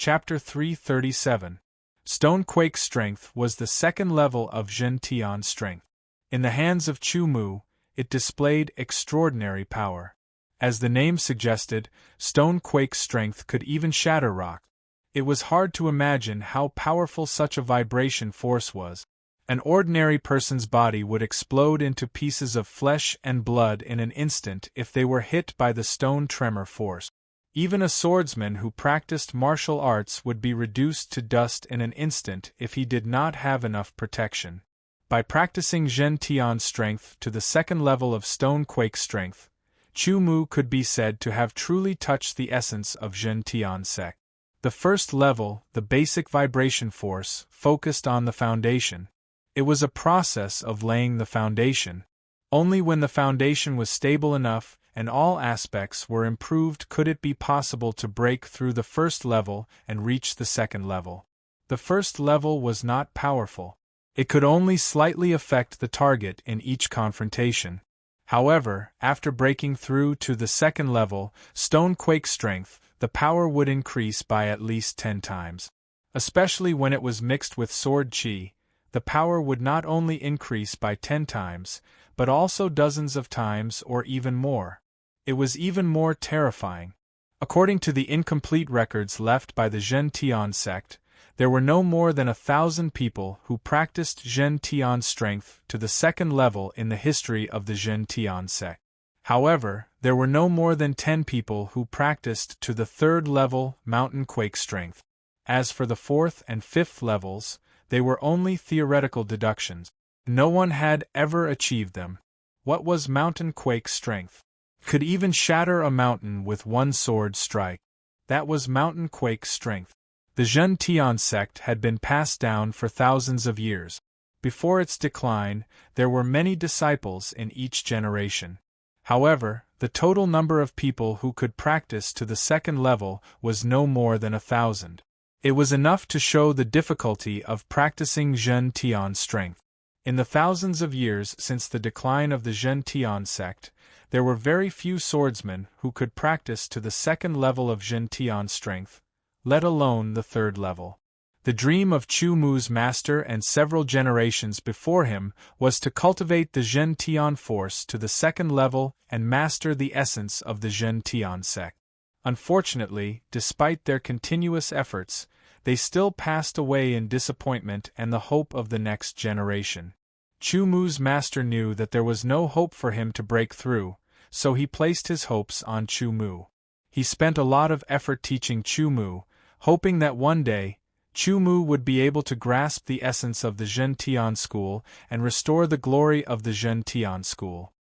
Chapter 337. Stonequake Strength was the second level of Zhen Tian strength. In the hands of Chu Mu, it displayed extraordinary power. As the name suggested, Stonequake Strength could even shatter rock. It was hard to imagine how powerful such a vibration force was. An ordinary person's body would explode into pieces of flesh and blood in an instant if they were hit by the stone tremor force. Even a swordsman who practiced martial arts would be reduced to dust in an instant if he did not have enough protection. By practicing Zhen Tian strength to the second level of Stonequake strength, Chu Mu could be said to have truly touched the essence of Zhen Tian sect. The first level, the basic vibration force, focused on the foundation. It was a process of laying the foundation. Only when the foundation was stable enough and all aspects were improved could it be possible to break through the first level and reach the second level. The first level was not powerful. It could only slightly affect the target in each confrontation. However, after breaking through to the second level, Stonequake strength, the power would increase by at least 10 times. Especially when it was mixed with sword qi, the power would not only increase by 10 times, but also dozens of times or even more. It was even more terrifying. According to the incomplete records left by the Zhen Tian sect, there were no more than 1,000 people who practiced Zhen Tian strength to the second level in the history of the Zhen Tian sect. However, there were no more than 10 people who practiced to the third level mountain quake strength. As for the fourth and fifth levels, they were only theoretical deductions. No one had ever achieved them. What was mountain quake strength? Could even shatter a mountain with one sword strike. That was mountain quake strength. The Zhen Tian sect had been passed down for thousands of years. Before its decline, there were many disciples in each generation. However, the total number of people who could practice to the second level was no more than 1,000. It was enough to show the difficulty of practicing Zhen Tian strength. In the thousands of years since the decline of the Zhen Tian sect, there were very few swordsmen who could practice to the second level of Zhen Tian strength, let alone the third level. The dream of Chu Mu's master and several generations before him was to cultivate the Zhen Tian force to the second level and master the essence of the Zhen Tian sect. Unfortunately, despite their continuous efforts, they still passed away in disappointment and the hope of the next generation. Chu Mu's master knew that there was no hope for him to break through, so he placed his hopes on Chu Mu. He spent a lot of effort teaching Chu Mu, hoping that one day, Chu Mu would be able to grasp the essence of the Zhen Tian school and restore the glory of the Zhen Tian school.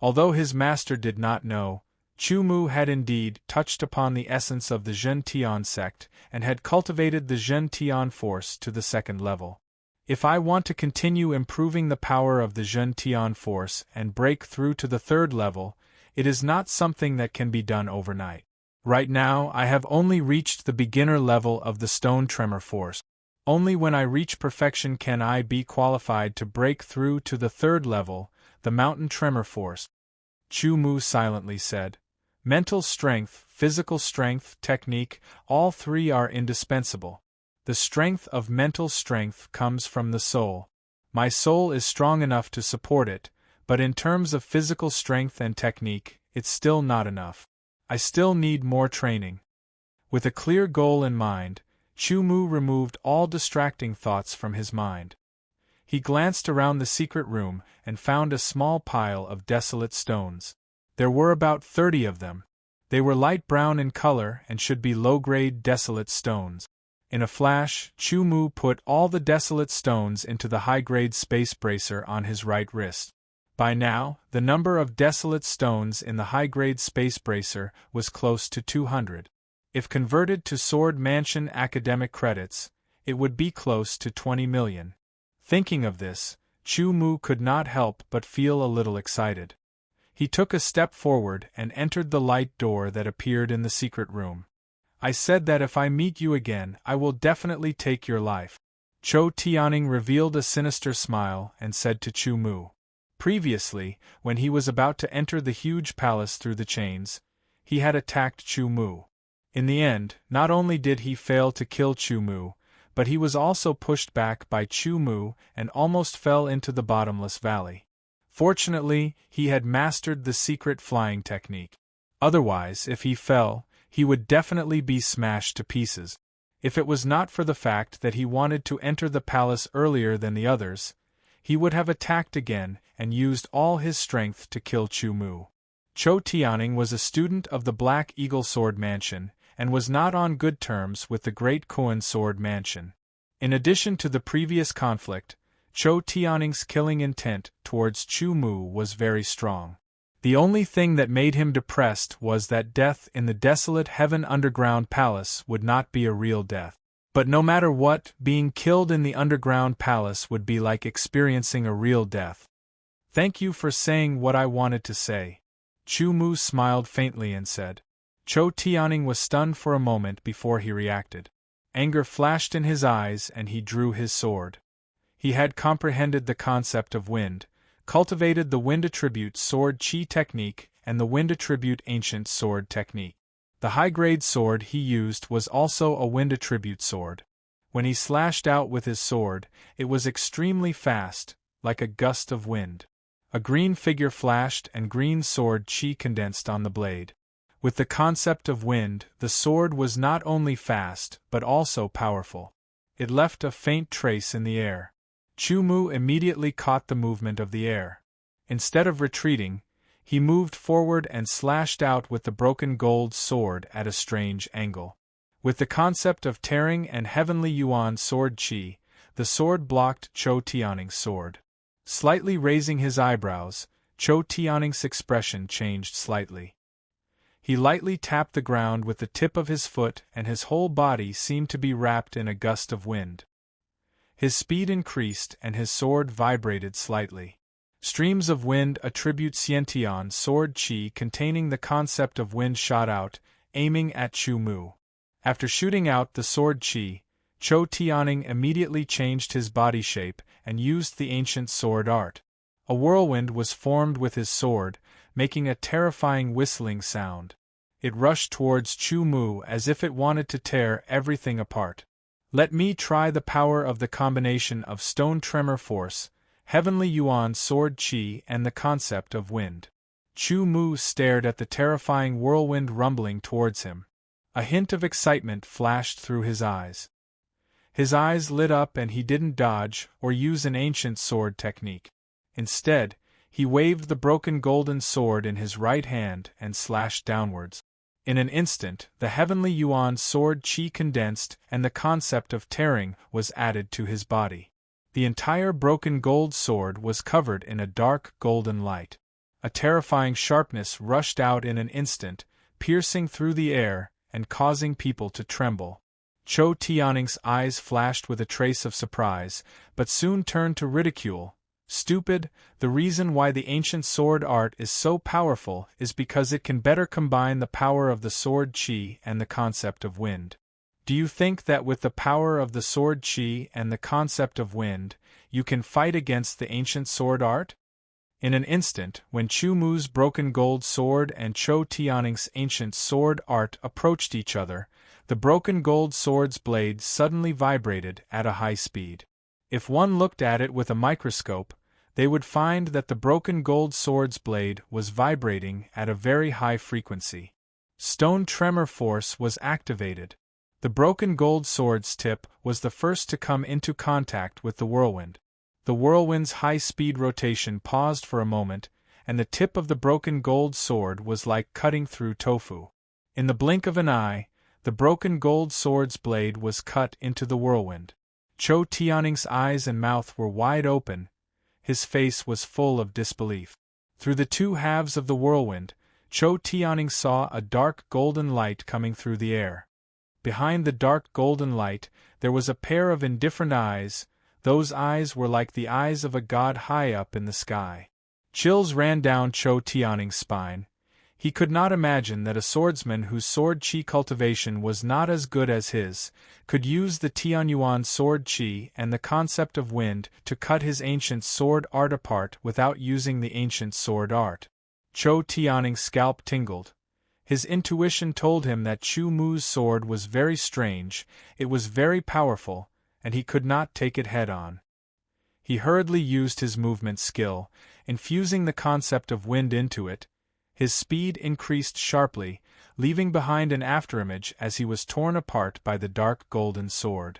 Although his master did not know, Chu Mu had indeed touched upon the essence of the Zhen Tian sect and had cultivated the Zhen Tian force to the second level. If I want to continue improving the power of the Zhen Tian force and break through to the third level, it is not something that can be done overnight. Right now, I have only reached the beginner level of the stone tremor force. Only when I reach perfection can I be qualified to break through to the third level, the mountain tremor force. Chu Mu silently said. Mental strength, physical strength, technique, all three are indispensable. The strength of mental strength comes from the soul. My soul is strong enough to support it, but in terms of physical strength and technique, it's still not enough. I still need more training. With a clear goal in mind, Chu Mu removed all distracting thoughts from his mind. He glanced around the secret room and found a small pile of desolate stones. There were about 30 of them. They were light brown in color and should be low-grade desolate stones. In a flash, Chu Mu put all the desolate stones into the high-grade space bracer on his right wrist. By now, the number of desolate stones in the high-grade space bracer was close to 200. If converted to Sword Mansion academic credits, it would be close to 20 million. Thinking of this, Chu Mu could not help but feel a little excited. He took a step forward and entered the light door that appeared in the secret room. I said that if I meet you again, I will definitely take your life. Chou Tianing revealed a sinister smile and said to Chu Mu. Previously, when he was about to enter the huge palace through the chains, he had attacked Chu Mu. In the end, not only did he fail to kill Chu Mu, but he was also pushed back by Chu Mu and almost fell into the bottomless valley. Fortunately, he had mastered the secret flying technique. Otherwise, if he fell, he would definitely be smashed to pieces. If it was not for the fact that he wanted to enter the palace earlier than the others, he would have attacked again and used all his strength to kill Chu Mu. Chou Tianing was a student of the Black Eagle Sword Mansion, and was not on good terms with the Great Koan Sword Mansion. In addition to the previous conflict, Chou Tianing's killing intent towards Chu Mu was very strong. The only thing that made him depressed was that death in the desolate Heaven Underground Palace would not be a real death. But no matter what, being killed in the Underground Palace would be like experiencing a real death. Thank you for saying what I wanted to say. Chu Mu smiled faintly and said. Chou Tianing was stunned for a moment before he reacted. Anger flashed in his eyes and he drew his sword. He had comprehended the concept of wind, cultivated the wind attribute sword chi technique and the wind attribute ancient sword technique. The high-grade sword he used was also a wind attribute sword. When he slashed out with his sword, it was extremely fast, like a gust of wind. A green figure flashed and green sword chi condensed on the blade. With the concept of wind, the sword was not only fast but also powerful. It left a faint trace in the air. Chu Mu immediately caught the movement of the air. Instead of retreating, he moved forward and slashed out with the broken gold sword at a strange angle. With the concept of tearing and heavenly yuan sword chi, the sword blocked Chou Tianing's sword. Slightly raising his eyebrows, Chou Tianing's expression changed slightly. He lightly tapped the ground with the tip of his foot and his whole body seemed to be wrapped in a gust of wind. His speed increased and his sword vibrated slightly. Streams of wind attribute Xiantian sword chi containing the concept of wind shot out, aiming at Chu Mu. After shooting out the sword chi, Chou Tianing immediately changed his body shape and used the ancient sword art. A whirlwind was formed with his sword, making a terrifying whistling sound. It rushed towards Chu Mu as if it wanted to tear everything apart. Let me try the power of the combination of stone tremor force, heavenly yuan sword chi and the concept of wind. Chu Mu stared at the terrifying whirlwind rumbling towards him. A hint of excitement flashed through his eyes. His eyes lit up and he didn't dodge or use an ancient sword technique. Instead, he waved the broken golden sword in his right hand and slashed downwards. In an instant, the heavenly yuan sword chi condensed and the concept of tearing was added to his body. The entire broken gold sword was covered in a dark golden light. A terrifying sharpness rushed out in an instant, piercing through the air and causing people to tremble. Chou Tianing's eyes flashed with a trace of surprise, but soon turned to ridicule. Stupid, the reason why the ancient sword art is so powerful is because it can better combine the power of the sword chi and the concept of wind. Do you think that with the power of the sword chi and the concept of wind, you can fight against the ancient sword art? In an instant, when Chu Mu's broken gold sword and Chou Tianing's ancient sword art approached each other, the broken gold sword's blade suddenly vibrated at a high speed. If one looked at it with a microscope, they would find that the broken gold sword's blade was vibrating at a very high frequency. Stone tremor force was activated. The broken gold sword's tip was the first to come into contact with the whirlwind. The whirlwind's high-speed rotation paused for a moment, and the tip of the broken gold sword was like cutting through tofu. In the blink of an eye, the broken gold sword's blade was cut into the whirlwind. Chou Tianing's eyes and mouth were wide open. His face was full of disbelief. Through the two halves of the whirlwind, Chou Tianing saw a dark golden light coming through the air. Behind the dark golden light, there was a pair of indifferent eyes. Those eyes were like the eyes of a god high up in the sky. Chills ran down Chou Tianing's spine. He could not imagine that a swordsman whose sword chi cultivation was not as good as his, could use the Tianyuan sword chi and the concept of wind to cut his ancient sword art apart without using the ancient sword art. Chou Tianing's scalp tingled. His intuition told him that Chu Mu's sword was very strange, it was very powerful, and he could not take it head-on. He hurriedly used his movement skill, infusing the concept of wind into it. His speed increased sharply, leaving behind an afterimage as he was torn apart by the dark golden sword.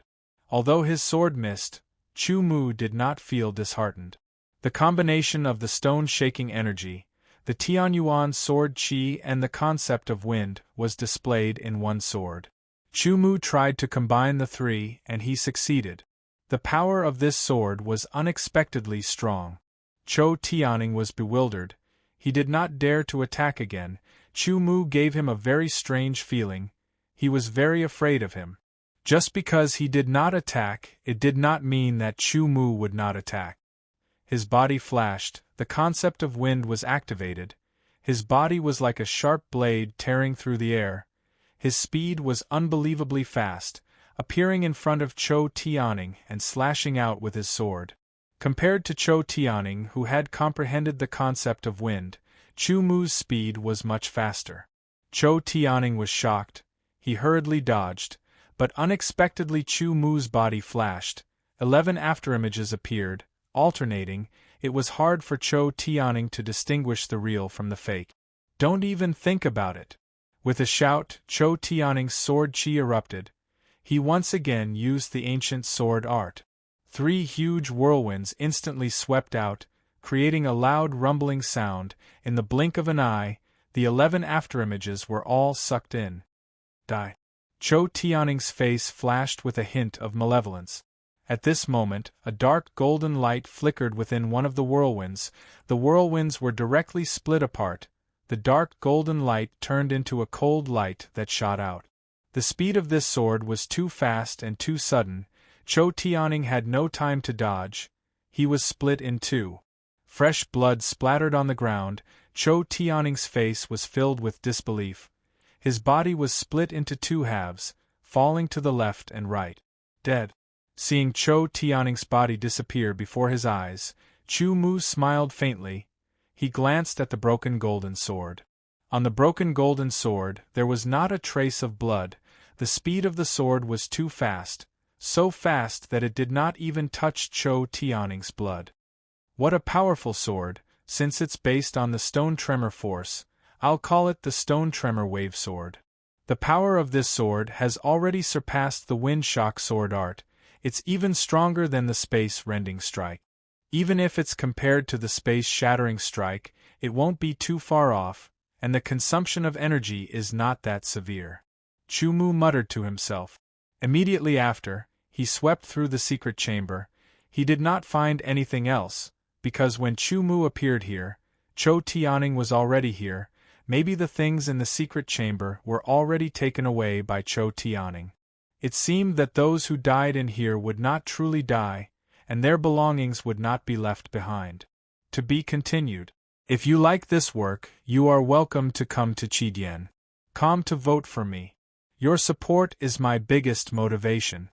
Although his sword missed, Chu Mu did not feel disheartened. The combination of the stone-shaking energy, the Tianyuan sword qi and the concept of wind was displayed in one sword. Chu Mu tried to combine the three, and he succeeded. The power of this sword was unexpectedly strong. Chou Tianing was bewildered. He did not dare to attack again. Chu Mu gave him a very strange feeling. He was very afraid of him. Just because he did not attack, it did not mean that Chu Mu would not attack. His body flashed, the concept of wind was activated. His body was like a sharp blade tearing through the air. His speed was unbelievably fast, appearing in front of Chou Tianing and slashing out with his sword. Compared to Chou Tianing, who had comprehended the concept of wind, Chu Mu's speed was much faster. Chou Tianing was shocked. He hurriedly dodged, but unexpectedly Chu Mu's body flashed. 11 afterimages appeared, alternating. It was hard for Chou Tianing to distinguish the real from the fake. "Don't even think about it." With a shout, Chou Tianing's sword qi erupted. He once again used the ancient sword art. 3 huge whirlwinds instantly swept out, creating a loud rumbling sound. In the blink of an eye, the 11 afterimages were all sucked in. Die. Chou Tianing's face flashed with a hint of malevolence. At this moment, a dark golden light flickered within one of the whirlwinds. The whirlwinds were directly split apart. The dark golden light turned into a cold light that shot out. The speed of this sword was too fast and too sudden. Chou Tianing had no time to dodge. He was split in two. Fresh blood splattered on the ground. Chou Tianing's face was filled with disbelief. His body was split into 2 halves, falling to the left and right. Dead. Seeing Chou Tianing's body disappear before his eyes, Chu Mu smiled faintly. He glanced at the broken golden sword. On the broken golden sword, there was not a trace of blood. The speed of the sword was too fast, so fast that it did not even touch Chou Tianing's blood. What a powerful sword, since it's based on the stone tremor force. I'll call it the stone tremor wave sword. The power of this sword has already surpassed the wind shock sword art. It's even stronger than the space rending strike. Even if it's compared to the space shattering strike, it won't be too far off, and the consumption of energy is not that severe. Chu Mu muttered to himself. Immediately after, he swept through the secret chamber. He did not find anything else, because when Chu Mu appeared here, Chou Tianing was already here. Maybe the things in the secret chamber were already taken away by Chou Tianing. It seemed that those who died in here would not truly die, and their belongings would not be left behind. To be continued. If you like this work, you are welcome to come to Qidien.com to vote for me. Your support is my biggest motivation.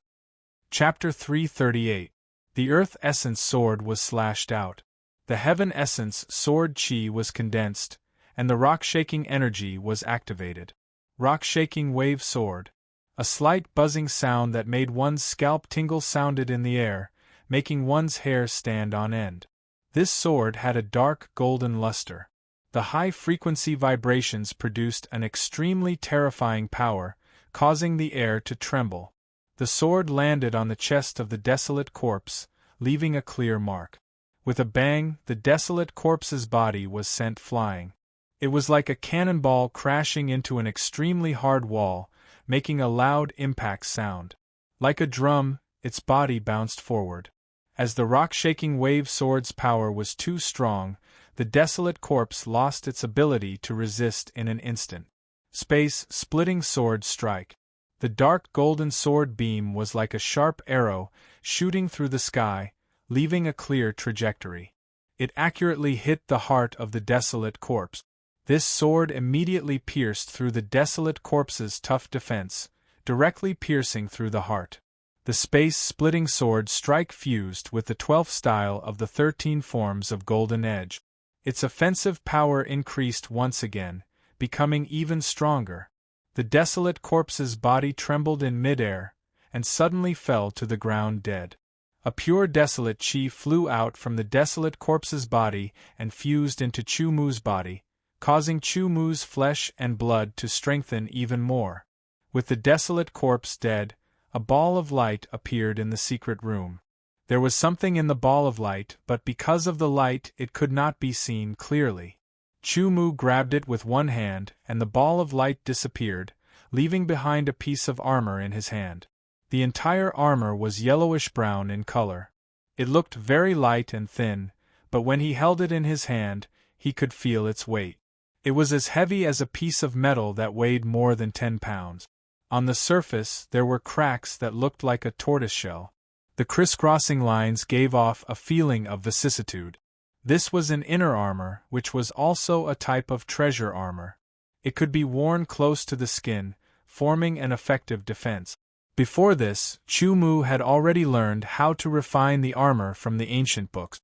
Chapter 338. The Earth Essence Sword was slashed out. The Heaven Essence Sword Qi was condensed, and the rock-shaking energy was activated. Rock-shaking wave sword. A slight buzzing sound that made one's scalp tingle sounded in the air, making one's hair stand on end. This sword had a dark golden luster. The high-frequency vibrations produced an extremely terrifying power, causing the air to tremble. The sword landed on the chest of the desolate corpse, leaving a clear mark. With a bang, the desolate corpse's body was sent flying. It was like a cannonball crashing into an extremely hard wall, making a loud impact sound. Like a drum, its body bounced forward. As the rock-shaking wave sword's power was too strong, the desolate corpse lost its ability to resist in an instant. Space-splitting sword strike. The dark golden sword beam was like a sharp arrow, shooting through the sky, leaving a clear trajectory. It accurately hit the heart of the desolate corpse. This sword immediately pierced through the desolate corpse's tough defense, directly piercing through the heart. The space-splitting sword strike fused with the 12th style of the 13 forms of Golden Edge. Its offensive power increased once again, becoming even stronger. The desolate corpse's body trembled in midair, and suddenly fell to the ground dead. A pure desolate chi flew out from the desolate corpse's body and fused into Chu Mu's body, causing Chu Mu's flesh and blood to strengthen even more. With the desolate corpse dead, a ball of light appeared in the secret room. There was something in the ball of light, but because of the light it could not be seen clearly. Chu Mu grabbed it with one hand, and the ball of light disappeared, leaving behind a piece of armor in his hand. The entire armor was yellowish-brown in color. It looked very light and thin, but when he held it in his hand, he could feel its weight. It was as heavy as a piece of metal that weighed more than 10 pounds. On the surface there were cracks that looked like a tortoiseshell. The crisscrossing lines gave off a feeling of vicissitude. This was an inner armor, which was also a type of treasure armor. It could be worn close to the skin, forming an effective defense. Before this, Chu Mu had already learned how to refine the armor from the ancient books.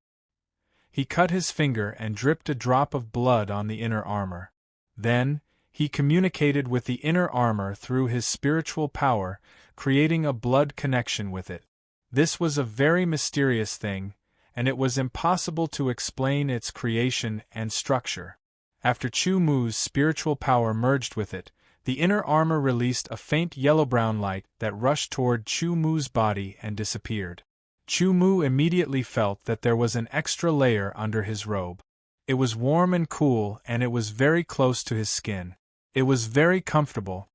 He cut his finger and dripped a drop of blood on the inner armor. Then, he communicated with the inner armor through his spiritual power, creating a blood connection with it. This was a very mysterious thing, and it was impossible to explain its creation and structure. After Chu Mu's spiritual power merged with it, the inner armor released a faint yellow-brown light that rushed toward Chu Mu's body and disappeared. Chu Mu immediately felt that there was an extra layer under his robe. It was warm and cool, and it was very close to his skin. It was very comfortable.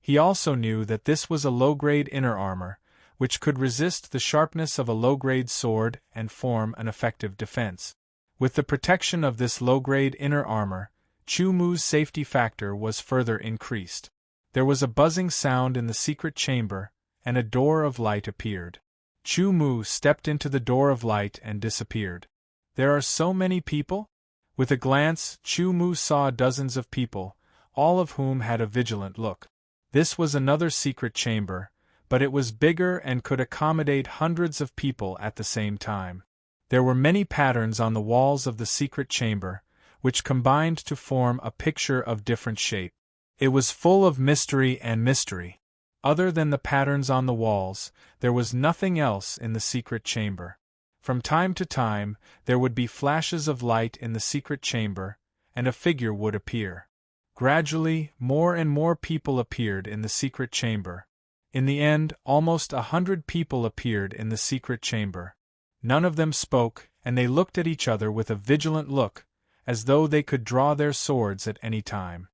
He also knew that this was a low-grade inner armor, which could resist the sharpness of a low-grade sword and form an effective defense. With the protection of this low-grade inner armor, Chu Mu's safety factor was further increased. There was a buzzing sound in the secret chamber, and a door of light appeared. Chu Mu stepped into the door of light and disappeared. There are so many people? With a glance, Chu Mu saw dozens of people, all of whom had a vigilant look. This was another secret chamber, but it was bigger and could accommodate hundreds of people at the same time. There were many patterns on the walls of the secret chamber, which combined to form a picture of different shape. It was full of mystery and mystery. Other than the patterns on the walls, there was nothing else in the secret chamber. From time to time, there would be flashes of light in the secret chamber, and a figure would appear. Gradually, more and more people appeared in the secret chamber. In the end, almost 100 people appeared in the secret chamber. None of them spoke, and they looked at each other with a vigilant look, as though they could draw their swords at any time.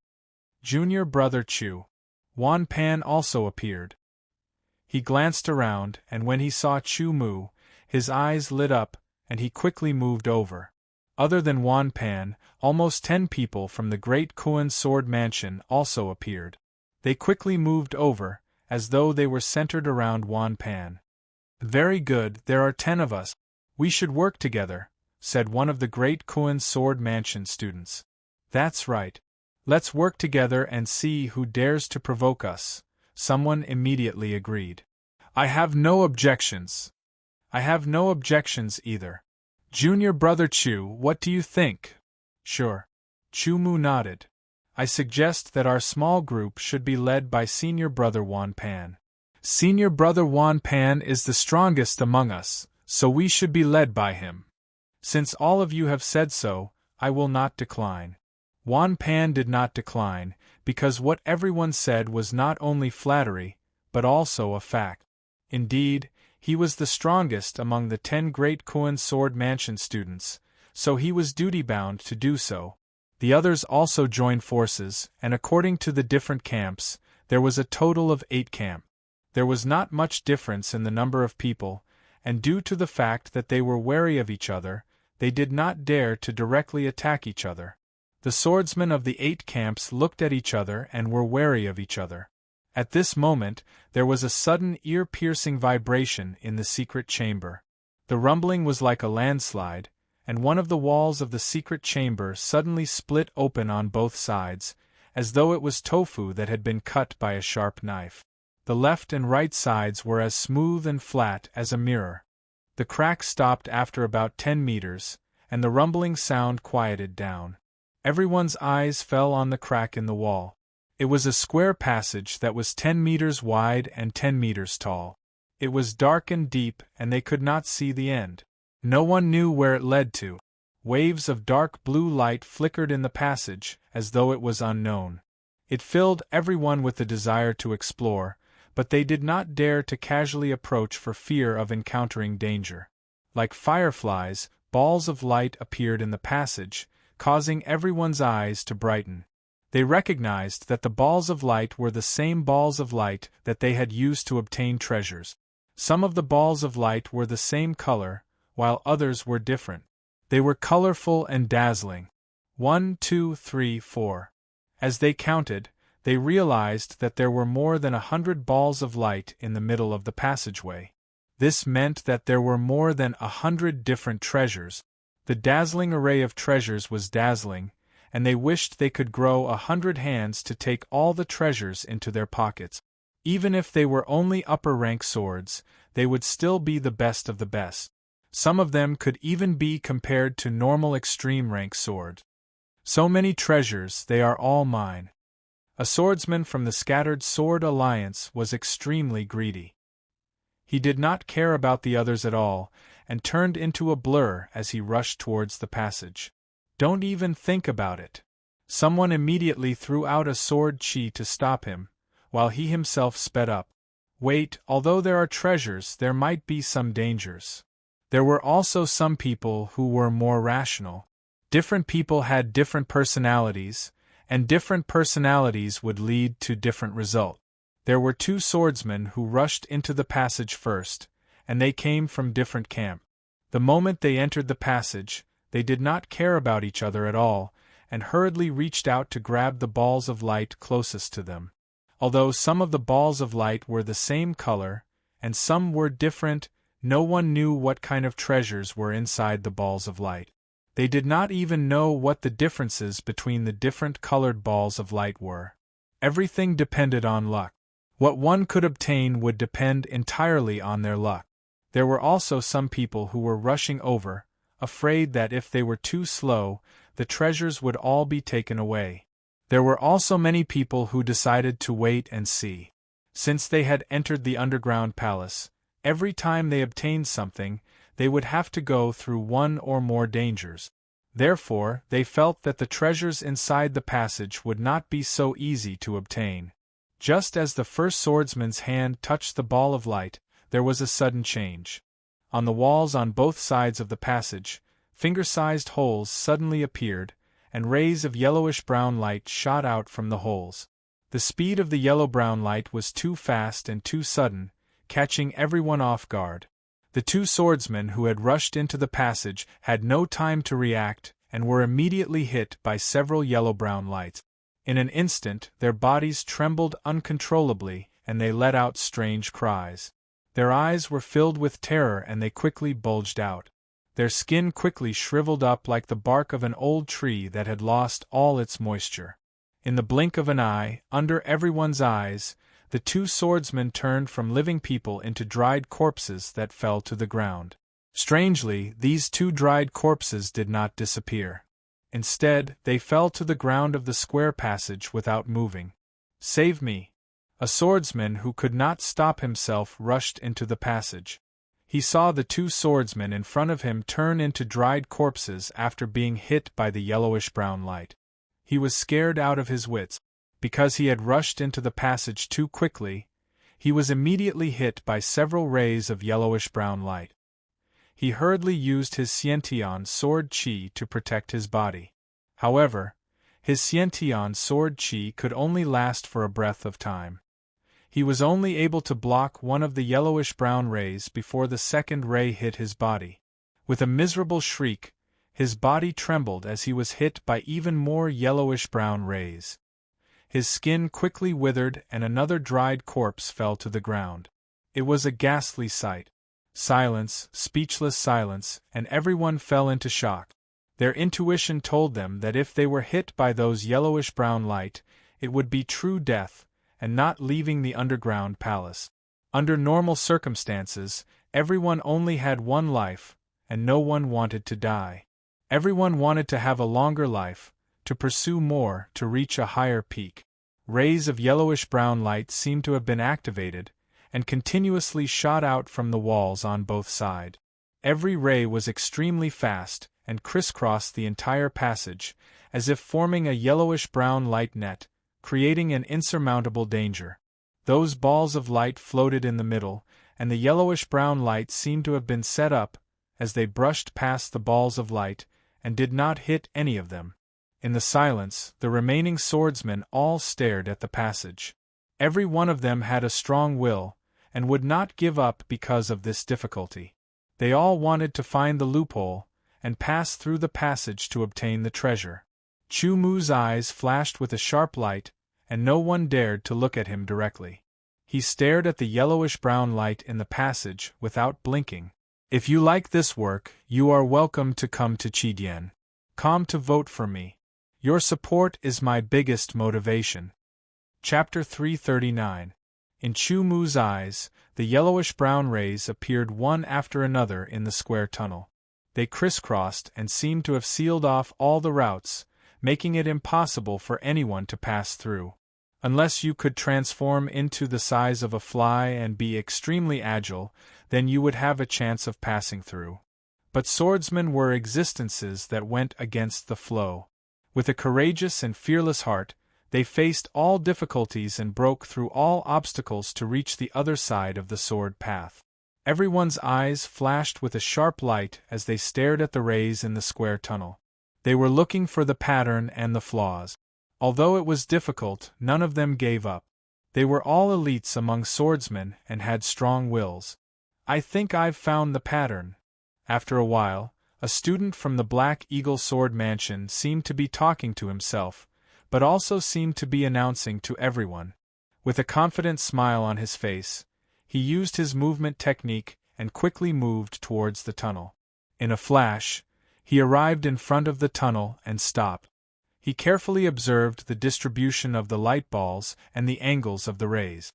Junior brother Chu Wan Pan also appeared. He glanced around, and when he saw Chu Mu, his eyes lit up, and he quickly moved over. Other than Wan Pan, almost 10 people from the Great Kuan Sword Mansion also appeared. They quickly moved over, as though they were centered around Wan Pan. Very good, there are 10 of us. We should work together, said one of the Great Kuan Sword Mansion students. That's right. Let's work together and see who dares to provoke us, someone immediately agreed. I have no objections. I have no objections either. Junior brother Chu, what do you think? Sure. Chu Mu nodded. I suggest that our small group should be led by senior brother Wan Pan. Senior brother Wan Pan is the strongest among us, so we should be led by him. Since all of you have said so, I will not decline. Wan Pan did not decline, because what everyone said was not only flattery, but also a fact. Indeed, he was the strongest among the 10 Great Kuan Sword Mansion students, so he was duty-bound to do so. The others also joined forces, and according to the different camps, there was a total of 8 camps. There was not much difference in the number of people, and due to the fact that they were wary of each other, they did not dare to directly attack each other. The swordsmen of the 8 camps looked at each other and were wary of each other. At this moment, there was a sudden ear-piercing vibration in the secret chamber. The rumbling was like a landslide, and one of the walls of the secret chamber suddenly split open on both sides, as though it was tofu that had been cut by a sharp knife. The left and right sides were as smooth and flat as a mirror. The crack stopped after about 10 meters, and the rumbling sound quieted down. Everyone's eyes fell on the crack in the wall. It was a square passage that was 10 meters wide and 10 meters tall. It was dark and deep, and they could not see the end. No one knew where it led to. Waves of dark blue light flickered in the passage, as though it was unknown. It filled everyone with the desire to explore, but they did not dare to casually approach for fear of encountering danger. Like fireflies, balls of light appeared in the passage, causing everyone's eyes to brighten. They recognized that the balls of light were the same balls of light that they had used to obtain treasures. Some of the balls of light were the same color, while others were different. They were colorful and dazzling. 1, 2, 3, 4. As they counted, they realized that there were more than 100 balls of light in the middle of the passageway. This meant that there were more than 100 different treasures. The dazzling array of treasures was dazzling, and they wished they could grow 100 hands to take all the treasures into their pockets. Even if they were only upper-rank swords, they would still be the best of the best. Some of them could even be compared to normal extreme-rank swords. So many treasures, they are all mine. A swordsman from the Scattered Sword Alliance was extremely greedy. He did not care about the others at all, and turned into a blur as he rushed towards the passage. Don't even think about it. Someone immediately threw out a sword chi to stop him, while he himself sped up. Wait, although there are treasures, there might be some dangers. There were also some people who were more rational. Different people had different personalities, and different personalities would lead to different results. There were 2 swordsmen who rushed into the passage first, and they came from different camps. The moment they entered the passage, they did not care about each other at all, and hurriedly reached out to grab the balls of light closest to them. Although some of the balls of light were the same color, and some were different, no one knew what kind of treasures were inside the balls of light. They did not even know what the differences between the different colored balls of light were. Everything depended on luck. What one could obtain would depend entirely on their luck. There were also some people who were rushing over, afraid that if they were too slow, the treasures would all be taken away. There were also many people who decided to wait and see. Since they had entered the underground palace, every time they obtained something, they would have to go through one or more dangers. Therefore, they felt that the treasures inside the passage would not be so easy to obtain. Just as the first swordsman's hand touched the ball of light, there was a sudden change. On the walls on both sides of the passage, finger-sized holes suddenly appeared, and rays of yellowish-brown light shot out from the holes. The speed of the yellow-brown light was too fast and too sudden, catching everyone off guard. The 2 swordsmen who had rushed into the passage had no time to react, and were immediately hit by several yellow-brown lights. In an instant, their bodies trembled uncontrollably, and they let out strange cries. Their eyes were filled with terror and they quickly bulged out. Their skin quickly shriveled up like the bark of an old tree that had lost all its moisture. In the blink of an eye, under everyone's eyes, the 2 swordsmen turned from living people into dried corpses that fell to the ground. Strangely, these 2 dried corpses did not disappear. Instead, they fell to the ground of the square passage without moving. "Save me!" A swordsman who could not stop himself rushed into the passage. He saw the 2 swordsmen in front of him turn into dried corpses after being hit by the yellowish-brown light. He was scared out of his wits. Because he had rushed into the passage too quickly, he was immediately hit by several rays of yellowish-brown light. He hurriedly used his Xiantian sword chi to protect his body. However, his Xiantian sword chi could only last for a breath of time. He was only able to block one of the yellowish-brown rays before the second ray hit his body. With a miserable shriek, his body trembled as he was hit by even more yellowish-brown rays. His skin quickly withered and another dried corpse fell to the ground. It was a ghastly sight. Silence, speechless silence, and everyone fell into shock. Their intuition told them that if they were hit by those yellowish-brown light, it would be true death, and not leaving the underground palace. Under normal circumstances, everyone only had one life, and no one wanted to die. Everyone wanted to have a longer life, to pursue more, to reach a higher peak. Rays of yellowish-brown light seemed to have been activated, and continuously shot out from the walls on both sides. Every ray was extremely fast, and crisscrossed the entire passage, as if forming a yellowish-brown light net, creating an insurmountable danger. Those balls of light floated in the middle, and the yellowish-brown light seemed to have been set up, as they brushed past the balls of light, and did not hit any of them. In the silence, the remaining swordsmen all stared at the passage. Every one of them had a strong will, and would not give up because of this difficulty. They all wanted to find the loophole, and pass through the passage to obtain the treasure. Chu Mu's eyes flashed with a sharp light, and no one dared to look at him directly. He stared at the yellowish-brown light in the passage without blinking. If you like this work, you are welcome to come to Qidian. Come to vote for me. Your support is my biggest motivation. Chapter 339. In Chu Mu's eyes, the yellowish-brown rays appeared one after another in the square tunnel. They crisscrossed and seemed to have sealed off all the routes, making it impossible for anyone to pass through. Unless you could transform into the size of a fly and be extremely agile, then you would have a chance of passing through. But swordsmen were existences that went against the flow. With a courageous and fearless heart, they faced all difficulties and broke through all obstacles to reach the other side of the sword path. Everyone's eyes flashed with a sharp light as they stared at the rays in the square tunnel. They were looking for the pattern and the flaws. Although it was difficult, none of them gave up. They were all elites among swordsmen and had strong wills. I think I've found the pattern. After a while, a student from the Black Eagle Sword Mansion seemed to be talking to himself, but also seemed to be announcing to everyone. With a confident smile on his face, he used his movement technique and quickly moved towards the tunnel. In a flash, he arrived in front of the tunnel and stopped. He carefully observed the distribution of the light balls and the angles of the rays.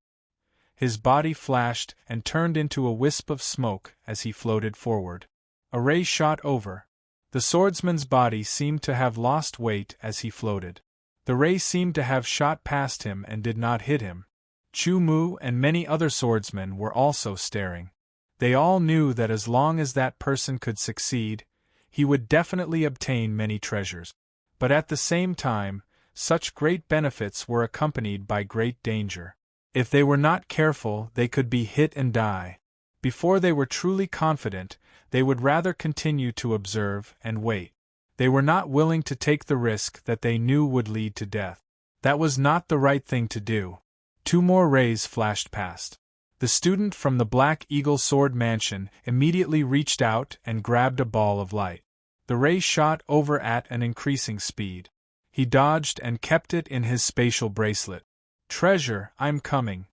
His body flashed and turned into a wisp of smoke as he floated forward. A ray shot over. The swordsman's body seemed to have lost weight as he floated. The ray seemed to have shot past him and did not hit him. Chu Mu and many other swordsmen were also staring. They all knew that as long as that person could succeed, he would definitely obtain many treasures. But at the same time, such great benefits were accompanied by great danger. If they were not careful, they could be hit and die. Before they were truly confident, they would rather continue to observe and wait. They were not willing to take the risk that they knew would lead to death. That was not the right thing to do. 2 more rays flashed past. The student from the Black Eagle Sword Mansion immediately reached out and grabbed a ball of light. The ray shot over at an increasing speed. He dodged and kept it in his spatial bracelet. Treasure, I'm coming.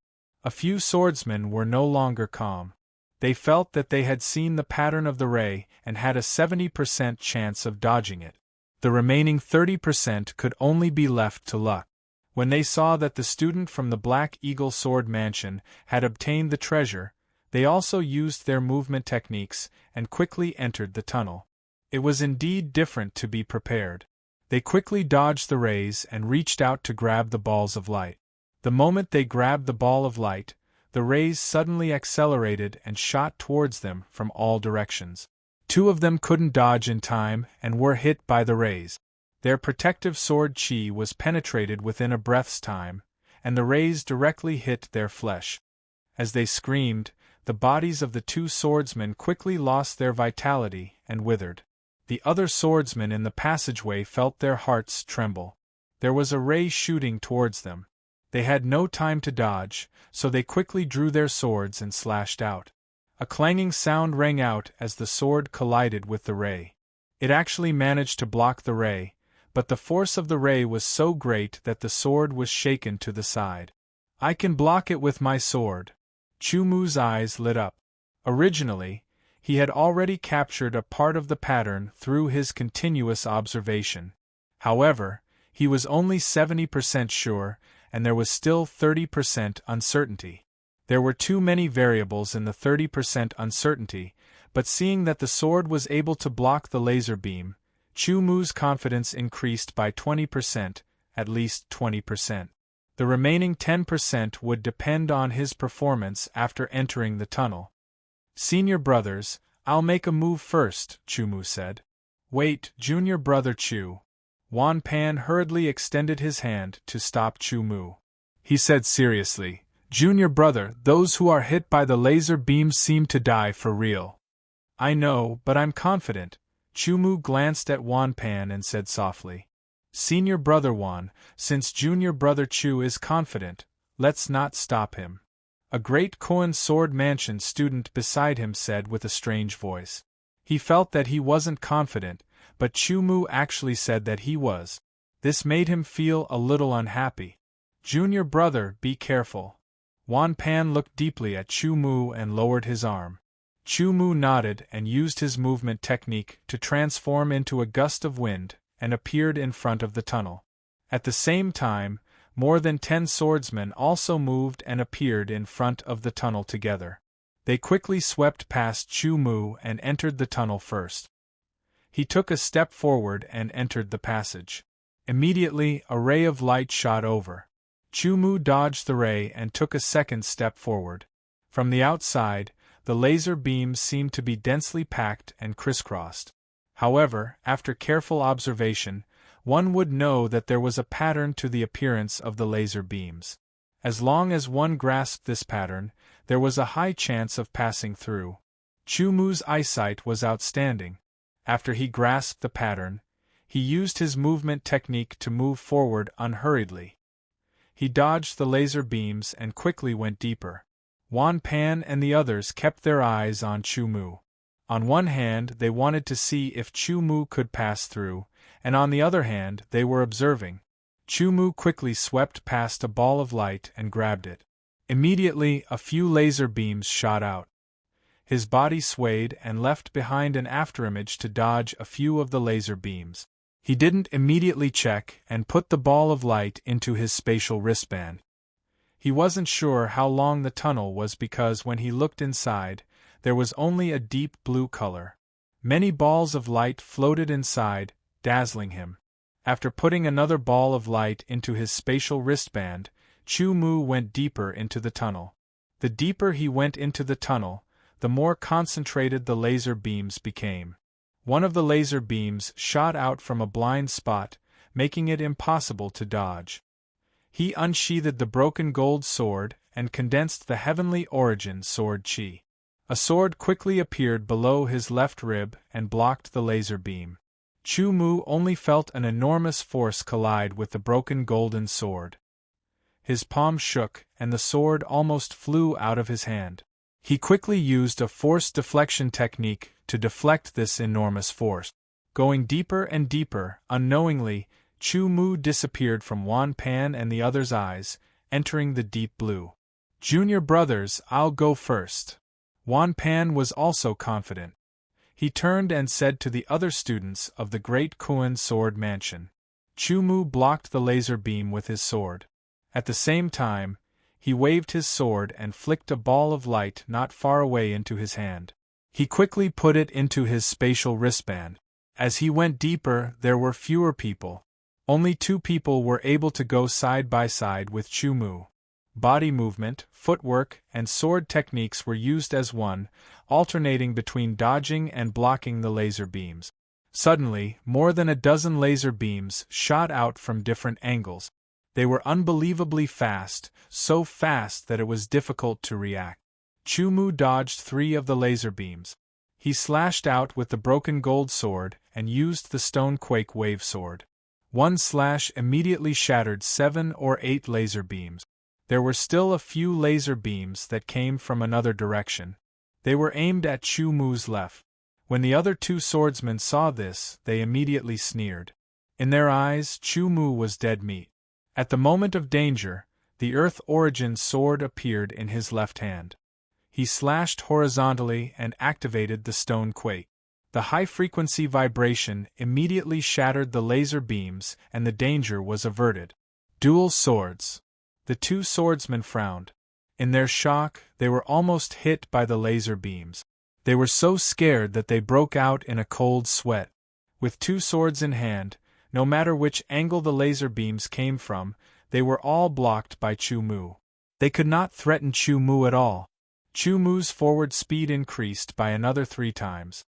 A few swordsmen were no longer calm. They felt that they had seen the pattern of the ray and had a 70% chance of dodging it. The remaining 30% could only be left to luck. When they saw that the student from the Black Eagle Sword Mansion had obtained the treasure, they also used their movement techniques and quickly entered the tunnel. It was indeed different to be prepared. They quickly dodged the rays and reached out to grab the balls of light. The moment they grabbed the ball of light, the rays suddenly accelerated and shot towards them from all directions. 2 of them couldn't dodge in time and were hit by the rays. Their protective sword chi was penetrated within a breath's time, and the rays directly hit their flesh. As they screamed, the bodies of the 2 swordsmen quickly lost their vitality and withered. The other swordsmen in the passageway felt their hearts tremble. There was a ray shooting towards them. They had no time to dodge, so they quickly drew their swords and slashed out. A clanging sound rang out as the sword collided with the ray. It actually managed to block the ray, but the force of the ray was so great that the sword was shaken to the side. I can block it with my sword. Chu Mu's eyes lit up. Originally, he had already captured a part of the pattern through his continuous observation. However, he was only 70% sure, and there was still 30% uncertainty. There were too many variables in the 30% uncertainty, but seeing that the sword was able to block the laser beam, Chu Mu's confidence increased by 20%, at least 20%. The remaining 10% would depend on his performance after entering the tunnel. Senior brothers, I'll make a move first, Chu Mu said. Wait, junior brother Chu. Wan Pan hurriedly extended his hand to stop Chu Mu. He said seriously, Junior brother, those who are hit by the laser beams seem to die for real. I know, but I'm confident. Chu Mu glanced at Wan Pan and said softly. Senior brother Wan, since junior brother Chu is confident, let's not stop him. A great Koan sword mansion student beside him said with a strange voice. He felt that he wasn't confident, but Chu Mu actually said that he was. This made him feel a little unhappy. Junior brother, be careful. Wan Pan looked deeply at Chu Mu and lowered his arm. Chu Mu nodded and used his movement technique to transform into a gust of wind and appeared in front of the tunnel. At the same time, more than 10 swordsmen also moved and appeared in front of the tunnel together. They quickly swept past Chu Mu and entered the tunnel first. He took a step forward and entered the passage. Immediately, a ray of light shot over. Chu Mu dodged the ray and took a second step forward. From the outside, the laser beams seemed to be densely packed and crisscrossed. However, after careful observation, one would know that there was a pattern to the appearance of the laser beams. As long as one grasped this pattern, there was a high chance of passing through. Chu Mu's eyesight was outstanding. After he grasped the pattern, he used his movement technique to move forward unhurriedly. He dodged the laser beams and quickly went deeper. Wan Pan and the others kept their eyes on Chu Mu. On one hand, they wanted to see if Chu Mu could pass through, and on the other hand, they were observing. Chu Mu quickly swept past a ball of light and grabbed it. Immediately, a few laser beams shot out. His body swayed and left behind an afterimage to dodge a few of the laser beams. He didn't immediately check and put the ball of light into his spatial wristband. He wasn't sure how long the tunnel was because when he looked inside, there was only a deep blue color. Many balls of light floated inside, dazzling him. After putting another ball of light into his spatial wristband, Chu Mu went deeper into the tunnel. The deeper he went into the tunnel, the more concentrated the laser beams became. One of the laser beams shot out from a blind spot, making it impossible to dodge. He unsheathed the broken gold sword and condensed the heavenly origin sword chi. A sword quickly appeared below his left rib and blocked the laser beam. Chu Mu only felt an enormous force collide with the broken golden sword. His palm shook and the sword almost flew out of his hand. He quickly used a force deflection technique to deflect this enormous force. Going deeper and deeper, unknowingly, Chu Mu disappeared from Wan Pan and the others' eyes, entering the deep blue. Junior brothers, I'll go first. Wan Pan was also confident. He turned and said to the other students of the Great Koan Sword Mansion. Chu Mu blocked the laser beam with his sword. At the same time, he waved his sword and flicked a ball of light not far away into his hand. He quickly put it into his spatial wristband. As he went deeper, there were fewer people. Only 2 people were able to go side by side with Chu Mu. Body movement, footwork, and sword techniques were used as one, alternating between dodging and blocking the laser beams. Suddenly, more than a dozen laser beams shot out from different angles. They were unbelievably fast, so fast that it was difficult to react. Chu Mu dodged 3 of the laser beams. He slashed out with the broken gold sword and used the stone quake wave sword. One slash immediately shattered 7 or 8 laser beams. There were still a few laser beams that came from another direction. They were aimed at Chu Mu's left. When the other 2 swordsmen saw this, they immediately sneered. In their eyes, Chu Mu was dead meat. At the moment of danger, the Earth Origin sword appeared in his left hand. He slashed horizontally and activated the stone quake. The high-frequency vibration immediately shattered the laser beams and the danger was averted. Dual swords. The 2 swordsmen frowned. In their shock, they were almost hit by the laser beams. They were so scared that they broke out in a cold sweat. With two swords in hand, no matter which angle the laser beams came from, they were all blocked by Chu Mu. They could not threaten Chu Mu at all. Chu Mu's forward speed increased by another 3 times.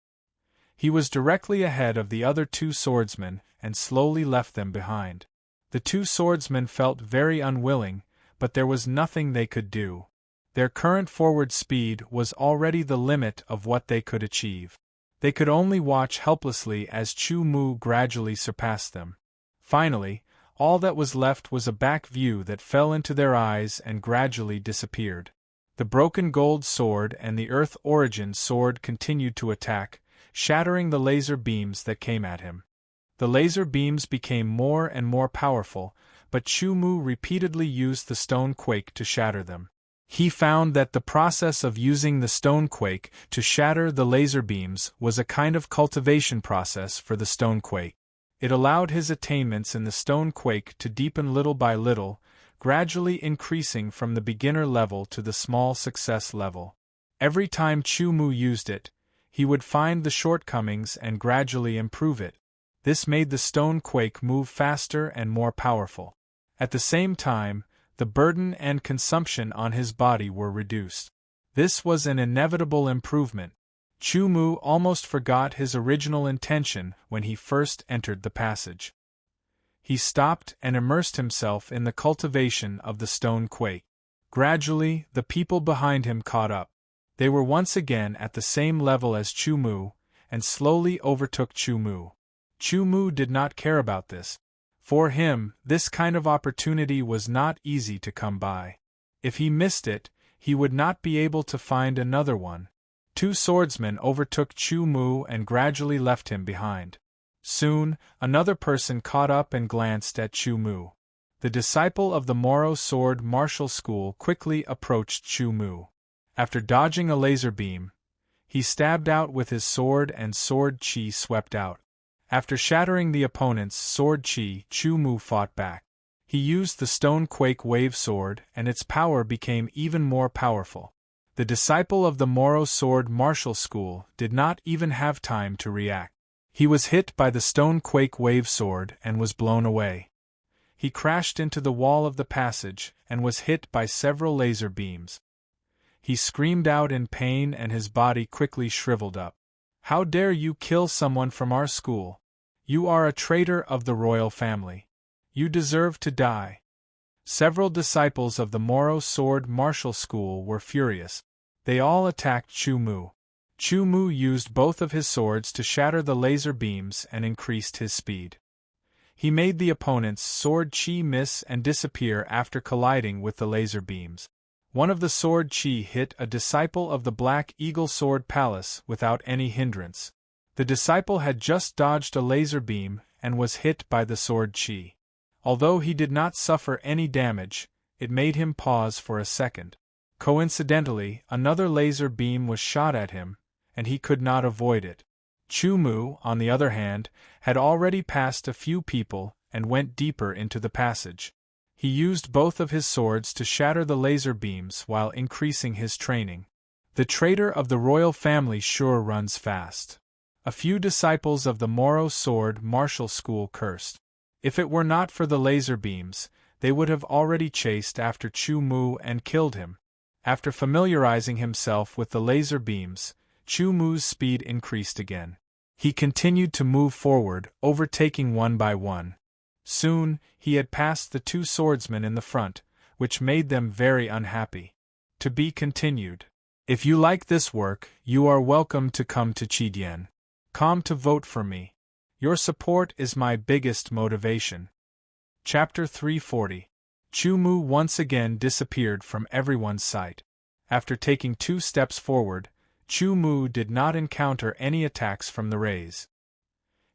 He was directly ahead of the other 2 swordsmen and slowly left them behind. The 2 swordsmen felt very unwilling, but there was nothing they could do. Their current forward speed was already the limit of what they could achieve. They could only watch helplessly as Chu Mu gradually surpassed them. Finally, all that was left was a back view that fell into their eyes and gradually disappeared. The broken gold sword and the Earth Origin sword continued to attack, shattering the laser beams that came at him. The laser beams became more and more powerful, but Chu Mu repeatedly used the stone quake to shatter them. He found that the process of using the stone quake to shatter the laser beams was a kind of cultivation process for the stone quake. It allowed his attainments in the stone quake to deepen little by little, gradually increasing from the beginner level to the small success level. Every time Chu Mu used it, he would find the shortcomings and gradually improve it. This made the stone quake move faster and more powerful. At the same time, the burden and consumption on his body were reduced. This was an inevitable improvement. Chu Mu almost forgot his original intention when he first entered the passage. He stopped and immersed himself in the cultivation of the stone quake. Gradually, the people behind him caught up. They were once again at the same level as Chu Mu, and slowly overtook Chu Mu. Chu Mu did not care about this. For him, this kind of opportunity was not easy to come by. If he missed it, he would not be able to find another one. 2 swordsmen overtook Chu Mu and gradually left him behind. Soon, another person caught up and glanced at Chu Mu. The disciple of the Moro Sword Martial School quickly approached Chu Mu. After dodging a laser beam, he stabbed out with his sword and sword chi swept out. After shattering the opponent's sword chi, Chu Mu fought back. He used the stone quake wave sword and its power became even more powerful. The disciple of the Moro Sword Martial School did not even have time to react. He was hit by the stone quake wave sword and was blown away. He crashed into the wall of the passage and was hit by several laser beams. He screamed out in pain and his body quickly shriveled up. "How dare you kill someone from our school? You are a traitor of the royal family. You deserve to die." Several disciples of the Moro Sword Martial School were furious. They all attacked Chu Mu. Chu Mu used both of his swords to shatter the laser beams and increased his speed. He made the opponent's sword chi miss and disappear after colliding with the laser beams. One of the sword chi hit a disciple of the Black Eagle Sword Palace without any hindrance. The disciple had just dodged a laser beam and was hit by the sword chi. Although he did not suffer any damage, it made him pause for a second. Coincidentally, another laser beam was shot at him, and he could not avoid it. Chu Mu, on the other hand, had already passed a few people and went deeper into the passage. He used both of his swords to shatter the laser beams while increasing his training. The traitor of the royal family sure runs fast. A few disciples of the Moro Sword Martial School cursed. If it were not for the laser beams, they would have already chased after Chu Mu and killed him. After familiarizing himself with the laser beams, Chu Mu's speed increased again. He continued to move forward, overtaking one by one. Soon, he had passed the 2 swordsmen in the front, which made them very unhappy. To be continued. If you like this work, you are welcome to come to Chidien.com to vote for me. Your support is my biggest motivation. Chapter 340. Chu Mu once again disappeared from everyone's sight. After taking 2 steps forward, Chu Mu did not encounter any attacks from the rays.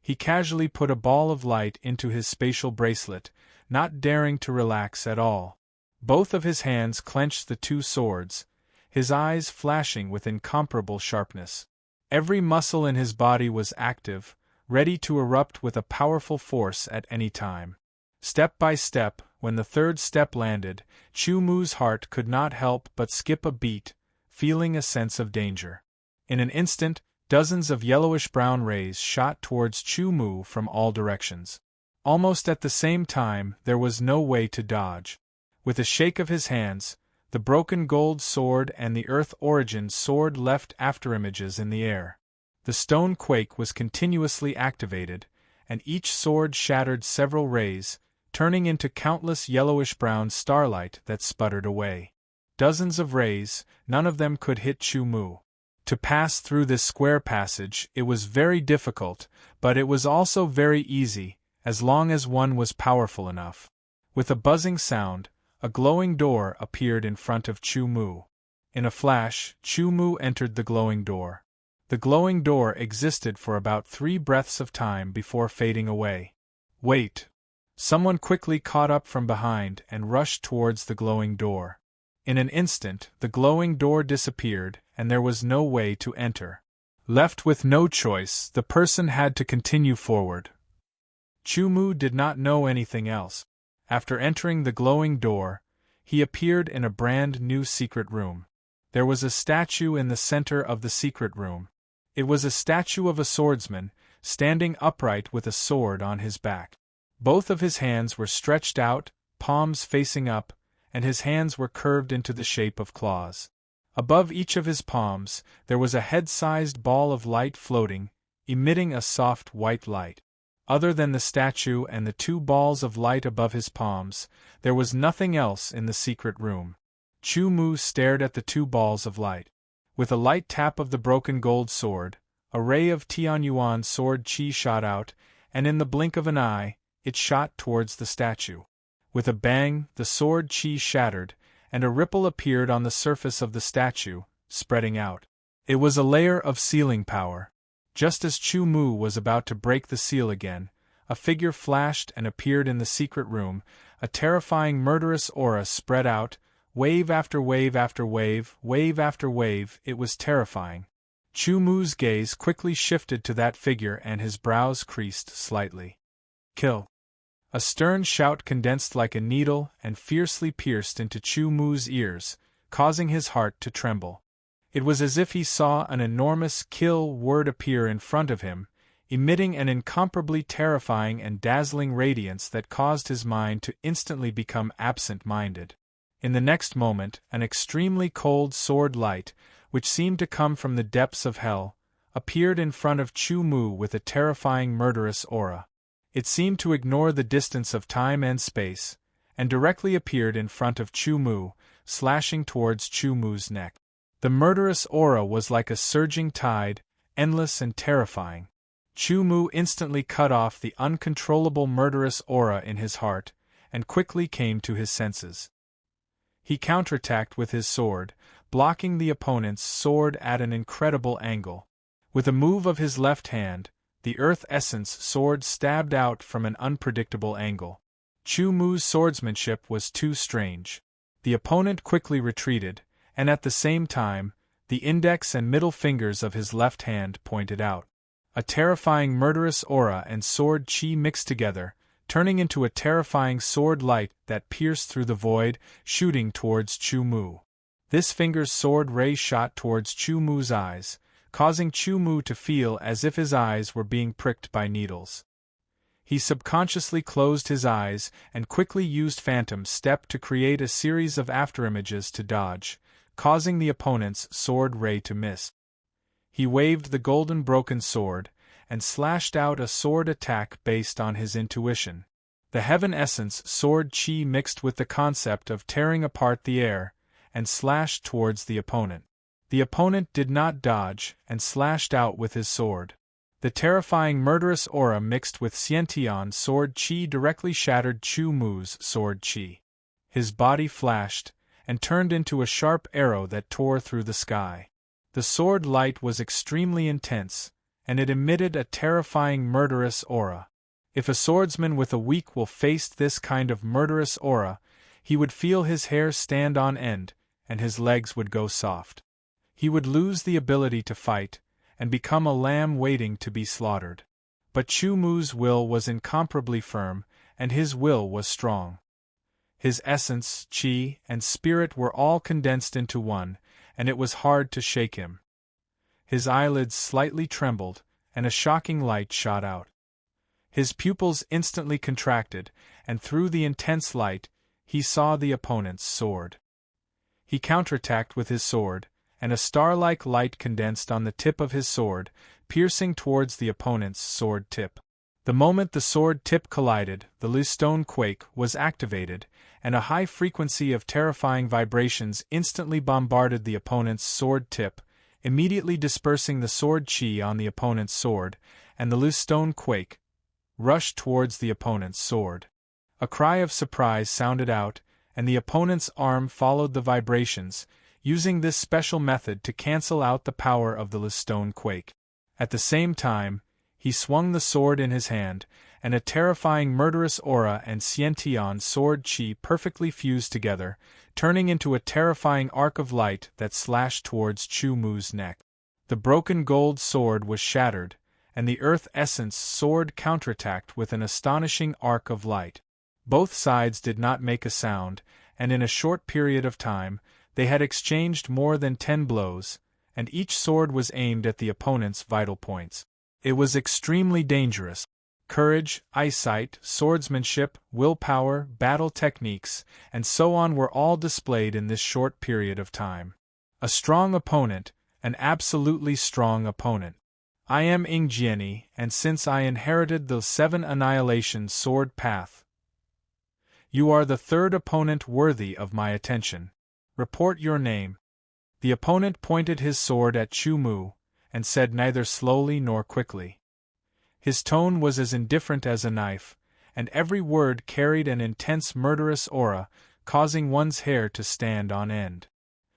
He casually put a ball of light into his spatial bracelet, not daring to relax at all. Both of his hands clenched the 2 swords, his eyes flashing with incomparable sharpness. Every muscle in his body was active, ready to erupt with a powerful force at any time. Step by step, when the 3rd step landed, Chu Mu's heart could not help but skip a beat, feeling a sense of danger. In an instant, Dozens of yellowish-brown rays shot towards Chu Mu from all directions. Almost at the same time, there was no way to dodge. With a shake of his hands, the broken gold sword and the Earth Origin sword left afterimages in the air. The stone quake was continuously activated, and each sword shattered several rays, turning into countless yellowish-brown starlight that sputtered away. Dozens of rays, none of them could hit Chu Mu. To pass through this square passage, it was very difficult, but it was also very easy, as long as one was powerful enough. With a buzzing sound, a glowing door appeared in front of Chu Mu. In a flash, Chu Mu entered the glowing door. The glowing door existed for about 3 breaths of time before fading away. Wait! Someone quickly caught up from behind and rushed towards the glowing door. In an instant, the glowing door disappeared, and there was no way to enter. Left with no choice, the person had to continue forward. Chu Mu did not know anything else. After entering the glowing door, he appeared in a brand new secret room. There was a statue in the center of the secret room. It was a statue of a swordsman, standing upright with a sword on his back. Both of his hands were stretched out, palms facing up, and his hands were curved into the shape of claws. Above each of his palms, there was a head-sized ball of light floating, emitting a soft white light. Other than the statue and the 2 balls of light above his palms, there was nothing else in the secret room. Chu Mu stared at the 2 balls of light. With a light tap of the broken gold sword, a ray of Tianyuan sword qi shot out, and in the blink of an eye, it shot towards the statue. With a bang, the sword qi shattered, and a ripple appeared on the surface of the statue, spreading out. It was a layer of sealing power. Just as Chu Mu was about to break the seal again, a figure flashed and appeared in the secret room. A terrifying murderous aura spread out, wave after wave after wave, wave after wave. It was terrifying. Chu Mu's gaze quickly shifted to that figure and his brows creased slightly. Kill! A stern shout condensed like a needle and fiercely pierced into Chu Mu's ears, causing his heart to tremble. It was as if he saw an enormous kill word appear in front of him, emitting an incomparably terrifying and dazzling radiance that caused his mind to instantly become absent-minded. In the next moment, an extremely cold sword light, which seemed to come from the depths of hell, appeared in front of Chu Mu with a terrifying murderous aura. It seemed to ignore the distance of time and space, and directly appeared in front of Chu Mu, slashing towards Chu Mu's neck. The murderous aura was like a surging tide, endless and terrifying. Chu Mu instantly cut off the uncontrollable murderous aura in his heart, and quickly came to his senses. He counterattacked with his sword, blocking the opponent's sword at an incredible angle. With a move of his left hand, the Earth Essence sword stabbed out from an unpredictable angle. Chu Mu's swordsmanship was too strange. The opponent quickly retreated, and at the same time, the index and middle fingers of his left hand pointed out. A terrifying murderous aura and sword qi mixed together, turning into a terrifying sword light that pierced through the void, shooting towards Chu Mu. This finger's sword ray shot towards Chu Mu's eyes, causing Chu Mu to feel as if his eyes were being pricked by needles. He subconsciously closed his eyes and quickly used Phantom Step to create a series of afterimages to dodge, causing the opponent's sword ray to miss. He waved the golden broken sword, and slashed out a sword attack based on his intuition. The Heaven Essence sword qi mixed with the concept of tearing apart the air, and slashed towards the opponent. The opponent did not dodge, and slashed out with his sword. The terrifying murderous aura mixed with Xiantian's sword qi directly shattered Chu Mu's sword qi. His body flashed, and turned into a sharp arrow that tore through the sky. The sword light was extremely intense, and it emitted a terrifying murderous aura. If a swordsman with a weak will faced this kind of murderous aura, he would feel his hair stand on end, and his legs would go soft. He would lose the ability to fight, and become a lamb waiting to be slaughtered. But Chu Mu's will was incomparably firm, and his will was strong. His essence, qi, and spirit were all condensed into one, and it was hard to shake him. His eyelids slightly trembled, and a shocking light shot out. His pupils instantly contracted, and through the intense light, he saw the opponent's sword. He counterattacked with his sword, and a star-like light condensed on the tip of his sword, piercing towards the opponent's sword tip. The moment the sword tip collided, the loose stone quake was activated, and a high frequency of terrifying vibrations instantly bombarded the opponent's sword tip, immediately dispersing the sword chi on the opponent's sword, and the loose stone quake rushed towards the opponent's sword. A cry of surprise sounded out, and the opponent's arm followed the vibrations, using this special method to cancel out the power of the loose stone quake. At the same time, he swung the sword in his hand, and a terrifying murderous aura and Xiantian sword chi perfectly fused together, turning into a terrifying arc of light that slashed towards Chu Mu's neck. The broken gold sword was shattered, and the earth essence sword counterattacked with an astonishing arc of light. Both sides did not make a sound, and in a short period of time, they had exchanged more than 10 blows, and each sword was aimed at the opponent's vital points. It was extremely dangerous. Courage, eyesight, swordsmanship, willpower, battle techniques, and so on were all displayed in this short period of time. A strong opponent, an absolutely strong opponent. I am Ingjieni, and since I inherited the 7 annihilation sword path, you are the third opponent worthy of my attention. Report your name. The opponent pointed his sword at Chu Mu, and said neither slowly nor quickly. His tone was as indifferent as a knife, and every word carried an intense murderous aura, causing one's hair to stand on end.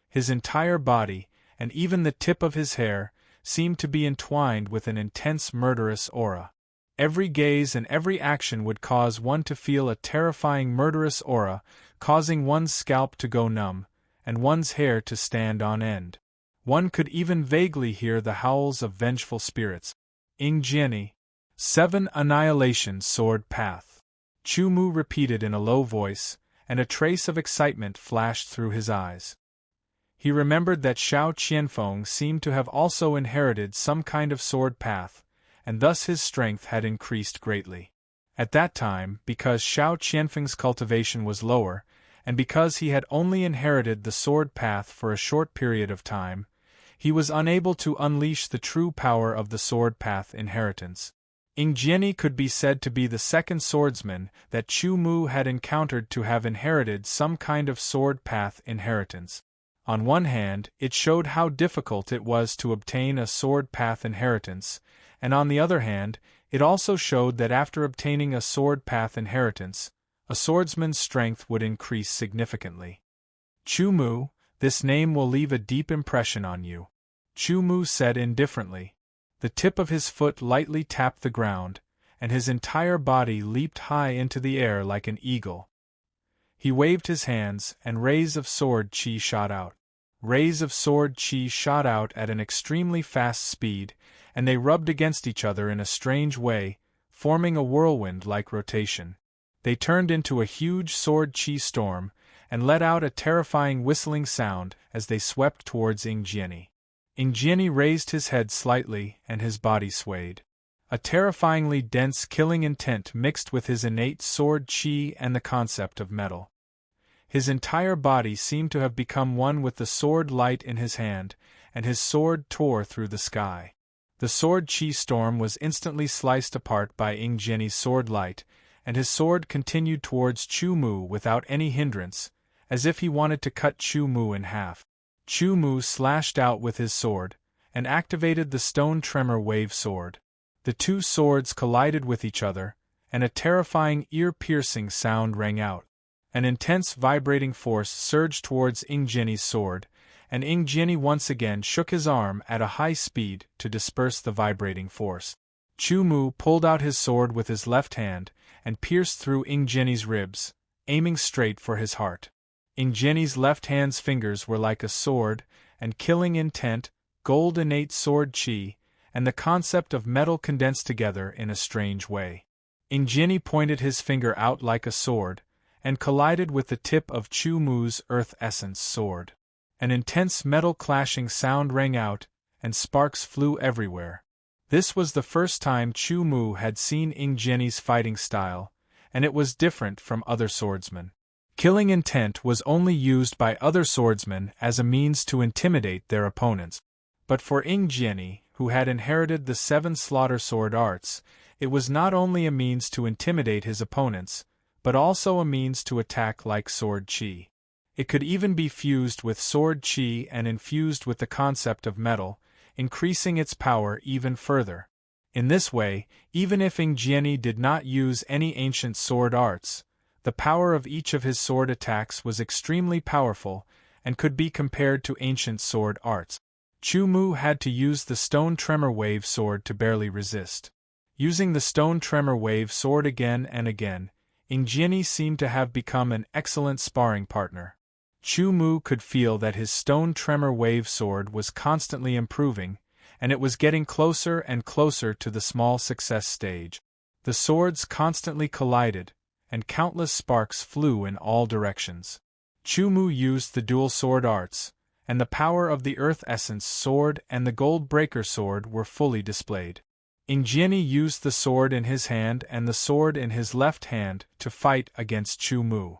His entire body, and even the tip of his hair, seemed to be entwined with an intense murderous aura. Every gaze and every action would cause one to feel a terrifying murderous aura, causing one's scalp to go numb, and one's hair to stand on end. One could even vaguely hear the howls of vengeful spirits. Ingjieni, 7 annihilation sword path. Chu Mu repeated in a low voice, and a trace of excitement flashed through his eyes. He remembered that Xiao Qianfeng seemed to have also inherited some kind of sword path, and thus his strength had increased greatly. At that time, because Xiao Qianfeng's cultivation was lower, and because he had only inherited the sword path for a short period of time, he was unable to unleash the true power of the sword path inheritance. Ingjieni could be said to be the second swordsman that Chu Mu had encountered to have inherited some kind of sword path inheritance. On one hand, it showed how difficult it was to obtain a sword path inheritance, and on the other hand, it also showed that after obtaining a sword path inheritance, a swordsman's strength would increase significantly. Chu Mu, this name will leave a deep impression on you, Chu Mu said indifferently. The tip of his foot lightly tapped the ground, and his entire body leaped high into the air like an eagle. He waved his hands, and rays of sword chi shot out. Rays of sword chi shot out at an extremely fast speed, and they rubbed against each other in a strange way, forming a whirlwind-like rotation. They turned into a huge sword chi storm, and let out a terrifying whistling sound as they swept towards Ingjieni. Ingjieni raised his head slightly, and his body swayed. A terrifyingly dense killing intent mixed with his innate sword chi and the concept of metal. His entire body seemed to have become one with the sword light in his hand, and his sword tore through the sky. The sword chi storm was instantly sliced apart by Ingjieni's sword light, and his sword continued towards Chu Mu without any hindrance, as if he wanted to cut Chu Mu in half. Chu Mu slashed out with his sword, and activated the stone tremor wave sword. The two swords collided with each other, and a terrifying ear-piercing sound rang out. An intense vibrating force surged towards Ingjieni's sword, and Ingjieni once again shook his arm at a high speed to disperse the vibrating force. Chu Mu pulled out his sword with his left hand, and pierced through Ingjieni's ribs, aiming straight for his heart. Ingjieni's left hand's fingers were like a sword, and killing intent, gold innate sword chi, and the concept of metal condensed together in a strange way. Ingjieni pointed his finger out like a sword, and collided with the tip of Chu Mu's earth essence sword. An intense metal clashing sound rang out, and sparks flew everywhere. This was the first time Chu Mu had seen Ing Jian's fighting style, and it was different from other swordsmen. Killing intent was only used by other swordsmen as a means to intimidate their opponents. But for Ing Jian, who had inherited the 7 slaughter sword arts, it was not only a means to intimidate his opponents, but also a means to attack like sword qi. It could even be fused with sword qi and infused with the concept of metal, increasing its power even further. In this way, even if Ing Jian did not use any ancient sword arts, the power of each of his sword attacks was extremely powerful and could be compared to ancient sword arts. Chu Mu had to use the stone tremor wave sword to barely resist. Using the stone tremor wave sword again and again, Ing Jian seemed to have become an excellent sparring partner. Chu Mu could feel that his stone tremor wave sword was constantly improving, and it was getting closer and closer to the small success stage. The swords constantly collided, and countless sparks flew in all directions. Chu Mu used the dual sword arts, and the power of the Earth Essence sword and the Gold Breaker sword were fully displayed. Ing Jian used the sword in his hand and the sword in his left hand to fight against Chu Mu.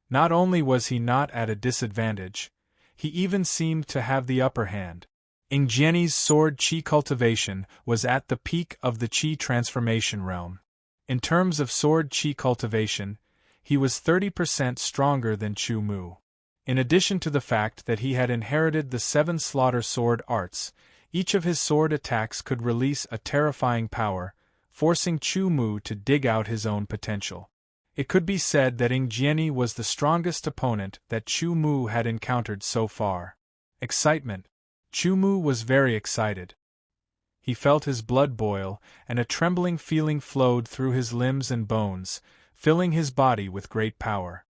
Not only was he not at a disadvantage, he even seemed to have the upper hand. Ing Jian's sword qi cultivation was at the peak of the qi transformation realm. In terms of sword qi cultivation, he was 30% stronger than Chu Mu. In addition to the fact that he had inherited the 7 slaughter sword arts, each of his sword attacks could release a terrifying power, forcing Chu Mu to dig out his own potential. It could be said that Ing Jian was the strongest opponent that Chu Mu had encountered so far. Excitement. Chu Mu was very excited. He felt his blood boil, and a trembling feeling flowed through his limbs and bones, filling his body with great power.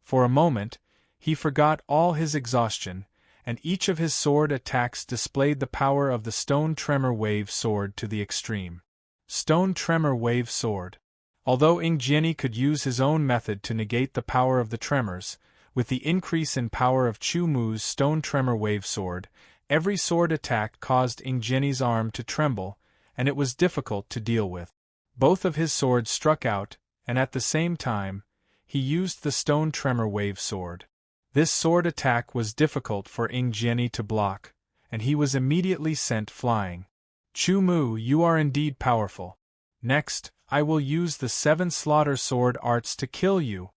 For a moment, he forgot all his exhaustion, and each of his sword attacks displayed the power of the Stone Tremor Wave Sword to the extreme. Stone Tremor Wave Sword. Although Ing Jian could use his own method to negate the power of the tremors, with the increase in power of Chu Mu's Stone Tremor Wave Sword, every sword attack caused Ing Jian's arm to tremble, and it was difficult to deal with. Both of his swords struck out, and at the same time, he used the Stone Tremor Wave Sword. This sword attack was difficult for Ing Jian to block, and he was immediately sent flying. Chu Mu, you are indeed powerful. Next, I will use the 7 slaughter sword arts to kill you.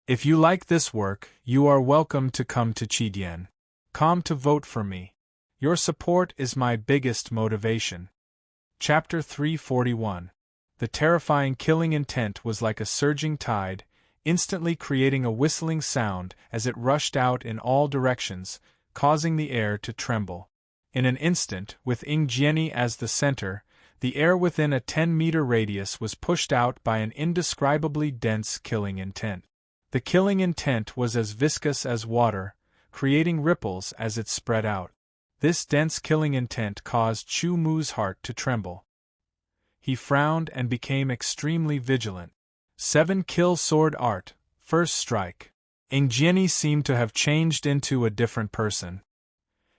If you like this work, you are welcome to come to Qidian. Come to vote for me. Your support is my biggest motivation. Chapter 341. The terrifying killing intent was like a surging tide, instantly creating a whistling sound as it rushed out in all directions, causing the air to tremble. In an instant, with Ing Jian as the center, the air within a 10-meter radius was pushed out by an indescribably dense killing intent. The killing intent was as viscous as water, creating ripples as it spread out. This dense killing intent caused Chu Mu's heart to tremble. He frowned and became extremely vigilant. 7 Kill Sword Art, First Strike. Ing Jian seemed to have changed into a different person.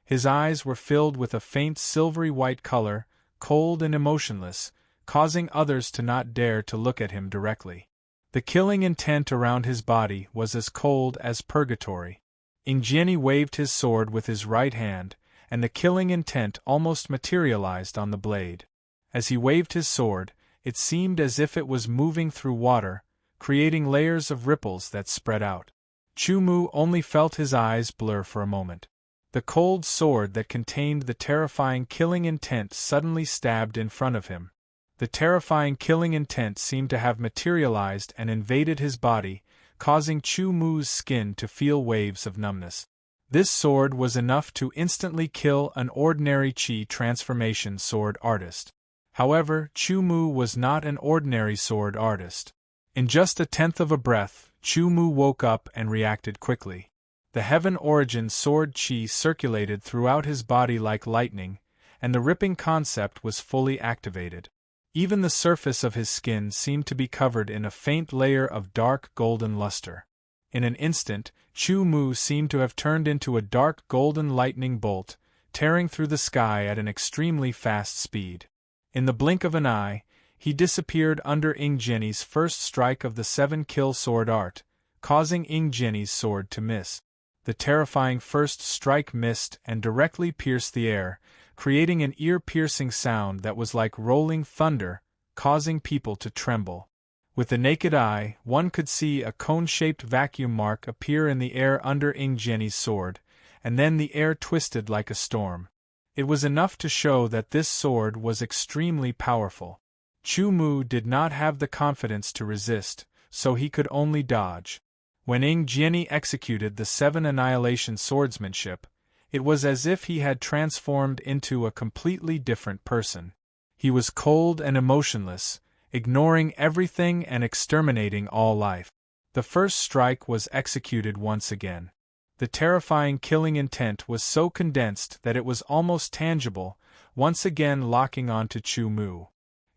His eyes were filled with a faint silvery white color, cold and emotionless, causing others to not dare to look at him directly. The killing intent around his body was as cold as purgatory. Ing Jian waved his sword with his right hand, and the killing intent almost materialized on the blade. As he waved his sword, it seemed as if it was moving through water, creating layers of ripples that spread out. Chu Mu only felt his eyes blur for a moment. The cold sword that contained the terrifying killing intent suddenly stabbed in front of him. The terrifying killing intent seemed to have materialized and invaded his body, causing Chu Mu's skin to feel waves of numbness. This sword was enough to instantly kill an ordinary qi transformation sword artist. However, Chu Mu was not an ordinary sword artist. In just a tenth of a breath, Chu Mu woke up and reacted quickly. The Heaven Origin sword qi circulated throughout his body like lightning, and the ripping concept was fully activated. Even the surface of his skin seemed to be covered in a faint layer of dark golden luster. In an instant, Chu Mu seemed to have turned into a dark golden lightning bolt, tearing through the sky at an extremely fast speed. In the blink of an eye, he disappeared under Ingeni's first strike of the 7-kill sword art, causing Ingeni's sword to miss. The terrifying first strike missed and directly pierced the air, creating an ear-piercing sound that was like rolling thunder, causing people to tremble. With the naked eye, one could see a cone-shaped vacuum mark appear in the air under Ingeni's sword, and then the air twisted like a storm. It was enough to show that this sword was extremely powerful. Chu Mu did not have the confidence to resist, so he could only dodge. When Ingeni executed the 7 annihilation swordsmanship, it was as if he had transformed into a completely different person. He was cold and emotionless, ignoring everything and exterminating all life. The first strike was executed once again. The terrifying killing intent was so condensed that it was almost tangible, once again locking onto Chu Mu.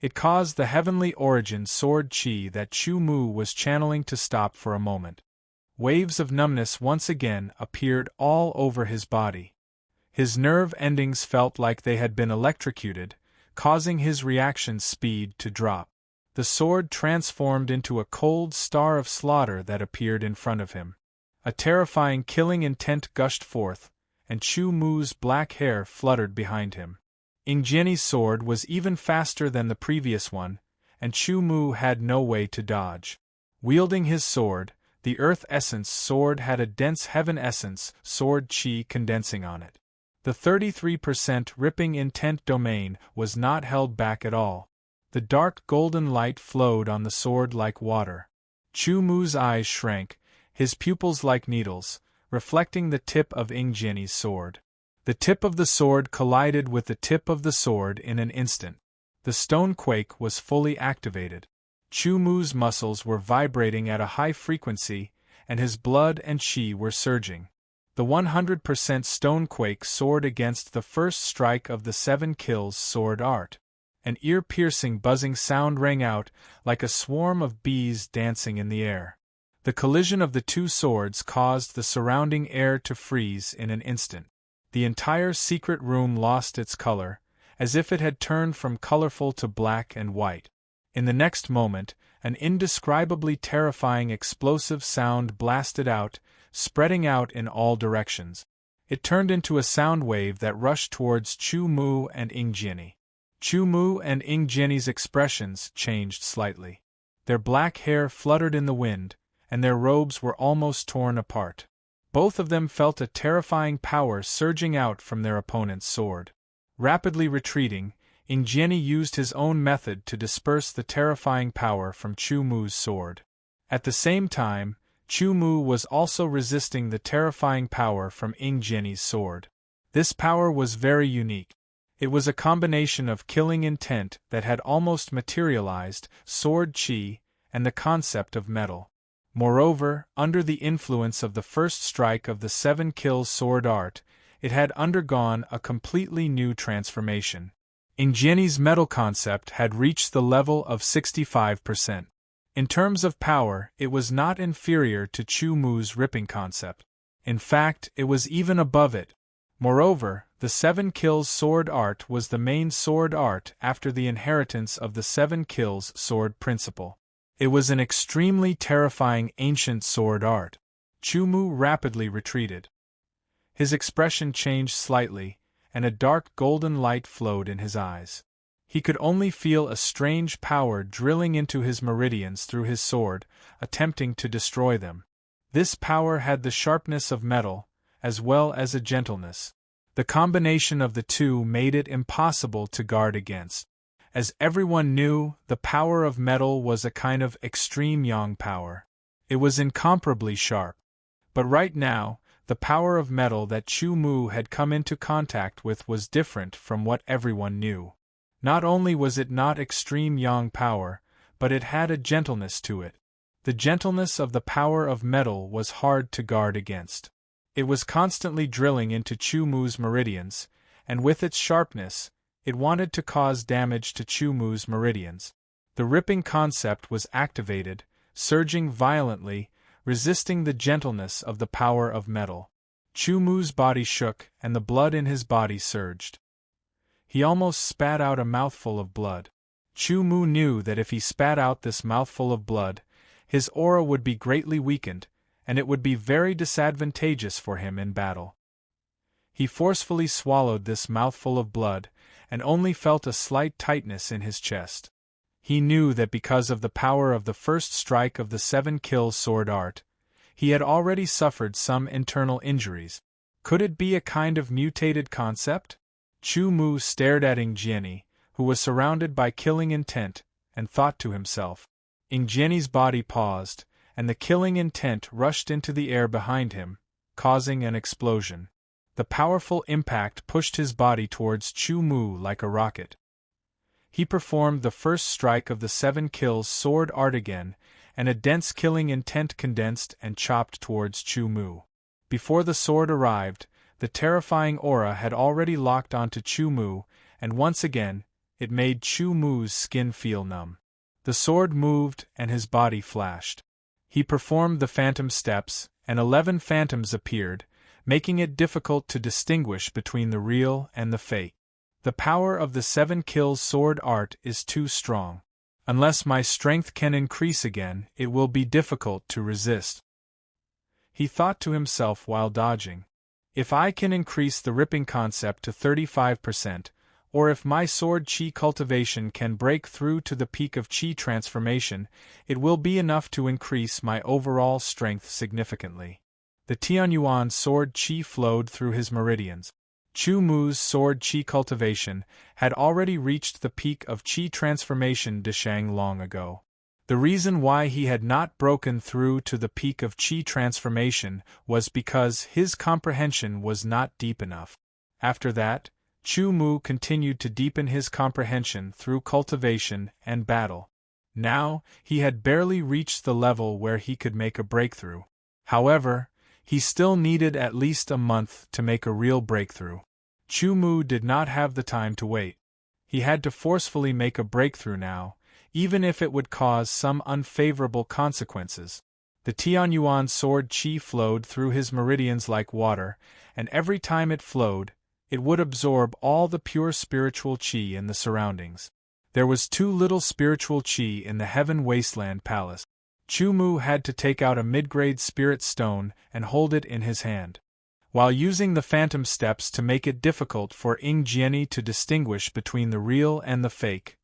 It caused the heavenly origin sword chi that Chu Mu was channeling to stop for a moment. Waves of numbness once again appeared all over his body. His nerve endings felt like they had been electrocuted, causing his reaction speed to drop. The sword transformed into a cold star of slaughter that appeared in front of him. A terrifying killing intent gushed forth, and Chu Mu's black hair fluttered behind him. Ingeni's sword was even faster than the previous one, and Chu Mu had no way to dodge. Wielding his sword, the Earth Essence sword had a dense Heaven Essence sword chi condensing on it. The 33% ripping intent domain was not held back at all. The dark golden light flowed on the sword like water. Chu Mu's eyes shrank, his pupils like needles, reflecting the tip of Ingeni's sword. The tip of the sword collided with the tip of the sword in an instant. The stonequake was fully activated. Chu Mu's muscles were vibrating at a high frequency, and his blood and chi were surging. The 100% stonequake soared against the first strike of the 7 kills sword art. An ear-piercing buzzing sound rang out, like a swarm of bees dancing in the air. The collision of the two swords caused the surrounding air to freeze in an instant. The entire secret room lost its color, as if it had turned from colorful to black and white. In the next moment, an indescribably terrifying explosive sound blasted out, spreading out in all directions. It turned into a sound wave that rushed towards Chu Mu and Ingeni. Chu Mu and Ingeni's expressions changed slightly. Their black hair fluttered in the wind, and their robes were almost torn apart. Both of them felt a terrifying power surging out from their opponent's sword. Rapidly retreating, Ingeni used his own method to disperse the terrifying power from Chu Mu's sword. At the same time, Chu Mu was also resisting the terrifying power from Ingeni's sword. This power was very unique. It was a combination of killing intent that had almost materialized, sword chi, and the concept of metal. Moreover, under the influence of the first strike of the 7 kills sword art, it had undergone a completely new transformation. Ingeni's metal concept had reached the level of 65%. In terms of power, it was not inferior to Chu Mu's ripping concept. In fact, it was even above it. Moreover, the 7 kills sword art was the main sword art after the inheritance of the 7 kills sword principle. It was an extremely terrifying ancient sword art. Chu Mu rapidly retreated. His expression changed slightly, and a dark golden light flowed in his eyes. He could only feel a strange power drilling into his meridians through his sword, attempting to destroy them. This power had the sharpness of metal, as well as a gentleness. The combination of the two made it impossible to guard against. As everyone knew, the power of metal was a kind of extreme yang power. It was incomparably sharp. But right now, the power of metal that Chu Mu had come into contact with was different from what everyone knew. Not only was it not extreme yang power, but it had a gentleness to it. The gentleness of the power of metal was hard to guard against. It was constantly drilling into Chu Mu's meridians, and with its sharpness, it wanted to cause damage to Chu Mu's meridians. The ripping concept was activated, surging violently, resisting the gentleness of the power of metal. Chu Mu's body shook and the blood in his body surged. He almost spat out a mouthful of blood. Chu Mu knew that if he spat out this mouthful of blood, his aura would be greatly weakened, and it would be very disadvantageous for him in battle. He forcefully swallowed this mouthful of blood, and only felt a slight tightness in his chest. He knew that because of the power of the first strike of the 7-kill sword art, he had already suffered some internal injuries. Could it be a kind of mutated concept? Chu Mu stared at Ingjiani, who was surrounded by killing intent, and thought to himself. Ingjiani's body paused, and the killing intent rushed into the air behind him, causing an explosion. The powerful impact pushed his body towards Chu Mu like a rocket. He performed the first strike of the 7-kills sword art again, and a dense killing intent condensed and chopped towards Chu Mu. Before the sword arrived, the terrifying aura had already locked onto Chu Mu, and once again, it made Chu Mu's skin feel numb. The sword moved and his body flashed. He performed the phantom steps, and 11 phantoms appeared, making it difficult to distinguish between the real and the fake. The power of the 7-kills sword art is too strong. Unless my strength can increase again, it will be difficult to resist. He thought to himself while dodging. If I can increase the ripping concept to 35%, or if my sword chi cultivation can break through to the peak of chi transformation, it will be enough to increase my overall strength significantly. The Tianyuan sword chi flowed through his meridians. Chu Mu's sword chi cultivation had already reached the peak of chi transformation Deshang long ago. The reason why he had not broken through to the peak of chi transformation was because his comprehension was not deep enough. After that, Chu Mu continued to deepen his comprehension through cultivation and battle. Now, he had barely reached the level where he could make a breakthrough. However, he still needed at least a month to make a real breakthrough. Chu Mu did not have the time to wait. He had to forcefully make a breakthrough now, even if it would cause some unfavorable consequences. The Tianyuan sword chi flowed through his meridians like water, and every time it flowed, it would absorb all the pure spiritual chi in the surroundings. There was too little spiritual chi in the Heaven Wasteland Palace. Chu Mu had to take out a mid-grade spirit stone and hold it in his hand. While using the phantom steps to make it difficult for Ingjiani to distinguish between the real and the fake,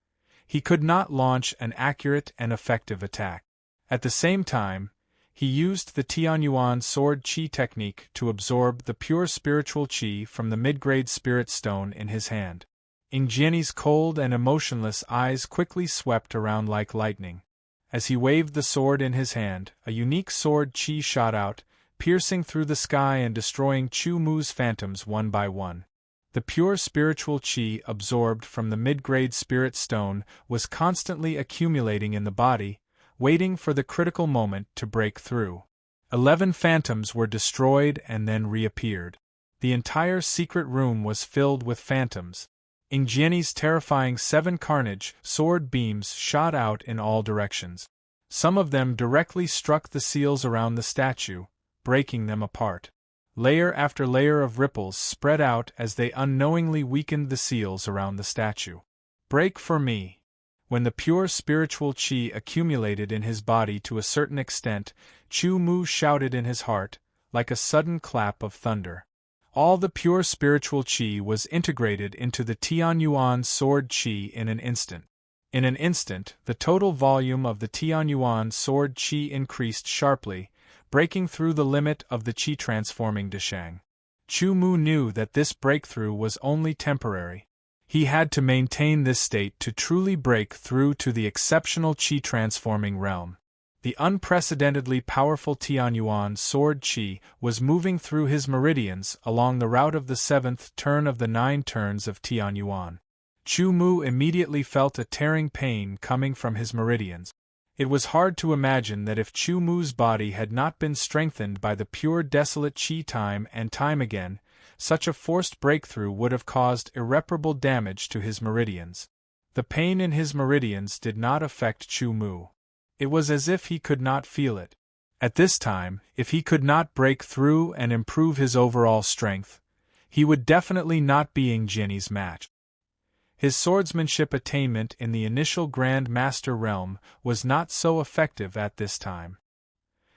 he could not launch an accurate and effective attack. At the same time, he used the Tianyuan sword chi technique to absorb the pure spiritual chi from the mid-grade spirit stone in his hand. Ingjiani's cold and emotionless eyes quickly swept around like lightning. As he waved the sword in his hand, a unique sword chi shot out, piercing through the sky and destroying Chu Mu's phantoms one by one. The pure spiritual chi absorbed from the mid-grade spirit stone was constantly accumulating in the body, waiting for the critical moment to break through. 11 phantoms were destroyed and then reappeared. The entire secret room was filled with phantoms. Ingjiani's terrifying 7 carnage sword beams shot out in all directions. Some of them directly struck the seals around the statue, breaking them apart. Layer after layer of ripples spread out as they unknowingly weakened the seals around the statue. Break for me! When the pure spiritual chi accumulated in his body to a certain extent, Chu Mu shouted in his heart, like a sudden clap of thunder. All the pure spiritual chi was integrated into the Tianyuan sword chi in an instant. In an instant, the total volume of the Tianyuan sword chi increased sharply, breaking through the limit of the chi transforming Deshang. Chu Mu knew that this breakthrough was only temporary. He had to maintain this state to truly break through to the exceptional chi transforming realm. The unprecedentedly powerful Tianyuan sword chi was moving through his meridians along the route of the 7th turn of the 9 turns of Tianyuan. Chu Mu immediately felt a tearing pain coming from his meridians. It was hard to imagine that if Chu Mu's body had not been strengthened by the pure desolate chi time and time again, such a forced breakthrough would have caused irreparable damage to his meridians. The pain in his meridians did not affect Chu Mu. It was as if he could not feel it. At this time, if he could not break through and improve his overall strength, he would definitely not be Ing Jianni's match. His swordsmanship attainment in the initial Grand Master realm was not so effective at this time.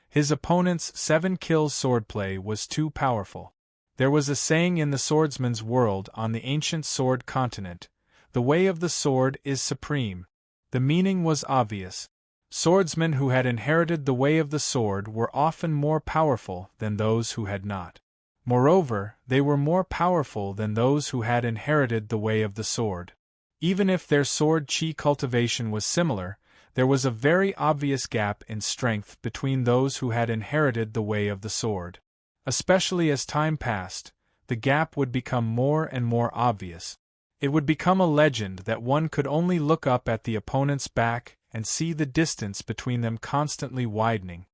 His opponent's 7 kills swordplay was too powerful. There was a saying in the swordsman's world on the ancient sword continent, "The way of the sword is supreme." The meaning was obvious. Swordsmen who had inherited the way of the sword were often more powerful than those who had not. Moreover, they were more powerful than those who had inherited the way of the sword. Even if their sword chi cultivation was similar, there was a very obvious gap in strength between those who had inherited the way of the sword. Especially as time passed, the gap would become more and more obvious. It would become a legend that one could only look up at the opponent's back and see the distance between them constantly widening.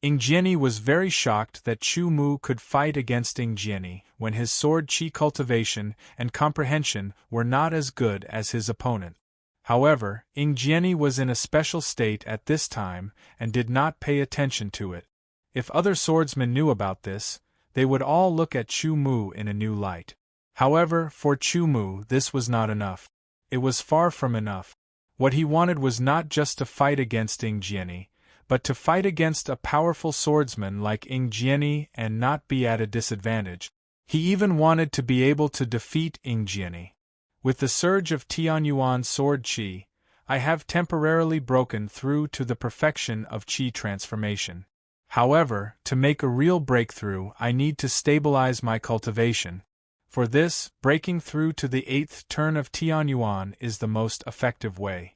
Ing Jianni was very shocked that Chu Mu could fight against Ing Jianni when his sword chi cultivation and comprehension were not as good as his opponent. However, Ing Jianni was in a special state at this time and did not pay attention to it. If other swordsmen knew about this, they would all look at Chu Mu in a new light. However, for Chu Mu this was not enough. It was far from enough. What he wanted was not just to fight against Ing Jianni, but to fight against a powerful swordsman like Ing Jianni and not be at a disadvantage. He even wanted to be able to defeat Ing Jianni. With the surge of Tianyuan sword qi, I have temporarily broken through to the perfection of qi transformation. However, to make a real breakthrough, I need to stabilize my cultivation. For this, breaking through to the 8th turn of Tianyuan is the most effective way.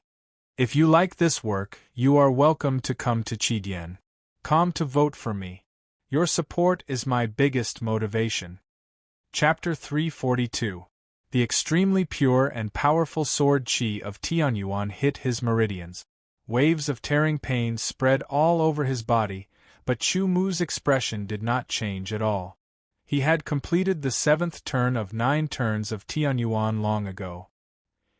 If you like this work, you are welcome to come to Qi.com to vote for me. Your support is my biggest motivation. Chapter 342. The extremely pure and powerful sword qi of Tianyuan hit his meridians. Waves of tearing pain spread all over his body, but Chu Mu's expression did not change at all. He had completed the 7th turn of 9 turns of Tianyuan long ago.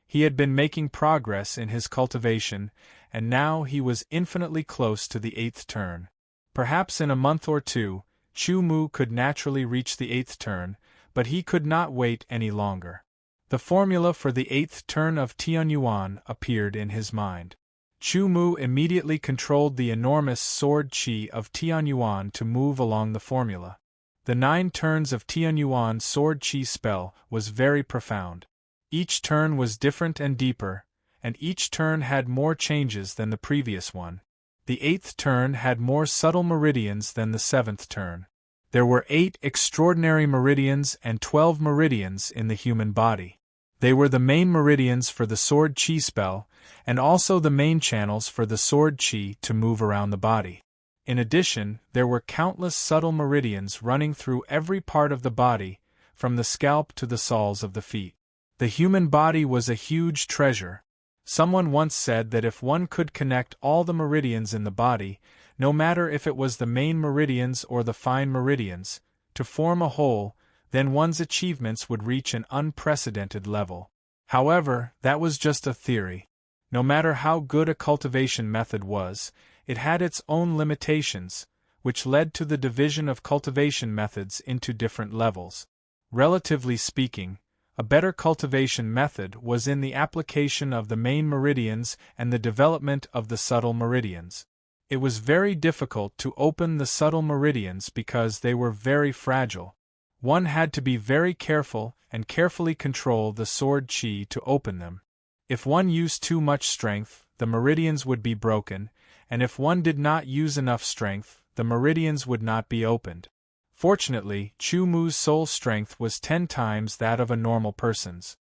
He had been making progress in his cultivation, and now he was infinitely close to the 8th turn. Perhaps in a month or two, Chu Mu could naturally reach the 8th turn, but he could not wait any longer. The formula for the 8th turn of Tianyuan appeared in his mind. Chu Mu immediately controlled the enormous sword qi of Tianyuan to move along the formula. The 9 turns of Tianyuan's sword qi spell was very profound. Each turn was different and deeper, and each turn had more changes than the previous one. The 8th turn had more subtle meridians than the 7th turn. There were 8 extraordinary meridians and 12 meridians in the human body. They were the main meridians for the sword qi spell, and also the main channels for the sword qi to move around the body. In addition, there were countless subtle meridians running through every part of the body, from the scalp to the soles of the feet. The human body was a huge treasure. Someone once said that if one could connect all the meridians in the body, no matter if it was the main meridians or the fine meridians, to form a whole, then one's achievements would reach an unprecedented level. However, that was just a theory. No matter how good a cultivation method was, it had its own limitations, which led to the division of cultivation methods into different levels. Relatively speaking, a better cultivation method was in the application of the main meridians and the development of the subtle meridians. It was very difficult to open the subtle meridians because they were very fragile. One had to be very careful and carefully control the sword qi to open them. If one used too much strength, the meridians would be broken, and if one did not use enough strength, the meridians would not be opened. Fortunately, Chu Mu's soul strength was 10 times that of a normal person's.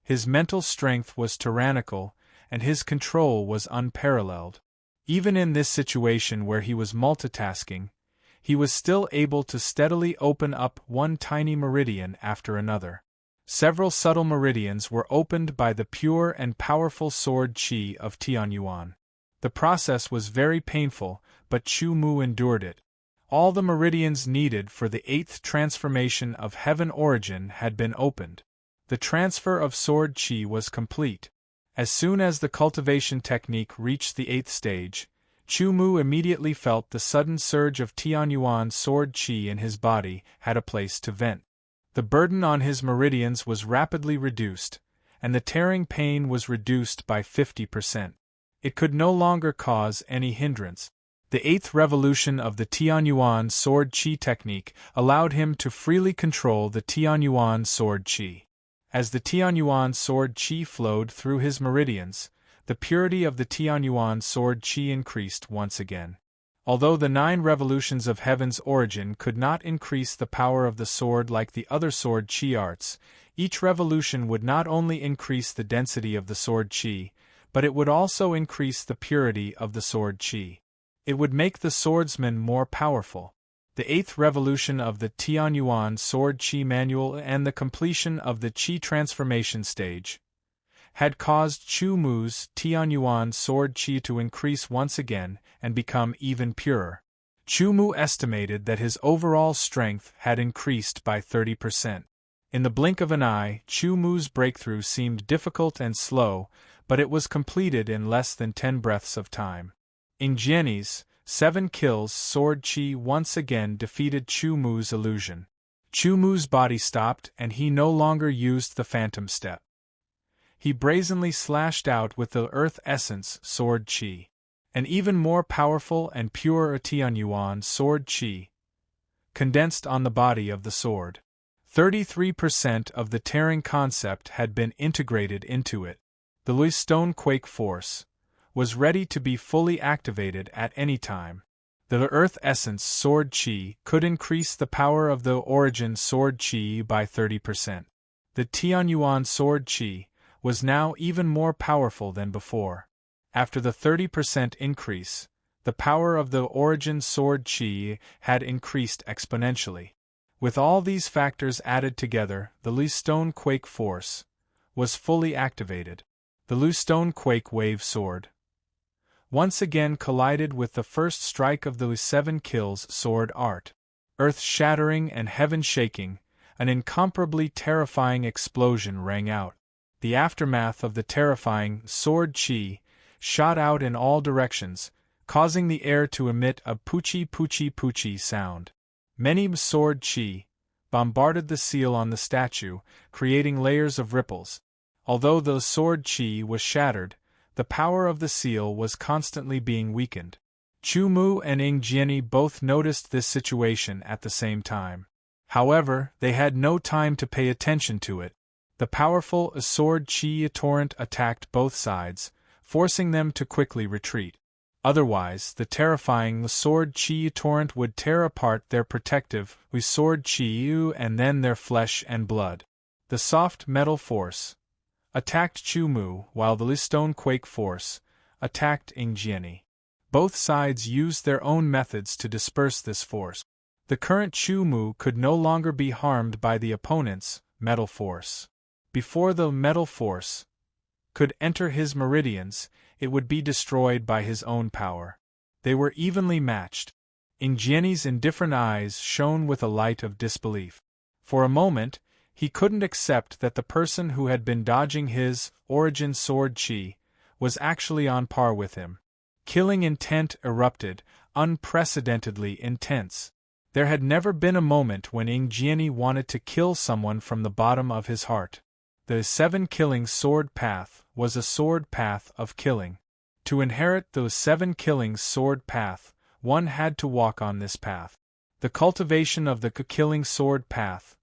His mental strength was tyrannical, and his control was unparalleled. Even in this situation where he was multitasking, he was still able to steadily open up one tiny meridian after another. Several subtle meridians were opened by the pure and powerful sword qi of Tianyuan. The process was very painful, but Chu Mu endured it. All the meridians needed for the 8th transformation of heaven origin had been opened. The transfer of sword qi was complete. As soon as the cultivation technique reached the 8th stage, Chu Mu immediately felt the sudden surge of Tianyuan sword qi in his body had a place to vent. The burden on his meridians was rapidly reduced, and the tearing pain was reduced by 50%. It could no longer cause any hindrance. The eighth revolution of the Tianyuan sword qi technique allowed him to freely control the Tianyuan sword qi. As the Tianyuan sword qi flowed through his meridians, the purity of the Tianyuan sword qi increased once again. Although the 9 revolutions of heaven's origin could not increase the power of the sword like the other sword qi arts, each revolution would not only increase the density of the sword qi, but it would also increase the purity of the sword qi. It would make the swordsman more powerful. The 8th revolution of the Tianyuan sword qi manual and the completion of the qi transformation stage had caused Chu Mu's Tianyuan sword qi to increase once again and become even purer. Chu Mu estimated that his overall strength had increased by 30%. In the blink of an eye, Chu Mu's breakthrough seemed difficult and slow, but it was completed in less than 10 breaths of time. Ingeni's 7 kills sword qi once again defeated Chu Mu's illusion. Chu Mu's body stopped and he no longer used the phantom step. He brazenly slashed out with the earth essence sword qi. An even more powerful and pure Tianyuan sword qi condensed on the body of the sword. 33% of the tearing concept had been integrated into it. The Lui Stone Quake force was ready to be fully activated at any time. The earth essence sword qi could increase the power of the origin sword qi by 30%. The Tianyuan sword qi was now even more powerful than before. After the 30% increase, the power of the origin sword qi had increased exponentially. With all these factors added together, the Lui Stone Quake force was fully activated. The Lui Stone Quake wave sword once again collided with the first strike of the Lui 7 kills sword art. Earth-shattering and heaven-shaking, an incomparably terrifying explosion rang out. The aftermath of the terrifying sword qi shot out in all directions, causing the air to emit a poochie poochie poochie sound. Many sword qi bombarded the seal on the statue, creating layers of ripples. Although the sword qi was shattered, the power of the seal was constantly being weakened. Chu Mu and Ing Jiani both noticed this situation at the same time. However, they had no time to pay attention to it. The powerful sword qi torrent attacked both sides, forcing them to quickly retreat. Otherwise, the terrifying sword qi torrent would tear apart their protective sword qi and then their flesh and blood. The soft metal force attacked Chu Mu, while the Lui Stone Quake force attacked Ing Jiani. Both sides used their own methods to disperse this force. The current Chu Mu could no longer be harmed by the opponent's metal force. Before the metal force could enter his meridians, it would be destroyed by his own power. They were evenly matched. Ing Jiani's indifferent eyes shone with a light of disbelief. For a moment, he couldn't accept that the person who had been dodging his origin sword qi was actually on par with him. Killing intent erupted, unprecedentedly intense. There had never been a moment when Ing Jiani wanted to kill someone from the bottom of his heart. The 7 killing sword path was a sword path of killing. To inherit the 7 killing sword path, one had to walk on this path. The cultivation of the killing sword path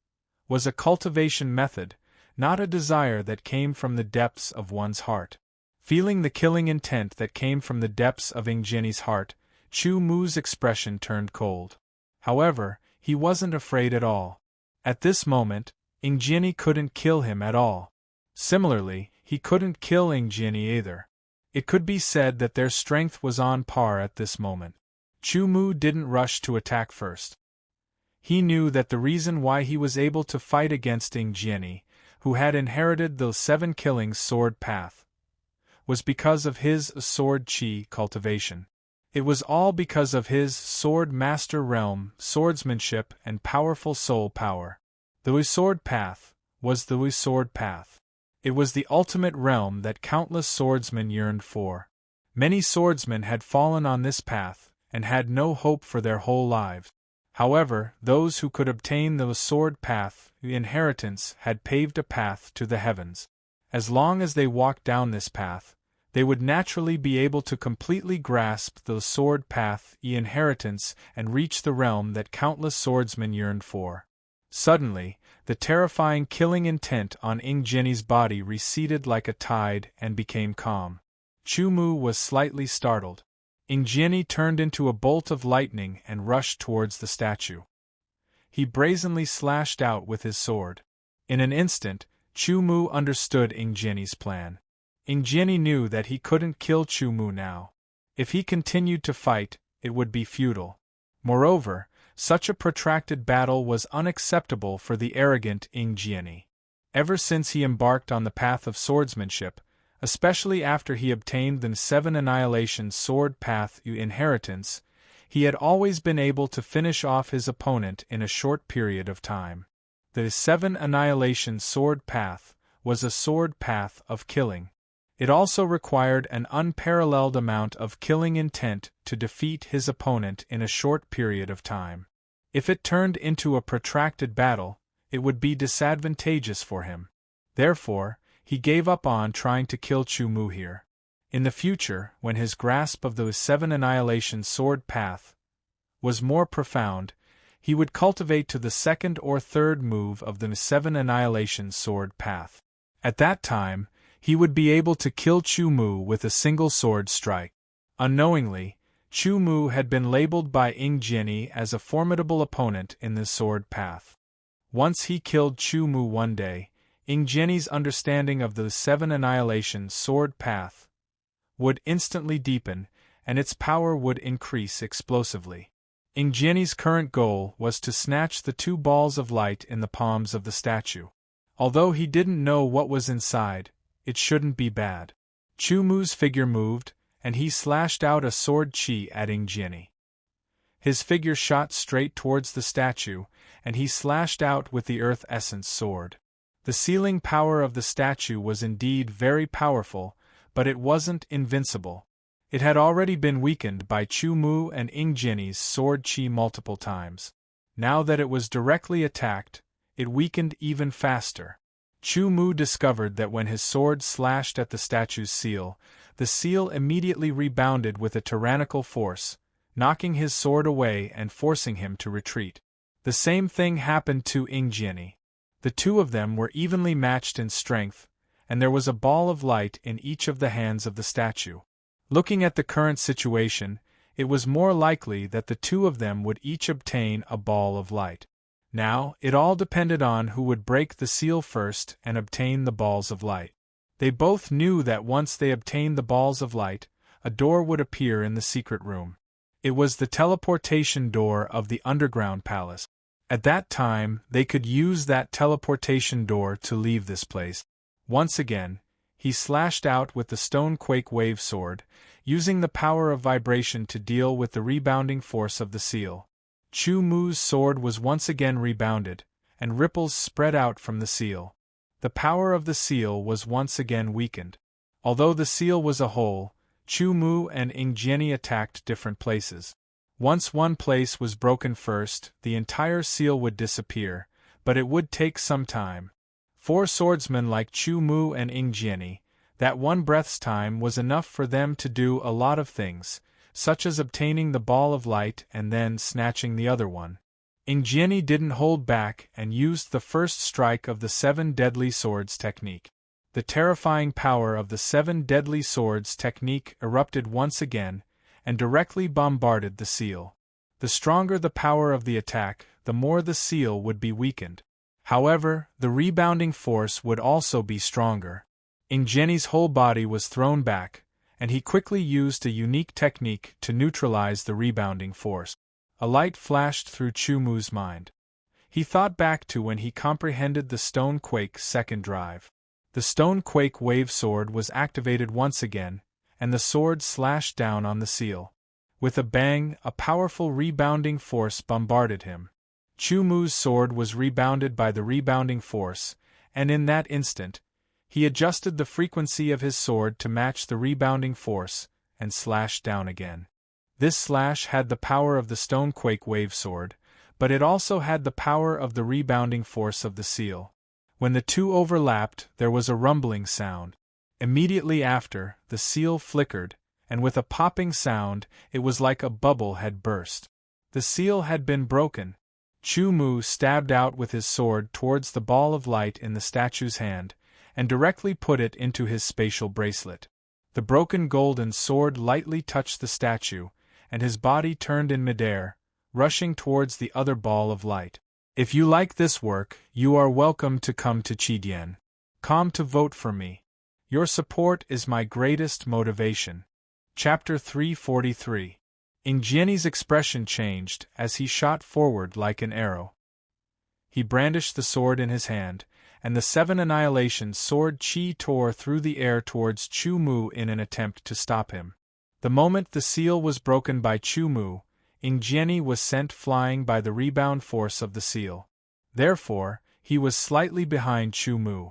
was a cultivation method, not a desire that came from the depths of one's heart. Feeling the killing intent that came from the depths of Ing Jiani's heart, Chu Mu's expression turned cold. However, he wasn't afraid at all. At this moment, Ing Jiani couldn't kill him at all. Similarly, he couldn't kill Ing Jiani either. It could be said that their strength was on par at this moment. Chu Mu didn't rush to attack first. He knew that the reason why he was able to fight against Ing Jiani, who had inherited the 7 killing sword path, was because of his sword qi cultivation. It was all because of his sword master realm, swordsmanship, and powerful soul power. The Lui sword path was the Lui sword path. It was the ultimate realm that countless swordsmen yearned for. Many swordsmen had fallen on this path, and had no hope for their whole lives. However, those who could obtain the sword path, the inheritance, had paved a path to the heavens. As long as they walked down this path, they would naturally be able to completely grasp the sword path, the inheritance, and reach the realm that countless swordsmen yearned for. Suddenly, the terrifying killing intent on Ingeni's body receded like a tide and became calm. Chu-Mu was slightly startled. Ingeni turned into a bolt of lightning and rushed towards the statue. He brazenly slashed out with his sword. In an instant, Chu-Mu understood Ingeni's plan. Ingeni knew that he couldn't kill Chu-Mu now. If he continued to fight, it would be futile. Moreover, such a protracted battle was unacceptable for the arrogant Ingeni. Ever since he embarked on the path of swordsmanship, especially after he obtained the 7 Annihilation Sword Path inheritance, he had always been able to finish off his opponent in a short period of time. The 7 Annihilation Sword Path was a sword path of killing. It also required an unparalleled amount of killing intent to defeat his opponent in a short period of time. If it turned into a protracted battle, it would be disadvantageous for him. Therefore, he gave up on trying to kill Chu-Mu here. In the future, when his grasp of the 7 Annihilation Sword Path was more profound, he would cultivate to the second or third move of the 7 Annihilation Sword Path. At that time, he would be able to kill Chu-Mu with a single sword strike. Unknowingly, Chu-Mu had been labeled by Ingeni as a formidable opponent in the sword path. Once he killed Chu-Mu one day, Ingeni's understanding of the 7 Annihilation Sword Path would instantly deepen, and its power would increase explosively. Ingeni's current goal was to snatch the 2 balls of light in the palms of the statue. Although he didn't know what was inside, it shouldn't be bad. Chu-Mu's figure moved, and he slashed out a sword chi at Ingeni. His figure shot straight towards the statue, and he slashed out with the Earth Essence sword. The sealing power of the statue was indeed very powerful, but it wasn't invincible. It had already been weakened by Chu-Mu and Ingeni's sword chi multiple times. Now that it was directly attacked, it weakened even faster. Chu-Mu discovered that when his sword slashed at the statue's seal, the seal immediately rebounded with a tyrannical force, knocking his sword away and forcing him to retreat. The same thing happened to Ingeni. The two of them were evenly matched in strength, and there was a ball of light in each of the hands of the statue. Looking at the current situation, it was more likely that the two of them would each obtain a ball of light. Now, it all depended on who would break the seal first and obtain the balls of light. They both knew that once they obtained the balls of light, a door would appear in the secret room. It was the teleportation door of the underground palace. At that time, they could use that teleportation door to leave this place. Once again, he slashed out with the Stonequake Wave Sword, using the power of vibration to deal with the rebounding force of the seal. Chu-Mu's sword was once again rebounded, and ripples spread out from the seal. The power of the seal was once again weakened. Although the seal was a whole, Chu-Mu and Ingeni attacked different places. Once one place was broken first, the entire seal would disappear, but it would take some time. 4 swordsmen like Chu-Mu and Ingeni, that one breath's time was enough for them to do a lot of things, such as obtaining the ball of light and then snatching the other one. Ingeni didn't hold back and used the first strike of the 7 Deadly Swords technique. The terrifying power of the 7 Deadly Swords technique erupted once again, and directly bombarded the seal. The stronger the power of the attack, the more the seal would be weakened. However, the rebounding force would also be stronger. Ingeni's whole body was thrown back, and he quickly used a unique technique to neutralize the rebounding force. A light flashed through Chu-Mu's mind. He thought back to when he comprehended the Stonequake second drive. The Stonequake Wave Sword was activated once again, and the sword slashed down on the seal. With a bang, a powerful rebounding force bombarded him. Chu-Mu's sword was rebounded by the rebounding force, and in that instant, he adjusted the frequency of his sword to match the rebounding force, and slashed down again. This slash had the power of the Stonequake wave sword, but it also had the power of the rebounding force of the seal. When the two overlapped, there was a rumbling sound. Immediately after, the seal flickered, and with a popping sound, it was like a bubble had burst. The seal had been broken. Chu Mu stabbed out with his sword towards the ball of light in the statue's hand, and directly put it into his spatial bracelet. The broken golden sword lightly touched the statue, and his body turned in midair, rushing towards the other ball of light. If you like this work, you are welcome to come to Qidien.com to vote for me. Your support is my greatest motivation. Chapter 343. Ingjiani's expression changed as he shot forward like an arrow. He brandished the sword in his hand, and the seven annihilation sword Qi tore through the air towards Chu Mu in an attempt to stop him. The moment the seal was broken by Chu Mu, Ingjiani was sent flying by the rebound force of the seal. Therefore, he was slightly behind Chu Mu.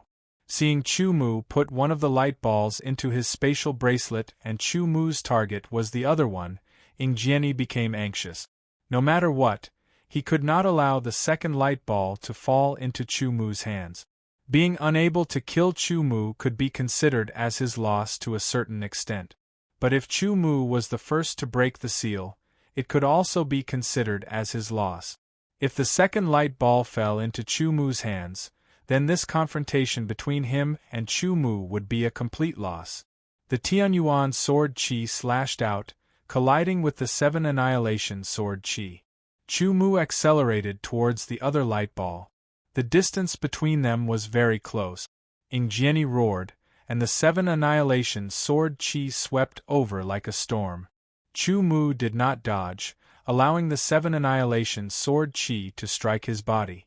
Seeing Chu Mu put one of the light balls into his spatial bracelet and Chu Mu's target was the other one, Ingjiani became anxious. No matter what, he could not allow the second light ball to fall into Chu Mu's hands. Being unable to kill Chu Mu could be considered as his loss to a certain extent. But if Chu Mu was the first to break the seal, it could also be considered as his loss. If the second light ball fell into Chu Mu's hands, then this confrontation between him and Chu Mu would be a complete loss. The Tianyuan sword Qi slashed out, colliding with the seven annihilation sword Qi. Chu Mu accelerated towards the other light ball. The distance between them was very close. Ingjiani roared, and the seven annihilation sword Qi swept over like a storm. Chu Mu did not dodge, allowing the seven annihilation sword Qi to strike his body.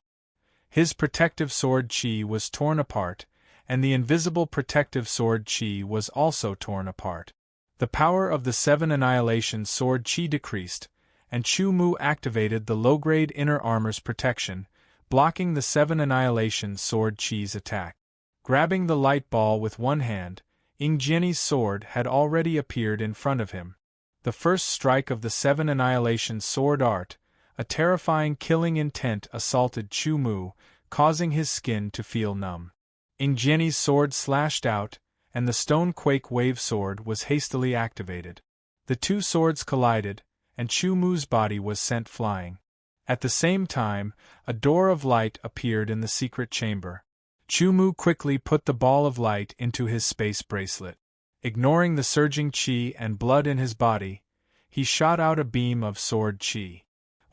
His protective sword Qi was torn apart, and the invisible protective sword Qi was also torn apart. The power of the seven annihilation sword Qi decreased, and Chu Mu activated the low-grade inner armor's protection, blocking the seven annihilation sword Qi's attack. Grabbing the light ball with one hand, Ingjiani's sword had already appeared in front of him. The first strike of the seven annihilation sword art, a terrifying killing intent assaulted Chu Mu, causing his skin to feel numb. Ingjiani's sword slashed out, and the Stonequake wave sword was hastily activated. The two swords collided, and Chu Mu's body was sent flying. At the same time, a door of light appeared in the secret chamber. Chu Mu quickly put the ball of light into his space bracelet. Ignoring the surging qi and blood in his body, he shot out a beam of sword qi.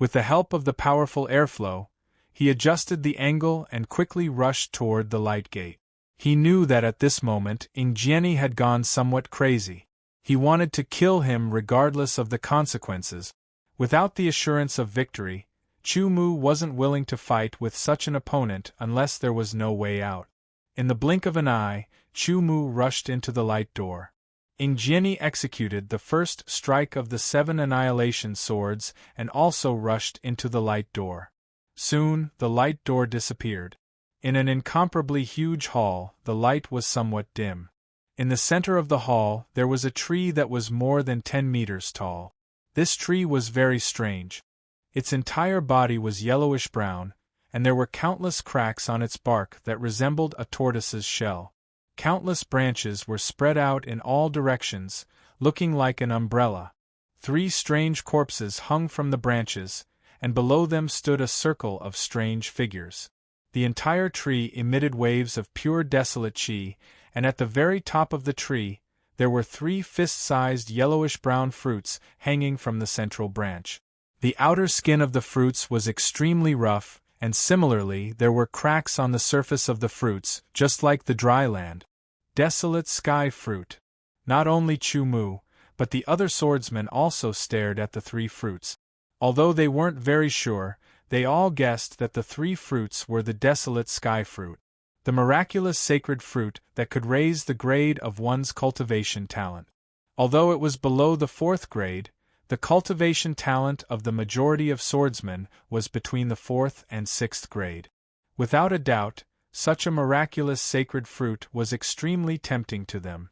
With the help of the powerful airflow, he adjusted the angle and quickly rushed toward the light gate. He knew that at this moment Ingjiani had gone somewhat crazy. He wanted to kill him regardless of the consequences. Without the assurance of victory, Chu Mu wasn't willing to fight with such an opponent unless there was no way out. In the blink of an eye, Chu Mu rushed into the light door. Ingjiani executed the first strike of the seven annihilation swords and also rushed into the light door. Soon, the light door disappeared. In an incomparably huge hall, the light was somewhat dim. In the center of the hall, there was a tree that was more than 10 meters tall. This tree was very strange. Its entire body was yellowish-brown, and there were countless cracks on its bark that resembled a tortoise's shell. Countless branches were spread out in all directions, looking like an umbrella. 3 strange corpses hung from the branches, and below them stood a circle of strange figures. The entire tree emitted waves of pure desolate qi, and at the very top of the tree, there were 3 fist-sized yellowish-brown fruits hanging from the central branch. The outer skin of the fruits was extremely rough, and similarly there were cracks on the surface of the fruits, just like the dry land. Desolate sky fruit. Not only Chu Mu, but the other swordsmen also stared at the 3 fruits. Although they weren't very sure, they all guessed that the 3 fruits were the desolate sky fruit, the miraculous sacred fruit that could raise the grade of one's cultivation talent. Although it was below the 4th grade, the cultivation talent of the majority of swordsmen was between the 4th and 6th grade. Without a doubt, such a miraculous sacred fruit was extremely tempting to them.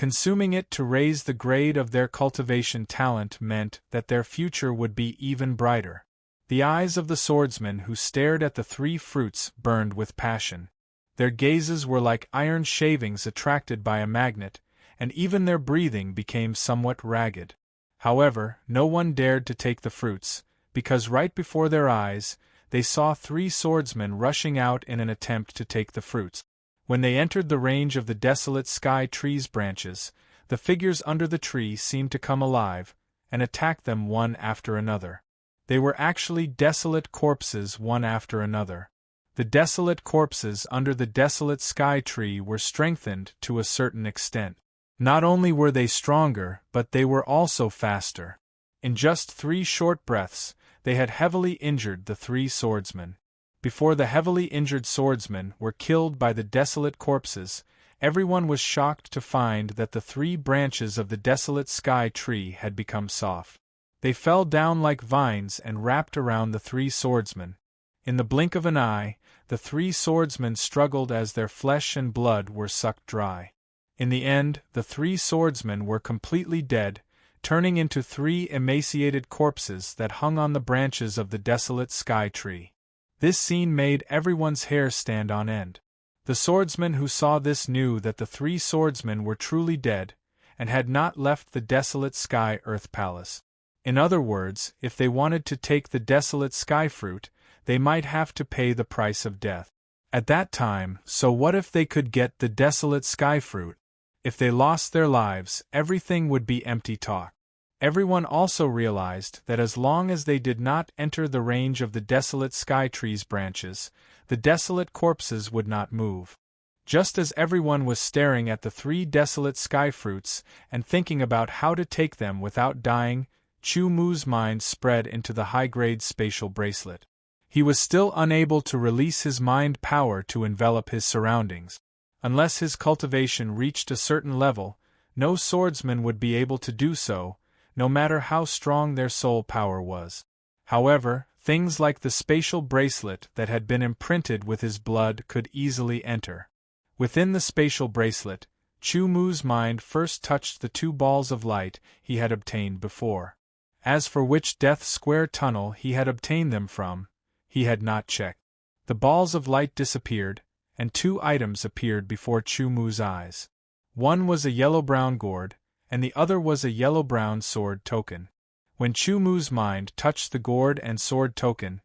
Consuming it to raise the grade of their cultivation talent meant that their future would be even brighter. The eyes of the swordsmen who stared at the 3 fruits burned with passion. Their gazes were like iron shavings attracted by a magnet, and even their breathing became somewhat ragged. However, no one dared to take the fruits, because right before their eyes, they saw 3 swordsmen rushing out in an attempt to take the fruits. When they entered the range of the desolate sky tree's branches, the figures under the tree seemed to come alive, and attack them one after another. They were actually desolate corpses one after another. The desolate corpses under the desolate sky tree were strengthened to a certain extent. Not only were they stronger, but they were also faster. In just 3 short breaths, they had heavily injured the 3 swordsmen. Before the heavily injured swordsmen were killed by the desolate corpses, everyone was shocked to find that the 3 branches of the desolate sky tree had become soft. They fell down like vines and wrapped around the 3 swordsmen. In the blink of an eye, the 3 swordsmen struggled as their flesh and blood were sucked dry. In the end, the 3 swordsmen were completely dead, turning into 3 emaciated corpses that hung on the branches of the desolate sky tree. This scene made everyone's hair stand on end. The swordsmen who saw this knew that the 3 swordsmen were truly dead, and had not left the desolate sky earth palace. In other words, if they wanted to take the desolate sky fruit, they might have to pay the price of death. At that time, so what if they could get the desolate sky fruit? If they lost their lives, everything would be empty talk. Everyone also realized that as long as they did not enter the range of the desolate sky tree's branches, the desolate corpses would not move. Just as everyone was staring at the 3 desolate sky fruits and thinking about how to take them without dying, Chu Mu's mind spread into the high-grade spatial bracelet. He was still unable to release his mind power to envelop his surroundings. Unless his cultivation reached a certain level, no swordsman would be able to do so, no matter how strong their soul power was. However, things like the spatial bracelet that had been imprinted with his blood could easily enter. Within the spatial bracelet, Chu Mu's mind first touched the 2 balls of light he had obtained before. As for which Death Square tunnel he had obtained them from, he had not checked. The balls of light disappeared, and 2 items appeared before Chu Mu's eyes. One was a yellow-brown gourd, and the other was a yellow-brown sword token. When Chu Mu's mind touched the gourd and sword token,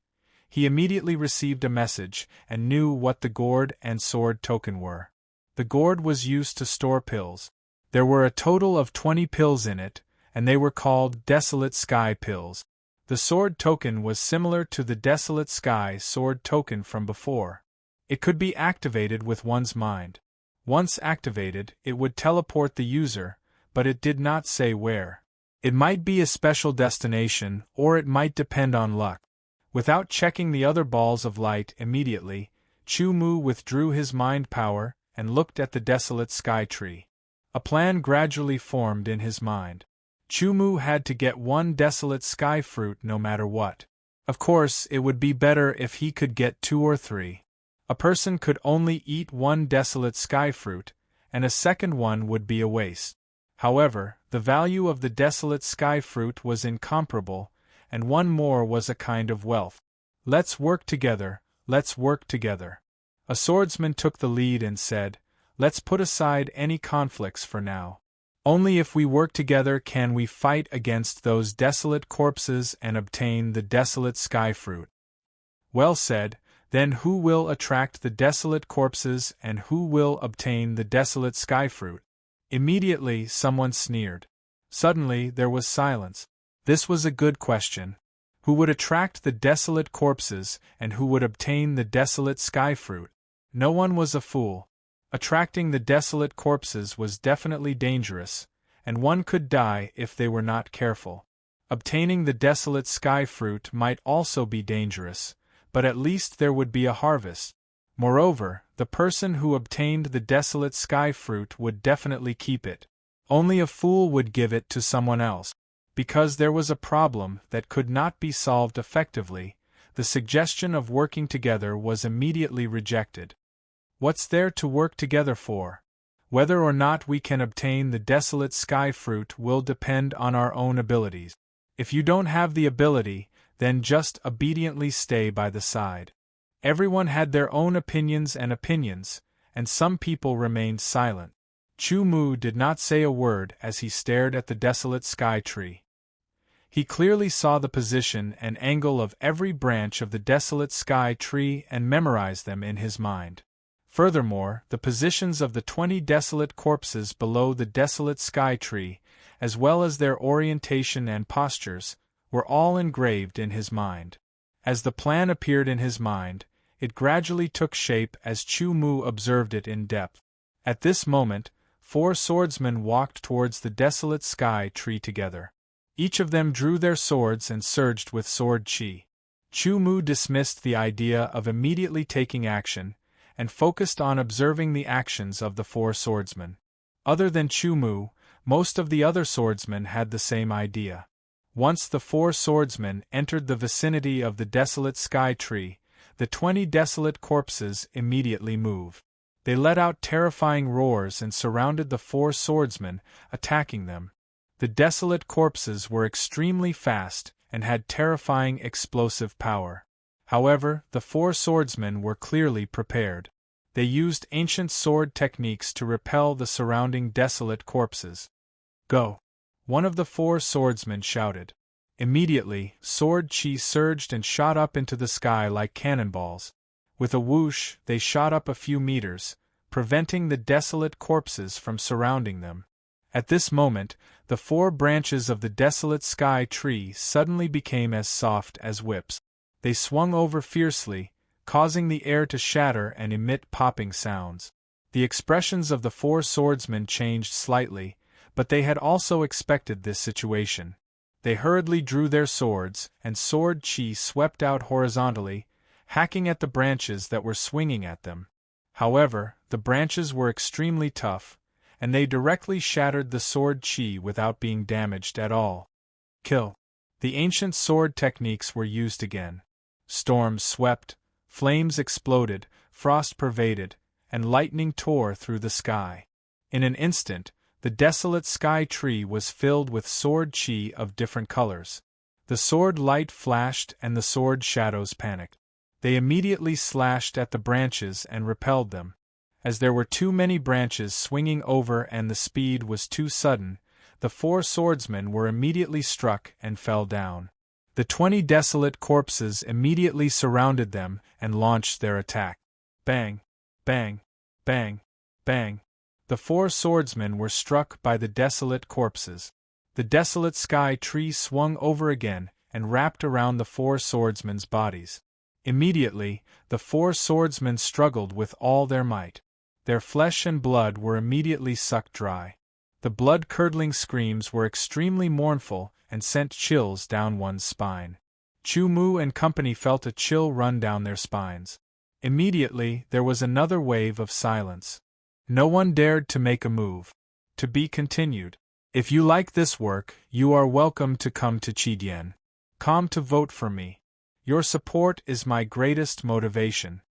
he immediately received a message and knew what the gourd and sword token were. The gourd was used to store pills. There were a total of 20 pills in it, and they were called Desolate Sky pills. The sword token was similar to the Desolate Sky sword token from before. It could be activated with one's mind. Once activated, it would teleport the user, but it did not say where. It might be a special destination, or it might depend on luck. Without checking the other balls of light immediately, Chu Mu withdrew his mind power and looked at the desolate sky tree. A plan gradually formed in his mind. Chu Mu had to get 1 desolate sky fruit no matter what. Of course, it would be better if he could get 2 or 3. A person could only eat 1 desolate sky fruit, and a second one would be a waste. However, the value of the desolate sky fruit was incomparable, and 1 more was a kind of wealth. Let's work together, let's work together. A swordsman took the lead and said, let's put aside any conflicts for now. Only if we work together can we fight against those desolate corpses and obtain the desolate sky fruit. Well said, then who will attract the desolate corpses and who will obtain the desolate sky fruit? Immediately someone sneered. Suddenly there was silence. This was a good question. Who would attract the desolate corpses and who would obtain the desolate sky fruit? No one was a fool. Attracting the desolate corpses was definitely dangerous, and one could die if they were not careful. Obtaining the desolate sky fruit might also be dangerous, but at least there would be a harvest. Moreover, the person who obtained the desolate sky fruit would definitely keep it. Only a fool would give it to someone else. Because there was a problem that could not be solved effectively, the suggestion of working together was immediately rejected. What's there to work together for? Whether or not we can obtain the desolate sky fruit will depend on our own abilities. If you don't have the ability, then just obediently stay by the side. Everyone had their own opinions, and some people remained silent. Chu Mu did not say a word as he stared at the desolate sky tree. He clearly saw the position and angle of every branch of the desolate sky tree and memorized them in his mind. Furthermore, the positions of the 20 desolate corpses below the desolate sky tree, as well as their orientation and postures, were all engraved in his mind. As the plan appeared in his mind, it gradually took shape as Chu Mu observed it in depth. At this moment, 4 swordsmen walked towards the desolate sky tree together. Each of them drew their swords and surged with sword chi. Chu Mu dismissed the idea of immediately taking action, and focused on observing the actions of the 4 swordsmen. Other than Chu Mu, most of the other swordsmen had the same idea. Once the 4 swordsmen entered the vicinity of the desolate sky tree, the 20 desolate corpses immediately moved. They let out terrifying roars and surrounded the 4 swordsmen, attacking them. The desolate corpses were extremely fast and had terrifying explosive power. However, the 4 swordsmen were clearly prepared. They used ancient sword techniques to repel the surrounding desolate corpses. "Go!" one of the 4 swordsmen shouted. Immediately, sword chi surged and shot up into the sky like cannonballs. With a whoosh, they shot up a few meters, preventing the desolate corpses from surrounding them. At this moment, the 4 branches of the desolate sky tree suddenly became as soft as whips. They swung over fiercely, causing the air to shatter and emit popping sounds. The expressions of the 4 swordsmen changed slightly, but they had also expected this situation. They hurriedly drew their swords, and sword chi swept out horizontally, hacking at the branches that were swinging at them. However, the branches were extremely tough, and they directly shattered the sword chi without being damaged at all. Kill. The ancient sword techniques were used again. Storms swept, flames exploded, frost pervaded, and lightning tore through the sky. In an instant, the desolate sky tree was filled with sword chi of different colors. The sword light flashed and the sword shadows panicked. They immediately slashed at the branches and repelled them. As there were too many branches swinging over and the speed was too sudden, the 4 swordsmen were immediately struck and fell down. The 20 desolate corpses immediately surrounded them and launched their attack. Bang! Bang! Bang! Bang! The 4 swordsmen were struck by the desolate corpses. The desolate sky tree swung over again and wrapped around the 4 swordsmen's bodies. Immediately, the 4 swordsmen struggled with all their might. Their flesh and blood were immediately sucked dry. The blood-curdling screams were extremely mournful and sent chills down one's spine. Chu Mu and company felt a chill run down their spines. Immediately, there was another wave of silence. No one dared to make a move. To be continued. If you like this work, you are welcome to come to Chidien.com to vote for me. Your support is my greatest motivation.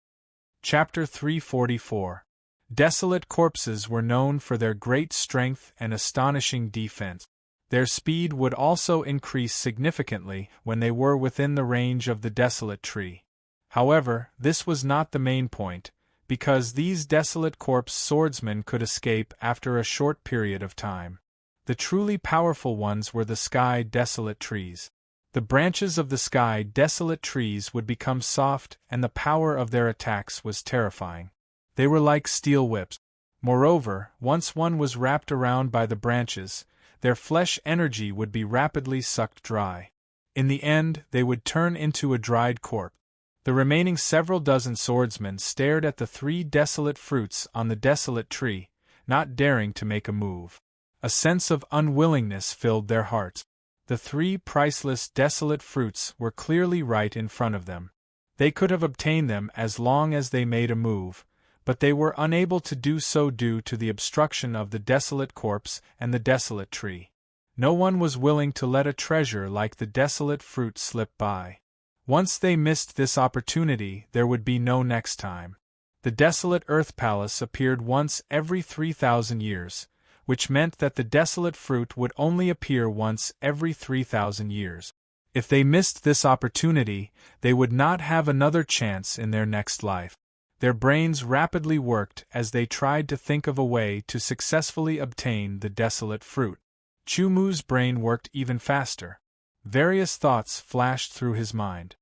Chapter 344. Desolate corpses were known for their great strength and astonishing defense. Their speed would also increase significantly when they were within the range of the desolate tree. However, this was not the main point, because these desolate corpse swordsmen could escape after a short period of time. The truly powerful ones were the sky desolate trees. The branches of the sky desolate trees would become soft and the power of their attacks was terrifying. They were like steel whips. Moreover, once one was wrapped around by the branches, their flesh energy would be rapidly sucked dry. In the end, they would turn into a dried corpse. The remaining several dozen swordsmen stared at the 3 desolate fruits on the desolate tree, not daring to make a move. A sense of unwillingness filled their hearts. The 3 priceless desolate fruits were clearly right in front of them. They could have obtained them as long as they made a move, but they were unable to do so due to the obstruction of the desolate corpse and the desolate tree. No one was willing to let a treasure like the desolate fruit slip by. Once they missed this opportunity, there would be no next time. The desolate Earth Palace appeared once every 3,000 years, which meant that the desolate fruit would only appear once every 3,000 years. If they missed this opportunity, they would not have another chance in their next life. Their brains rapidly worked as they tried to think of a way to successfully obtain the desolate fruit. Chumu's brain worked even faster. Various thoughts flashed through his mind.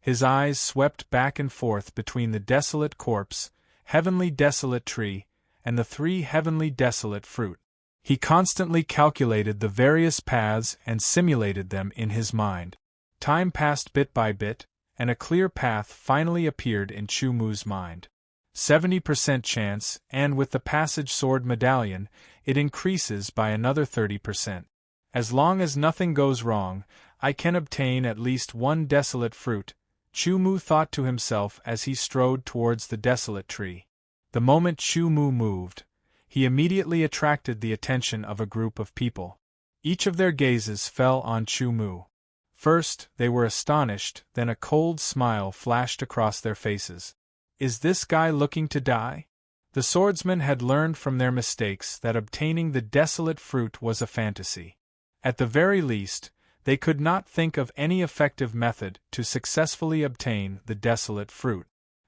His eyes swept back and forth between the desolate corpse, heavenly desolate tree, and the three heavenly desolate fruit. He constantly calculated the various paths and simulated them in his mind. Time passed bit by bit, and a clear path finally appeared in Chumu's mind. 70% chance, and with the passage sword medallion, it increases by another 30%. As long as nothing goes wrong, I can obtain at least one desolate fruit, Chumu thought to himself as he strode towards the desolate tree. The moment Chumu moved, he immediately attracted the attention of a group of people. Each of their gazes fell on Chumu. First, they were astonished, then a cold smile flashed across their faces. Is this guy looking to die? The swordsmen had learned from their mistakes that obtaining the desolate fruit was a fantasy. At the very least, they could not think of any effective method to successfully obtain the desolate fruit.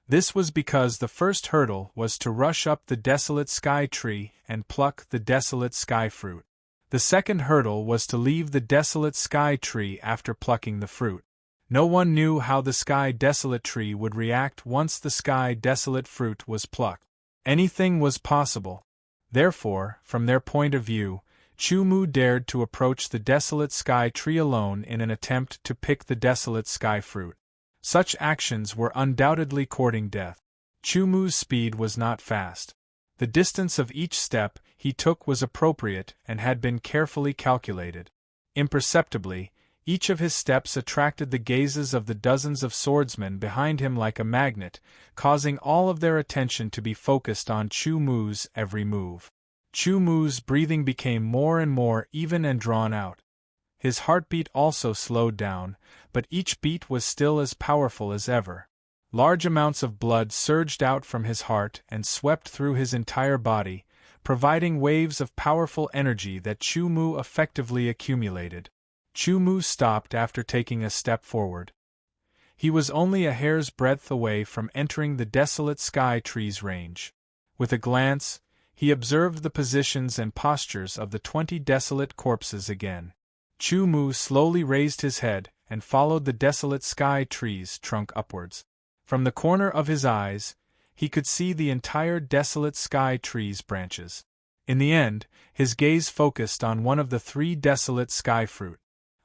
This was because the first hurdle was to rush up the desolate sky tree and pluck the desolate sky fruit. The second hurdle was to leave the desolate sky tree after plucking the fruit. No one knew how the sky desolate tree would react once the sky desolate fruit was plucked. Anything was possible. Therefore, from their point of view, Chumu dared to approach the desolate sky tree alone in an attempt to pick the desolate sky fruit. Such actions were undoubtedly courting death. Chumu's speed was not fast. The distance of each step he took was appropriate and had been carefully calculated. Imperceptibly, each of his steps attracted the gazes of the dozens of swordsmen behind him like a magnet, causing all of their attention to be focused on Chumu's every move. Chumu's breathing became more and more even and drawn out. His heartbeat also slowed down, but each beat was still as powerful as ever. Large amounts of blood surged out from his heart and swept through his entire body, providing waves of powerful energy that Chumu effectively accumulated. Chumu stopped after taking a step forward. He was only a hair's breadth away from entering the desolate sky tree's range. With a glance, he observed the positions and postures of the 20 desolate corpses again. Chumu slowly raised his head and followed the desolate sky tree's trunk upwards. From the corner of his eyes, he could see the entire desolate sky tree's branches. In the end, his gaze focused on one of the 3 desolate sky fruit.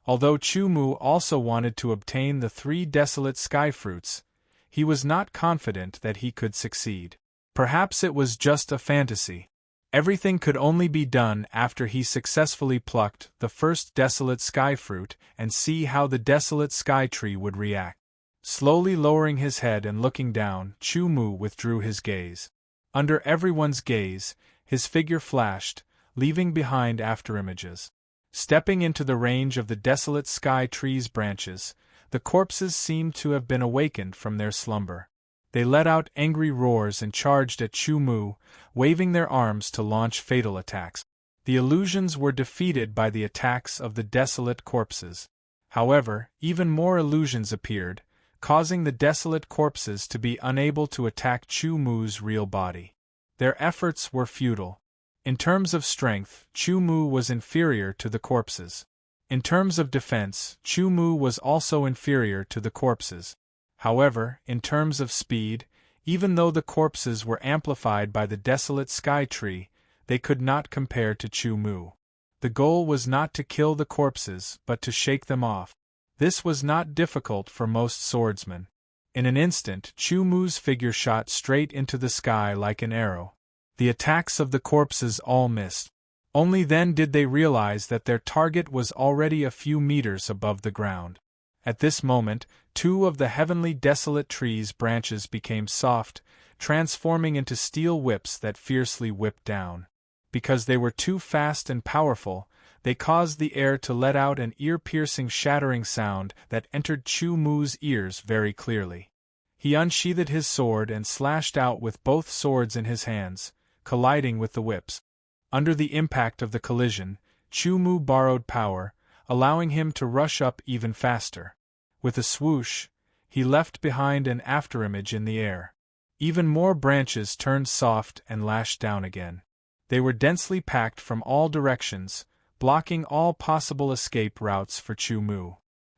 Although Chumu also wanted to obtain the 3 desolate sky fruits, he was not confident that he could succeed. Perhaps it was just a fantasy. Everything could only be done after he successfully plucked the first desolate sky fruit and see how the desolate sky tree would react. Slowly lowering his head and looking down, Chumu withdrew his gaze. Under everyone's gaze, his figure flashed, leaving behind afterimages. Stepping into the range of the desolate sky tree's branches, the corpses seemed to have been awakened from their slumber. They let out angry roars and charged at Chumu, waving their arms to launch fatal attacks. The illusions were defeated by the attacks of the desolate corpses. However, even more illusions appeared, causing the desolate corpses to be unable to attack Chumu's real body. Their efforts were futile. In terms of strength, Chumu was inferior to the corpses. In terms of defense, Chumu was also inferior to the corpses. However, in terms of speed, even though the corpses were amplified by the desolate sky tree, they could not compare to Chumu. The goal was not to kill the corpses but to shake them off. This was not difficult for most swordsmen. In an instant, Chumu's figure shot straight into the sky like an arrow. The attacks of the corpses all missed. Only then did they realize that their target was already a few meters above the ground. At this moment, 2 of the heavenly desolate tree's branches became soft, transforming into steel whips that fiercely whipped down. Because they were too fast and powerful, they caused the air to let out an ear-piercing shattering sound that entered Chumu's ears very clearly. He unsheathed his sword and slashed out with both swords in his hands, colliding with the whips. Under the impact of the collision, Chu Mu borrowed power, allowing him to rush up even faster. With a swoosh, he left behind an afterimage in the air. Even more branches turned soft and lashed down again. They were densely packed from all directions, blocking all possible escape routes for Chu Mu.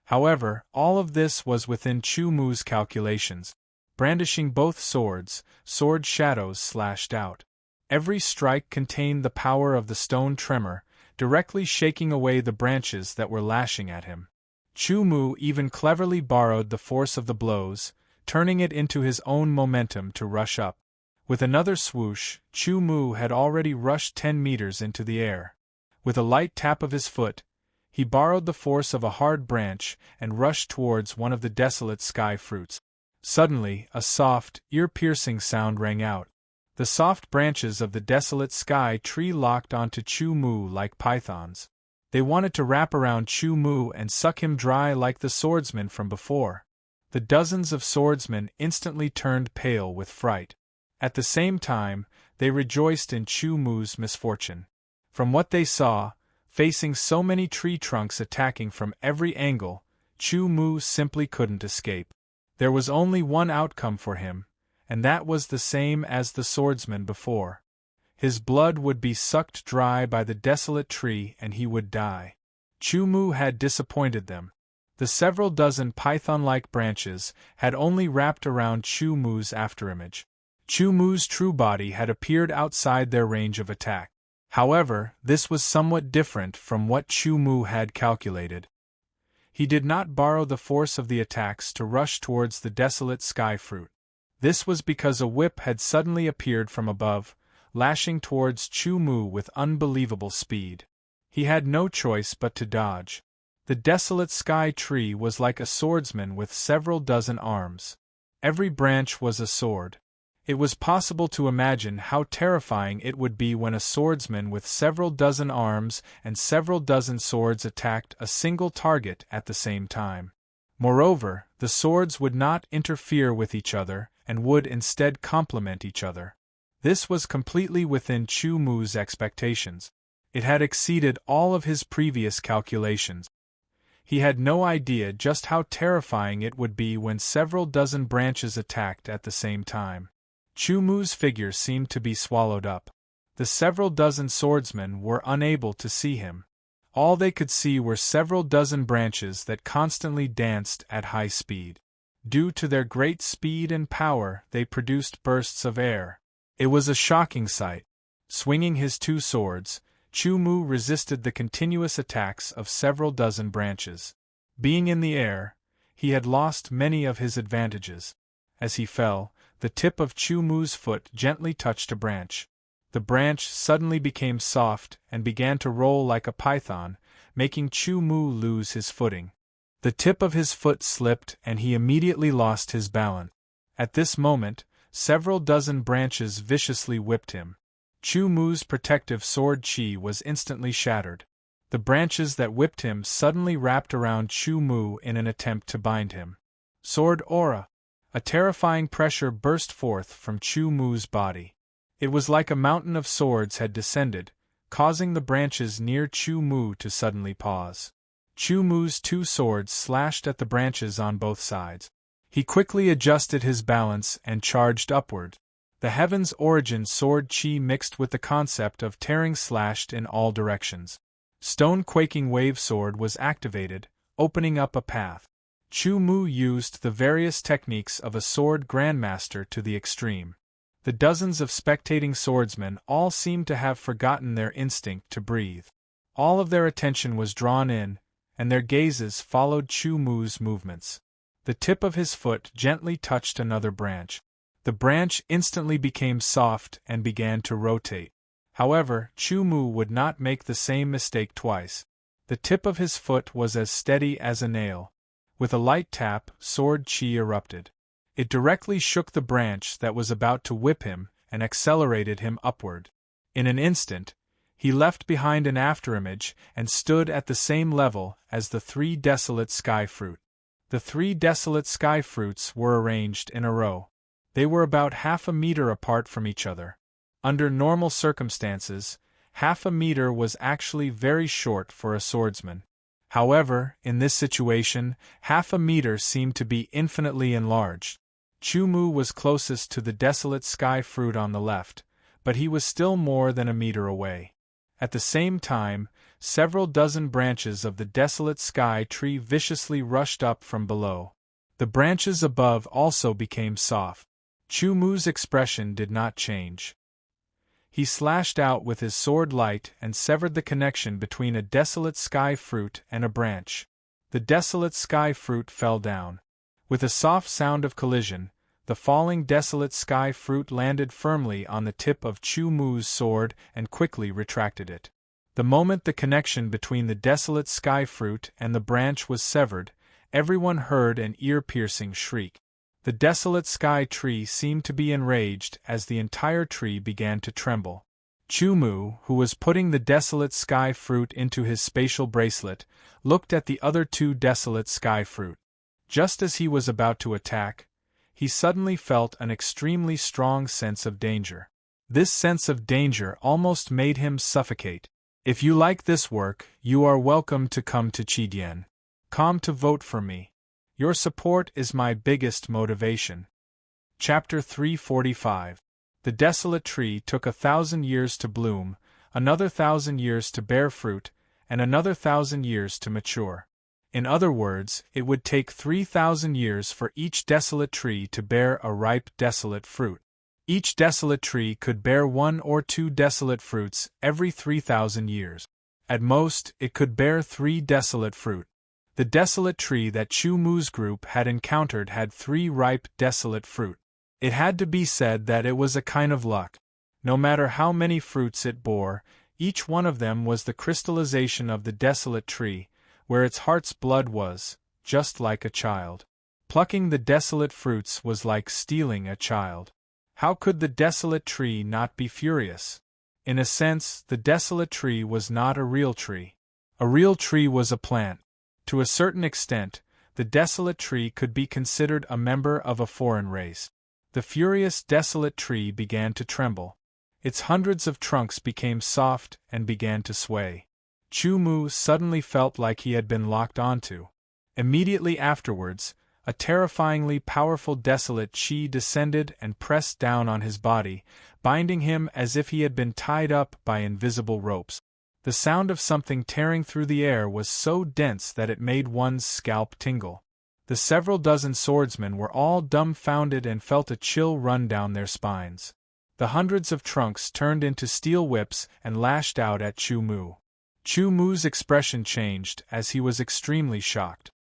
However, all of this was within Chu Mu's calculations. Brandishing both swords, sword shadows slashed out. Every strike contained the power of the stone tremor, directly shaking away the branches that were lashing at him. Chu Mu even cleverly borrowed the force of the blows, turning it into his own momentum to rush up. With another swoosh, Chu Mu had already rushed 10 meters into the air. With a light tap of his foot, he borrowed the force of a hard branch and rushed towards one of the desolate sky fruits. Suddenly, a soft, ear-piercing sound rang out. The soft branches of the desolate sky tree locked onto Chu Mu like pythons. They wanted to wrap around Chu Mu and suck him dry like the swordsman from before. The dozens of swordsmen instantly turned pale with fright. At the same time, they rejoiced in Chu Mu's misfortune. From what they saw, facing so many tree trunks attacking from every angle, Chu Mu simply couldn't escape. There was only one outcome for him, and that was the same as the swordsman before. His blood would be sucked dry by the desolate tree and he would die. Chu Mu had disappointed them. The several dozen python-like branches had only wrapped around Chu Mu's afterimage. Chu Mu's true body had appeared outside their range of attack. However, this was somewhat different from what Chu Mu had calculated. He did not borrow the force of the attacks to rush towards the desolate sky fruit. This was because a whip had suddenly appeared from above, lashing towards Chu Mu with unbelievable speed. He had no choice but to dodge. The desolate sky tree was like a swordsman with several dozen arms. Every branch was a sword. It was possible to imagine how terrifying it would be when a swordsman with several dozen arms and several dozen swords attacked a single target at the same time. Moreover, the swords would not interfere with each other and would instead complement each other. This was completely within Chu Mu's expectations. It had exceeded all of his previous calculations. He had no idea just how terrifying it would be when several dozen branches attacked at the same time. Chu Mu's figure seemed to be swallowed up. The several dozen swordsmen were unable to see him. All they could see were several dozen branches that constantly danced at high speed. Due to their great speed and power, they produced bursts of air. It was a shocking sight. Swinging his two swords, Chu Mu resisted the continuous attacks of several dozen branches. Being in the air, he had lost many of his advantages. As he fell, the tip of Chu Mu's foot gently touched a branch. The branch suddenly became soft and began to roll like a python, making Chu Mu lose his footing. The tip of his foot slipped and he immediately lost his balance. At this moment, several dozen branches viciously whipped him. Chu Mu's protective sword chi was instantly shattered. The branches that whipped him suddenly wrapped around Chu Mu in an attempt to bind him. Sword aura! A terrifying pressure burst forth from Chu Mu's body. It was like a mountain of swords had descended, causing the branches near Chu Mu to suddenly pause. Chu Mu's two swords slashed at the branches on both sides. He quickly adjusted his balance and charged upward. The Heaven's Origin sword chi mixed with the concept of tearing slashed in all directions. Stone-quaking wave sword was activated, opening up a path. Chu Mu used the various techniques of a sword grandmaster to the extreme. The dozens of spectating swordsmen all seemed to have forgotten their instinct to breathe. All of their attention was drawn in, and their gazes followed Chu Mu's movements. The tip of his foot gently touched another branch. The branch instantly became soft and began to rotate. However, Chu Mu would not make the same mistake twice. The tip of his foot was as steady as a nail. With a light tap, sword chi erupted. It directly shook the branch that was about to whip him and accelerated him upward. In an instant, he left behind an afterimage and stood at the same level as the three desolate sky fruit. The 3 desolate sky fruits were arranged in a row. They were about half a meter apart from each other. Under normal circumstances, half a meter was actually very short for a swordsman. However, in this situation, half a meter seemed to be infinitely enlarged. Chu-Mu was closest to the desolate sky fruit on the left, but he was still more than a meter away. At the same time, several dozen branches of the desolate sky tree viciously rushed up from below. The branches above also became soft. Chu-Mu's expression did not change. He slashed out with his sword light and severed the connection between a desolate sky fruit and a branch. The desolate sky fruit fell down. With a soft sound of collision, the falling desolate sky fruit landed firmly on the tip of Chu-Mu's sword and quickly retracted it. The moment the connection between the desolate sky fruit and the branch was severed, everyone heard an ear-piercing shriek. The desolate sky tree seemed to be enraged as the entire tree began to tremble. Chu-Mu, who was putting the desolate sky fruit into his spatial bracelet, looked at the other 2 desolate sky fruit. Just as he was about to attack, he suddenly felt an extremely strong sense of danger. This sense of danger almost made him suffocate. If you like this work, you are welcome to come to Chidian.com to vote for me. Your support is my biggest motivation. Chapter 345. The desolate tree took 1,000 years to bloom, another 1,000 years to bear fruit, and another 1,000 years to mature. In other words, it would take 3,000 years for each desolate tree to bear a ripe desolate fruit. Each desolate tree could bear 1 or 2 desolate fruits every 3,000 years. At most, it could bear 3 desolate fruit. The desolate tree that Chu-Mu's group had encountered had 3 ripe desolate fruit. It had to be said that it was a kind of luck. No matter how many fruits it bore, each one of them was the crystallization of the desolate tree, where its heart's blood was, just like a child. Plucking the desolate fruits was like stealing a child. How could the desolate tree not be furious? In a sense, the desolate tree was not a real tree. A real tree was a plant. To a certain extent, the desolate tree could be considered a member of a foreign race. The furious desolate tree began to tremble. Its hundreds of trunks became soft and began to sway. Chu-Mu suddenly felt like he had been locked onto. Immediately afterwards, a terrifyingly powerful desolate chi descended and pressed down on his body, binding him as if he had been tied up by invisible ropes. The sound of something tearing through the air was so dense that it made one's scalp tingle. The several dozen swordsmen were all dumbfounded and felt a chill run down their spines. The hundreds of trunks turned into steel whips and lashed out at Chu-Mu. Chu-Mu's expression changed as he was extremely shocked.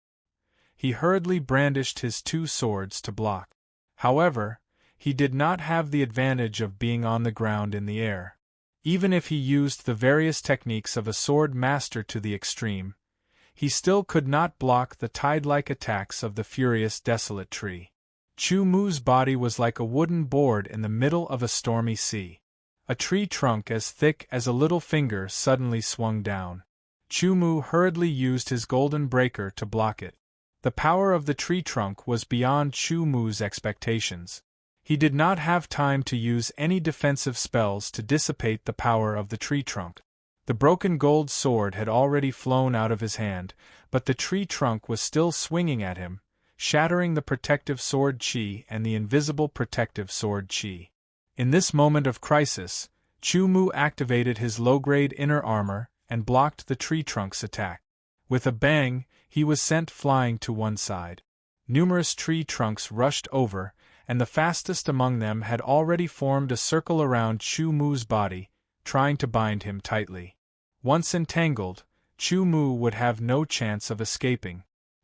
He hurriedly brandished his 2 swords to block. However, he did not have the advantage of being on the ground in the air. Even if he used the various techniques of a sword master to the extreme, he still could not block the tide-like attacks of the furious desolate tree. Chu-Mu's body was like a wooden board in the middle of a stormy sea. A tree trunk as thick as a little finger suddenly swung down. Chu-Mu hurriedly used his golden breaker to block it. The power of the tree trunk was beyond Chu-Mu's expectations. He did not have time to use any defensive spells to dissipate the power of the tree trunk. The broken gold sword had already flown out of his hand, but the tree trunk was still swinging at him, shattering the protective sword chi and the invisible protective sword chi. In this moment of crisis, Chu-Mu activated his low-grade inner armor and blocked the tree trunk's attack. With a bang, he was sent flying to one side. Numerous tree trunks rushed over, and the fastest among them had already formed a circle around Chu-Mu's body, trying to bind him tightly. Once entangled, Chu-Mu would have no chance of escaping.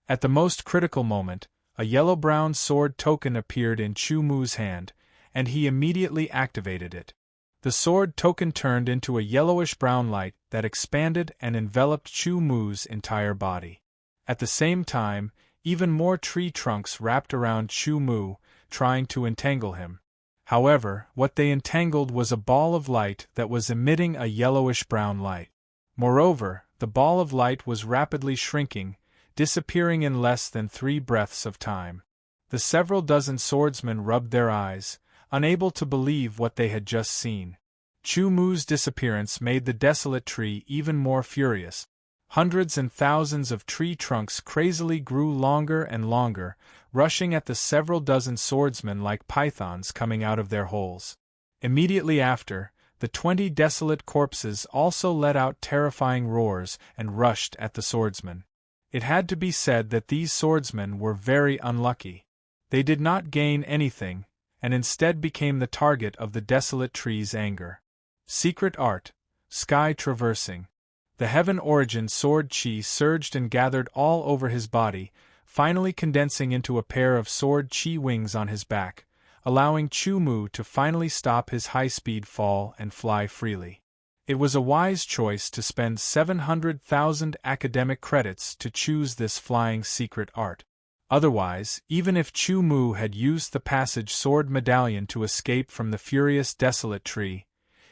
At the most critical moment, a yellow-brown sword token appeared in Chu-Mu's hand, and he immediately activated it. The sword token turned into a yellowish-brown light that expanded and enveloped Chu-Mu's entire body. At the same time, even more tree trunks wrapped around Chu-Mu, trying to entangle him. However, what they entangled was a ball of light that was emitting a yellowish-brown light. Moreover, the ball of light was rapidly shrinking, disappearing in less than 3 breaths of time. The several dozen swordsmen rubbed their eyes, unable to believe what they had just seen. Chu Mu's disappearance made the desolate tree even more furious. Hundreds and thousands of tree trunks crazily grew longer and longer, rushing at the several dozen swordsmen like pythons coming out of their holes. Immediately after, the 20 desolate corpses also let out terrifying roars and rushed at the swordsmen. It had to be said that these swordsmen were very unlucky. They did not gain anything, and instead became the target of the desolate tree's anger. Secret art, sky traversing. The heaven origin sword chi surged and gathered all over his body, finally condensing into a pair of sword chi wings on his back, allowing Chu Mu to finally stop his high-speed fall and fly freely. It was a wise choice to spend 700,000 academic credits to choose this flying secret art. Otherwise, even if Chu Mu had used the passage sword medallion to escape from the furious desolate tree,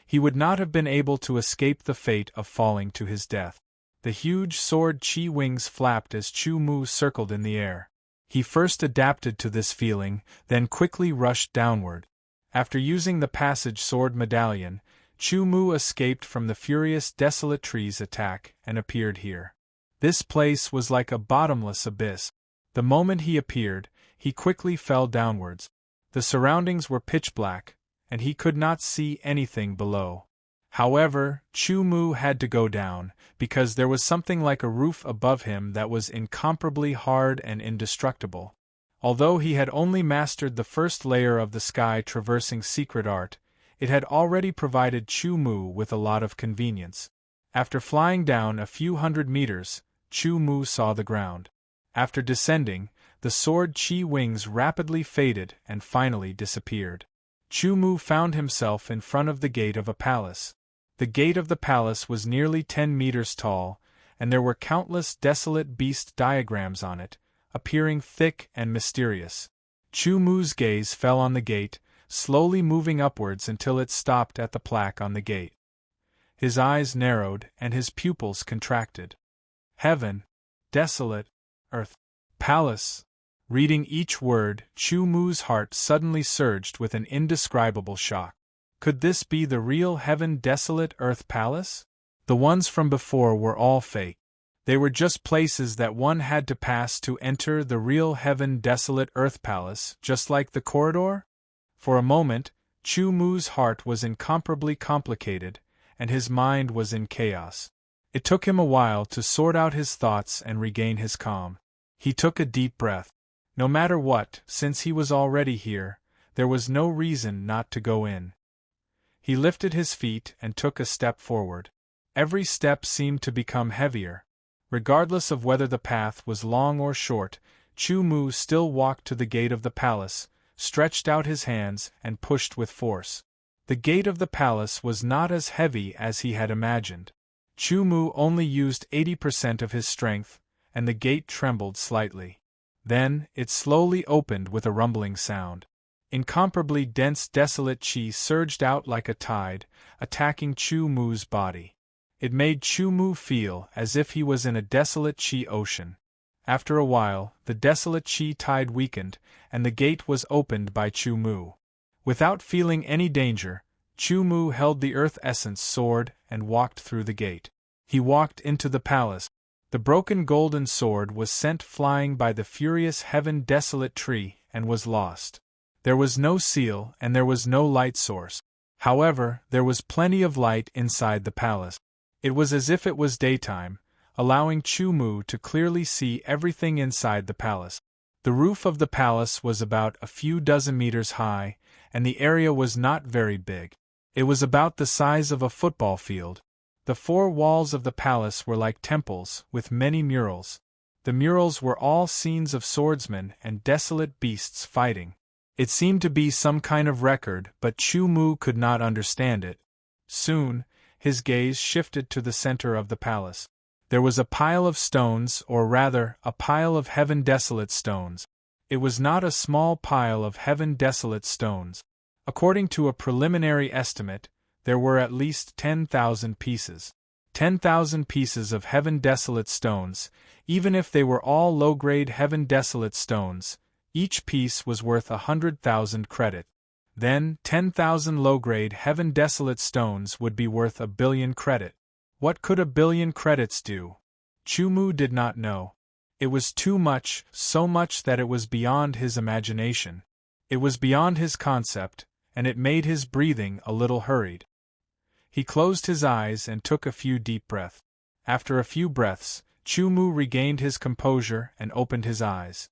he would not have been able to escape the fate of falling to his death. The huge sword chi wings flapped as Chu Mu circled in the air. He first adapted to this feeling, then quickly rushed downward. After using the passage sword medallion, Chu Mu escaped from the furious desolate tree's attack and appeared here. This place was like a bottomless abyss. The moment he appeared, he quickly fell downwards. The surroundings were pitch black, and he could not see anything below. However, Chu Mu had to go down, because there was something like a roof above him that was incomparably hard and indestructible. Although he had only mastered the first layer of the sky-traversing secret art, it had already provided Chu Mu with a lot of convenience. After flying down a few hundred meters, Chu Mu saw the ground. After descending, the sword chi wings rapidly faded and finally disappeared. Chu Mu found himself in front of the gate of a palace. The gate of the palace was nearly 10 meters tall, and there were countless desolate beast diagrams on it, appearing thick and mysterious. Chu Mu's gaze fell on the gate, slowly moving upwards until it stopped at the plaque on the gate. His eyes narrowed and his pupils contracted. Heaven, desolate, earth, palace. Reading each word, Chu Mu's heart suddenly surged with an indescribable shock. Could this be the real heaven desolate earth palace? The ones from before were all fake. They were just places that one had to pass to enter the real heaven desolate earth palace, just like the corridor? For a moment, Chu Mu's heart was incomparably complicated, and his mind was in chaos. It took him a while to sort out his thoughts and regain his calm. He took a deep breath. No matter what, since he was already here, there was no reason not to go in. He lifted his feet and took a step forward. Every step seemed to become heavier. Regardless of whether the path was long or short, Chu Mu still walked to the gate of the palace, stretched out his hands, and pushed with force. The gate of the palace was not as heavy as he had imagined. Chu Mu only used 80% of his strength, and the gate trembled slightly. Then, it slowly opened with a rumbling sound. Incomparably dense desolate chi surged out like a tide, attacking Chu Mu's body. It made Chu Mu feel as if he was in a desolate chi ocean. After a while, the desolate chi tide weakened, and the gate was opened by Chu Mu. Without feeling any danger, Chu Mu held the earth essence sword and walked through the gate. He walked into the palace. The broken golden sword was sent flying by the furious heaven desolate tree and was lost. There was no seal and there was no light source. However, there was plenty of light inside the palace. It was as if it was daytime, allowing Chu Mu to clearly see everything inside the palace. The roof of the palace was about a few dozen meters high, and the area was not very big. It was about the size of a football field. The 4 walls of the palace were like temples, with many murals. The murals were all scenes of swordsmen and desolate beasts fighting. It seemed to be some kind of record, but Chu Mu could not understand it. Soon, his gaze shifted to the center of the palace. There was a pile of stones, or rather, a pile of heaven desolate stones. It was not a small pile of heaven desolate stones. According to a preliminary estimate, there were at least 10,000 pieces. 10,000 pieces of heaven desolate stones, even if they were all low-grade heaven desolate stones, each piece was worth 100,000 credit. Then, 10,000 low-grade heaven desolate stones would be worth 1,000,000,000 credit. What could 1,000,000,000 credits do? Chumu did not know. It was too much, so much that it was beyond his imagination. It was beyond his concept, and it made his breathing a little hurried. He closed his eyes and took a few deep breaths. After a few breaths, Chumu regained his composure and opened his eyes.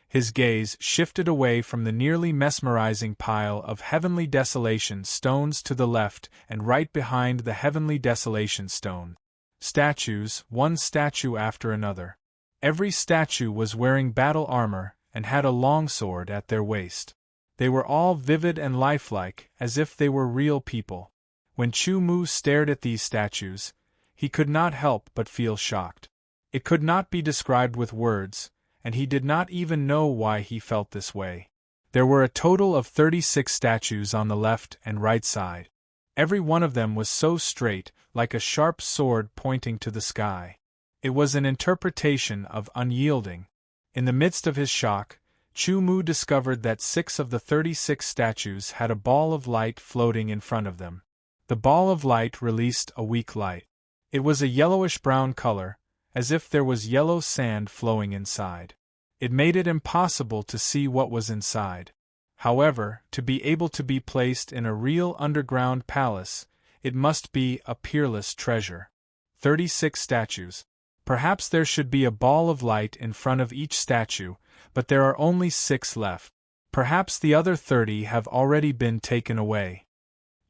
His gaze shifted away from the nearly mesmerizing pile of heavenly desolation stones to the left and right behind the heavenly desolation stone. Statues, one statue after another. Every statue was wearing battle armor and had a longsword at their waist. They were all vivid and lifelike, as if they were real people. When Chumu stared at these statues, he could not help but feel shocked. It could not be described with words, and he did not even know why he felt this way. There were a total of 36 statues on the left and right side. Every one of them was so straight, like a sharp sword pointing to the sky. It was an interpretation of unyielding. In the midst of his shock, Chumu discovered that 6 of the 36 statues had a ball of light floating in front of them. The ball of light released a weak light. It was a yellowish-brown color, as if there was yellow sand flowing inside. It made it impossible to see what was inside. However, to be able to be placed in a real underground palace, it must be a peerless treasure. 36 statues. Perhaps there should be a ball of light in front of each statue, but there are only 6 left. Perhaps the other 30 have already been taken away.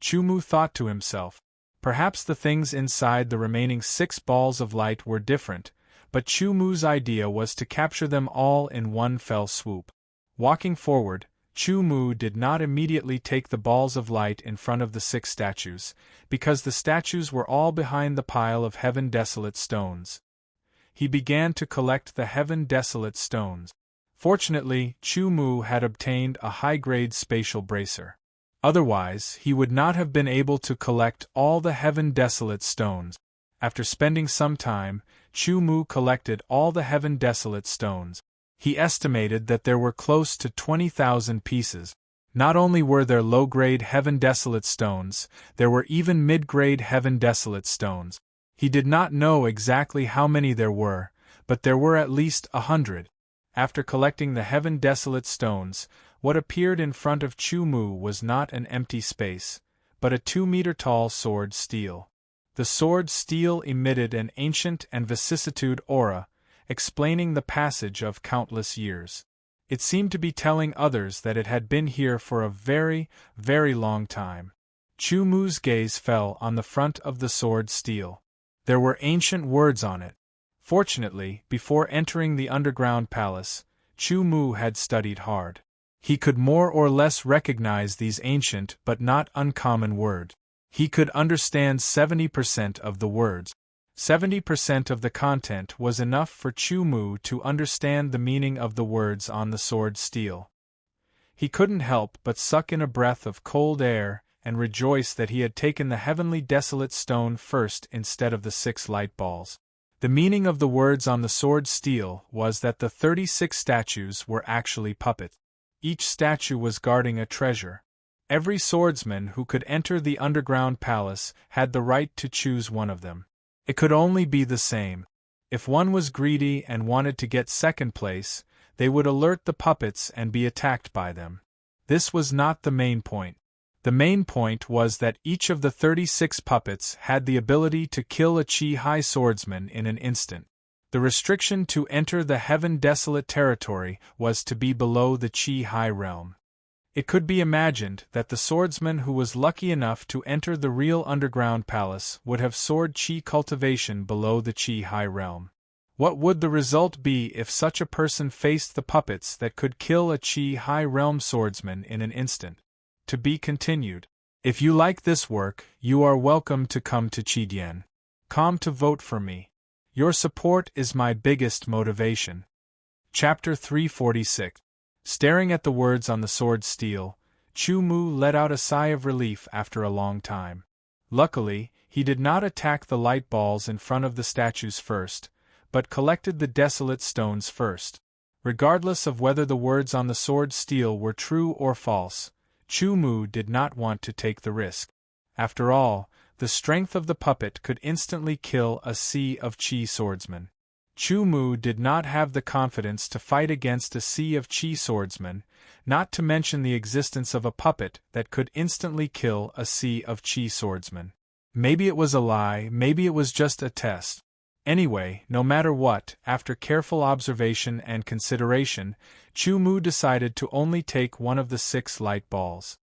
Chumu thought to himself. Perhaps the things inside the remaining 6 balls of light were different, but Chumu's idea was to capture them all in one fell swoop. Walking forward, Chumu did not immediately take the balls of light in front of the 6 statues, because the statues were all behind the pile of heaven desolate stones. He began to collect the heaven desolate stones. Fortunately, Chumu had obtained a high-grade spatial bracer. Otherwise, he would not have been able to collect all the heaven desolate stones. After spending some time, Chumu collected all the heaven desolate stones. He estimated that there were close to 20,000 pieces. Not only were there low-grade heaven desolate stones, there were even mid-grade heaven desolate stones. He did not know exactly how many there were, but there were at least 100. After collecting the heaven desolate stones, what appeared in front of Chumu was not an empty space, but a 2-meter-tall sword steel. The sword steel emitted an ancient and vicissitude aura, explaining the passage of countless years. It seemed to be telling others that it had been here for a very, very long time. Chumu's gaze fell on the front of the sword steel. There were ancient words on it. Fortunately, before entering the underground palace, Chumu had studied hard. He could more or less recognize these ancient but not uncommon words. He could understand 70% of the words. 70% of the content was enough for Chumu to understand the meaning of the words on the sword steel. He couldn't help but suck in a breath of cold air and rejoice that he had taken the heavenly desolate stone first instead of the 6 light balls. The meaning of the words on the sword steel was that the 36 statues were actually puppets. Each statue was guarding a treasure. Every swordsman who could enter the underground palace had the right to choose one of them. It could only be the same. If one was greedy and wanted to get second place, they would alert the puppets and be attacked by them. This was not the main point. The main point was that each of the 36 puppets had the ability to kill a Chi-Hai swordsman in an instant. The restriction to enter the heaven desolate territory was to be below the Chi-Hai realm. It could be imagined that the swordsman who was lucky enough to enter the real underground palace would have sword chi cultivation below the Chi-Hai realm. What would the result be if such a person faced the puppets that could kill a Chi-Hai realm swordsman in an instant? To be continued. If you like this work, you are welcome to come to Chidien.com to vote for me. Your support is my biggest motivation. Chapter 346. Staring at the words on the sword steel, Chumu let out a sigh of relief after a long time. Luckily, He did not attack the light balls in front of the statues first, but collected the desolate stones first. Regardless of whether the words on the sword steel were true or false, Chu Mu did not want to take the risk. After all, the strength of the puppet could instantly kill a sea of Qi swordsmen. Chu Mu did not have the confidence to fight against a sea of Qi swordsmen, not to mention the existence of a puppet that could instantly kill a sea of Qi swordsmen. Maybe it was a lie, maybe it was just a test. Anyway, no matter what, after careful observation and consideration, Chu Mu decided to only take one of the 6 light balls.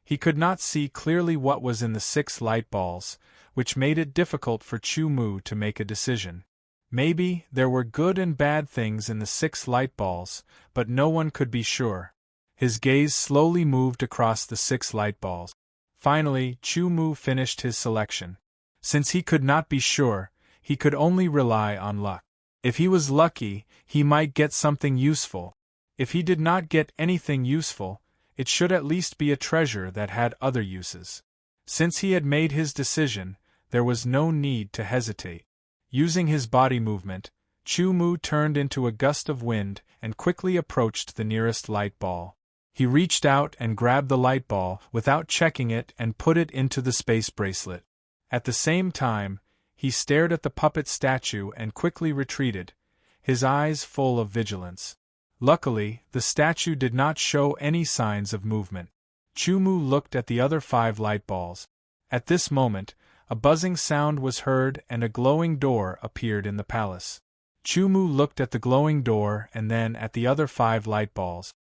He could not see clearly what was in the 6 light balls, which made it difficult for Chu Mu to make a decision. Maybe there were good and bad things in the 6 light balls, but no one could be sure. His gaze slowly moved across the 6 light balls. Finally, Chu Mu finished his selection. Since he could not be sure, he could only rely on luck. If he was lucky, he might get something useful. If he did not get anything useful, it should at least be a treasure that had other uses. Since he had made his decision, there was no need to hesitate. Using his body movement, Chu Mu turned into a gust of wind and quickly approached the nearest light ball. He reached out and grabbed the light ball without checking it and put it into the space bracelet. At the same time, he stared at the puppet statue and quickly retreated, his eyes full of vigilance. Luckily, the statue did not show any signs of movement. Chu Mu looked at the other 5 light balls. At this moment, a buzzing sound was heard and a glowing door appeared in the palace. Chu Mu looked at the glowing door and then at the other 5 light balls.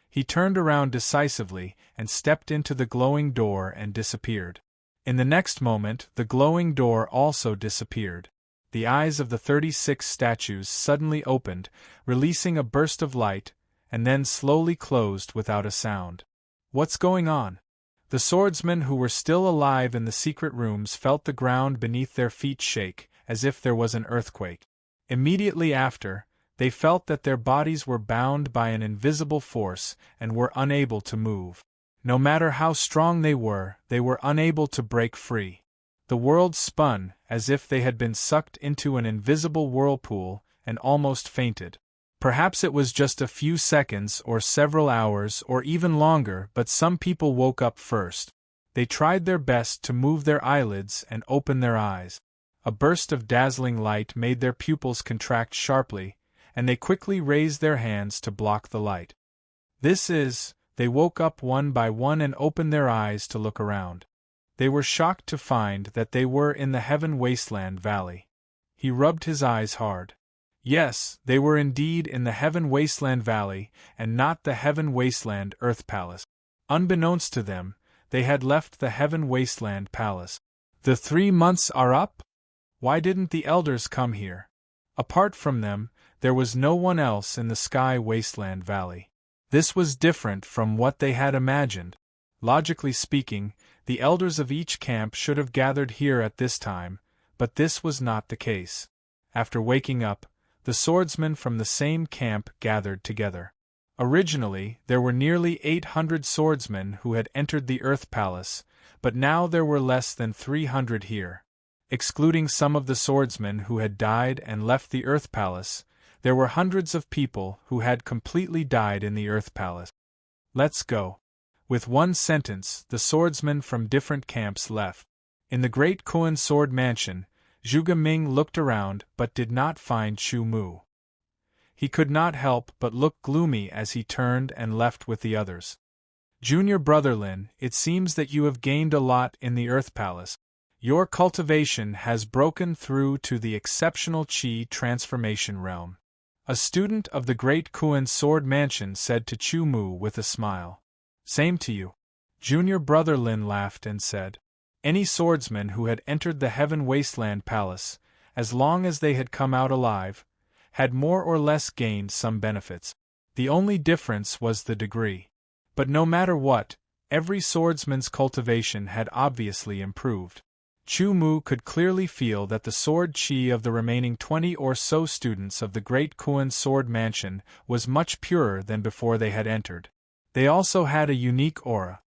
He turned around decisively and stepped into the glowing door and disappeared. In the next moment, the glowing door also disappeared. The eyes of the 36 statues suddenly opened, releasing a burst of light, and then slowly closed without a sound. What's going on? The swordsmen who were still alive in the secret rooms felt the ground beneath their feet shake, as if there was an earthquake. Immediately after, they felt that their bodies were bound by an invisible force and were unable to move. No matter how strong they were unable to break free. The world spun, as if they had been sucked into an invisible whirlpool, and almost fainted. Perhaps it was just a few seconds or several hours or even longer, but some people woke up first. They tried their best to move their eyelids and open their eyes. A burst of dazzling light made their pupils contract sharply, and they quickly raised their hands to block the light. They woke up one by one and opened their eyes to look around. They were shocked to find that they were in the Heaven Wasteland Valley. He rubbed his eyes hard. Yes, they were indeed in the Heaven Wasteland Valley, and not the Heaven Wasteland Earth Palace. Unbeknownst to them, they had left the Heaven Wasteland Palace. The 3 months are up? Why didn't the elders come here? Apart from them, there was no one else in the Sky Wasteland Valley. This was different from what they had imagined. Logically speaking, the elders of each camp should have gathered here at this time, but this was not the case. After waking up, the swordsmen from the same camp gathered together. Originally, there were nearly 800 swordsmen who had entered the Earth Palace, but now there were less than 300 here. Excluding some of the swordsmen who had died and left the Earth Palace, there were hundreds of people who had completely died in the Earth Palace. Let's go. With one sentence, the swordsmen from different camps left. In the Great Kuan Sword Mansion, Zhuge Ming looked around but did not find Chu Mu. He could not help but look gloomy as he turned and left with the others. Junior brother Lin, it seems that you have gained a lot in the Earth Palace. Your cultivation has broken through to the exceptional Qi transformation realm. A student of the Great Kuan Sword Mansion said to Chu Mu with a smile. Same to you. Junior brother Lin laughed and said. Any swordsman who had entered the Heaven Wasteland Palace, as long as they had come out alive, had more or less gained some benefits. The only difference was the degree. But no matter what, every swordsman's cultivation had obviously improved. Chu Mu could clearly feel that the sword chi of the remaining 20 or so students of the Great Kuan Sword Mansion was much purer than before they had entered. They also had a unique aura.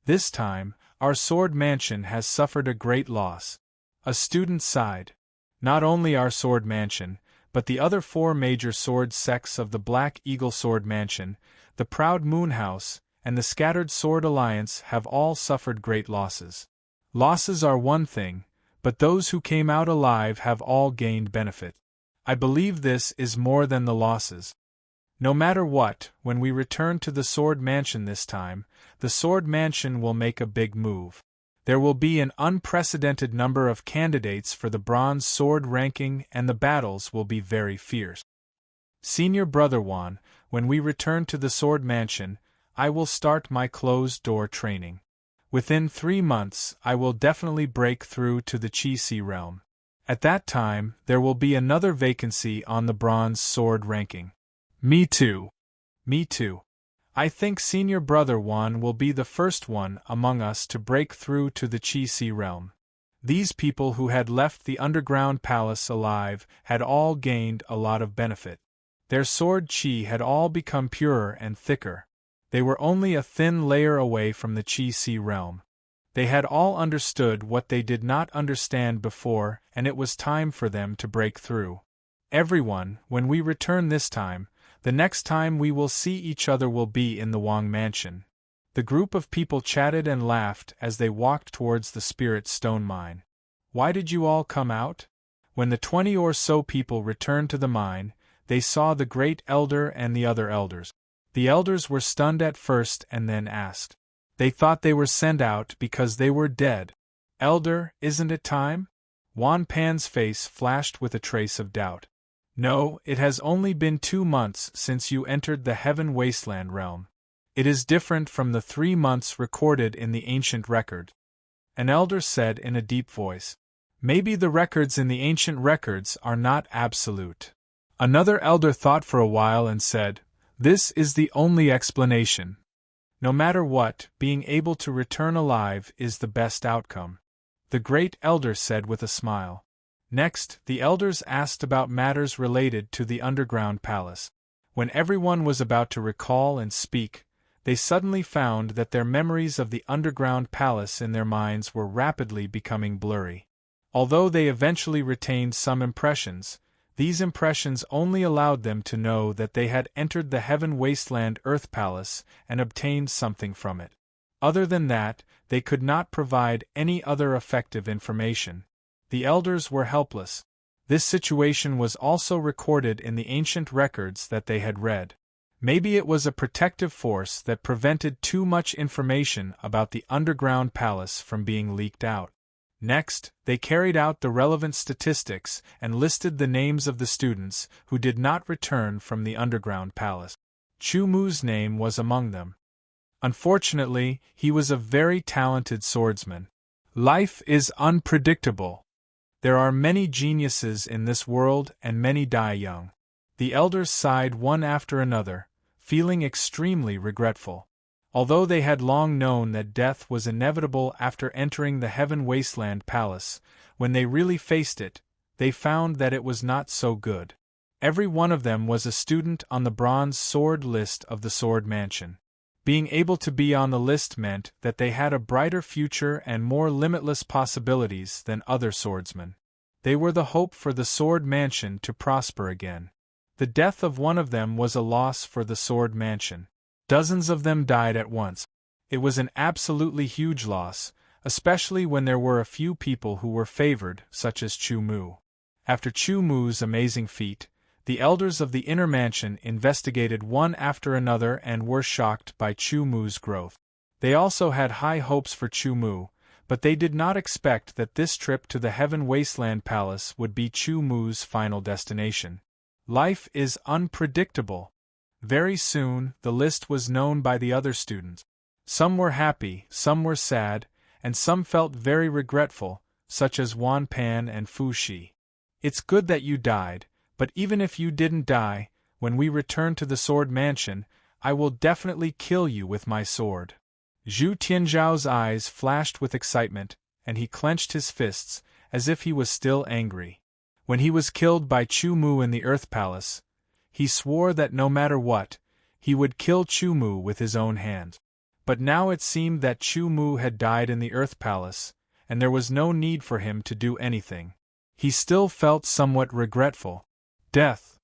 This time, Our sword mansion has suffered a great loss. A student sighed. Not only our sword mansion, but the other 4 major sword sects of the Black Eagle Sword Mansion, the Proud Moon House, and the Scattered Sword Alliance have all suffered great losses. Losses are one thing, but those who came out alive have all gained benefit. I believe this is more than the losses. No matter what, when we return to the Sword Mansion this time, the Sword Mansion will make a big move. There will be an unprecedented number of candidates for the Bronze Sword ranking and the battles will be very fierce. Senior Brother Juan, when we return to the Sword Mansion, I will start my closed-door training. Within 3 months, I will definitely break through to the Chi-Si realm. At that time, there will be another vacancy on the Bronze Sword ranking. Me too. Me too. I think Senior Brother Juan will be the first one among us to break through to the Chi-Si realm. These people who had left the underground palace alive had all gained a lot of benefit. Their sword chi had all become purer and thicker. They were only a thin layer away from the Chi-Si realm. They had all understood what they did not understand before, and it was time for them to break through. Everyone, when we return this time, the next time we will see each other will be in the Wang Mansion. The group of people chatted and laughed as they walked towards the Spirit Stone Mine. Why did you all come out? When the 20 or so people returned to the mine, they saw the Great Elder and the other elders. The elders were stunned at first and then asked. They thought they were sent out because they were dead. Elder, isn't it time? Wan Pan's face flashed with a trace of doubt. No, it has only been 2 months since you entered the Heaven Wasteland realm. It is different from the 3 months recorded in the ancient record. An elder said in a deep voice. Maybe the records in the ancient records are not absolute. Another elder thought for a while and said, This is the only explanation. No matter what, being able to return alive is the best outcome. The great elder said with a smile. Next, the elders asked about matters related to the underground palace. When everyone was about to recall and speak, they suddenly found that their memories of the underground palace in their minds were rapidly becoming blurry. Although they eventually retained some impressions, these impressions only allowed them to know that they had entered the Heaven Wasteland Earth Palace and obtained something from it. Other than that, they could not provide any other effective information. The elders were helpless. This situation was also recorded in the ancient records that they had read. Maybe it was a protective force that prevented too much information about the underground palace from being leaked out. Next, they carried out the relevant statistics and listed the names of the students who did not return from the underground palace. Chu Mu's name was among them. Unfortunately, he was a very talented swordsman. Life is unpredictable. There are many geniuses in this world and many die young. The elders sighed one after another, feeling extremely regretful. Although they had long known that death was inevitable after entering the Heaven Wasteland Palace, when they really faced it, they found that it was not so good. Every one of them was a student on the Bronze Sword list of the Sword Mansion. Being able to be on the list meant that they had a brighter future and more limitless possibilities than other swordsmen. They were the hope for the Sword Mansion to prosper again. The death of one of them was a loss for the Sword Mansion. Dozens of them died at once. It was an absolutely huge loss, especially when there were a few people who were favored, such as Chu Mu. After Chu Mu's amazing feat, the elders of the inner mansion investigated one after another and were shocked by Chu Mu's growth. They also had high hopes for Chu Mu, but they did not expect that this trip to the Heaven Wasteland Palace would be Chu Mu's final destination. Life is unpredictable. Very soon, the list was known by the other students. Some were happy, some were sad, and some felt very regretful, such as Wan Pan and Fu Shi. It's good that you died. But even if you didn't die, when we return to the Sword Mansion, I will definitely kill you with my sword. Zhu Tianzhao's eyes flashed with excitement, and he clenched his fists, as if he was still angry. When he was killed by Chu Mu in the Earth Palace, he swore that no matter what, he would kill Chu Mu with his own hands. But now it seemed that Chu Mu had died in the Earth Palace, and there was no need for him to do anything. He still felt somewhat regretful. Death.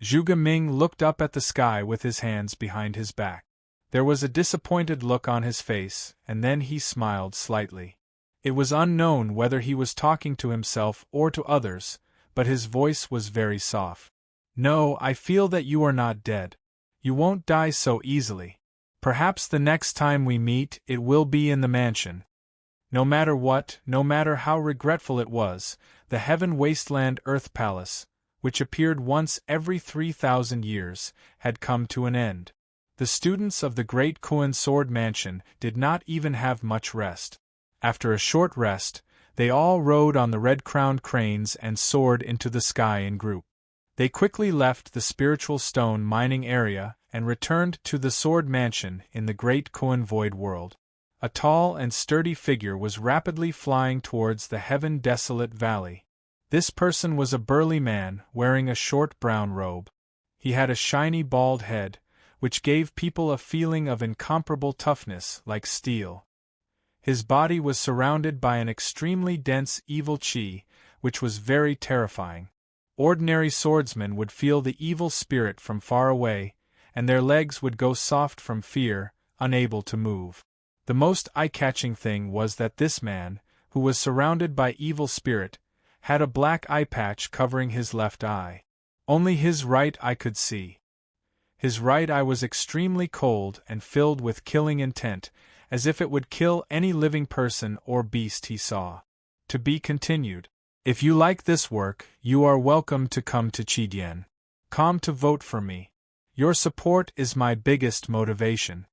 Zhuge Ming looked up at the sky with his hands behind his back. There was a disappointed look on his face, and then he smiled slightly. It was unknown whether he was talking to himself or to others, but his voice was very soft. No, I feel that you are not dead. You won't die so easily. Perhaps the next time we meet it will be in the mansion. No matter what, no matter how regretful it was, the Heaven Wasteland Earth Palace, which appeared once every 3,000 years, had come to an end. The students of the Great Kuan Sword Mansion did not even have much rest. After a short rest, they all rode on the red-crowned cranes and soared into the sky in group. They quickly left the spiritual stone mining area and returned to the Sword Mansion in the Great Kuan Void World. A tall and sturdy figure was rapidly flying towards the Heaven Desolate Valley. This person was a burly man wearing a short brown robe. He had a shiny bald head, which gave people a feeling of incomparable toughness like steel. His body was surrounded by an extremely dense evil qi, which was very terrifying. Ordinary swordsmen would feel the evil spirit from far away, and their legs would go soft from fear, unable to move. The most eye-catching thing was that this man, who was surrounded by evil spirit, had a black eye patch covering his left eye. Only his right eye could see. His right eye was extremely cold and filled with killing intent, as if it would kill any living person or beast he saw. To be continued. If you like this work, you are welcome to come to Chidian.com to vote for me. Your support is my biggest motivation.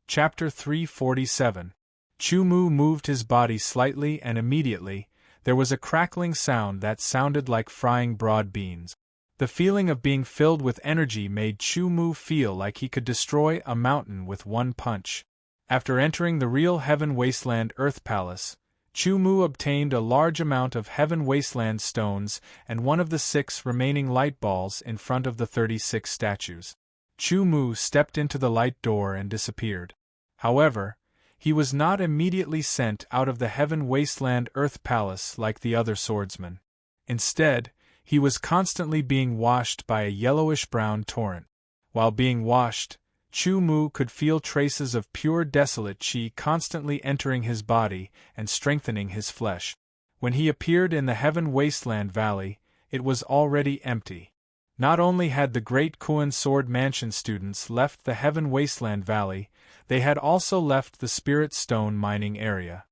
Chapter 347. Chu Mu moved his body slightly and immediately, there was a crackling sound that sounded like frying broad beans. The feeling of being filled with energy made Chu Mu feel like he could destroy a mountain with one punch. After entering the real Heaven Wasteland Earth Palace, Chu Mu obtained a large amount of Heaven Wasteland stones and one of the 6 remaining light balls in front of the 36 statues. Chu Mu stepped into the light door and disappeared. However, he was not immediately sent out of the Heaven Wasteland Earth Palace like the other swordsmen. Instead, he was constantly being washed by a yellowish-brown torrent. While being washed, Chu Mu could feel traces of pure desolate qi constantly entering his body and strengthening his flesh. When he appeared in the Heaven Wasteland Valley, it was already empty. Not only had the Great Kuan Sword Mansion students left the Heaven Wasteland Valley, they had also left the Spirit Stone mining area.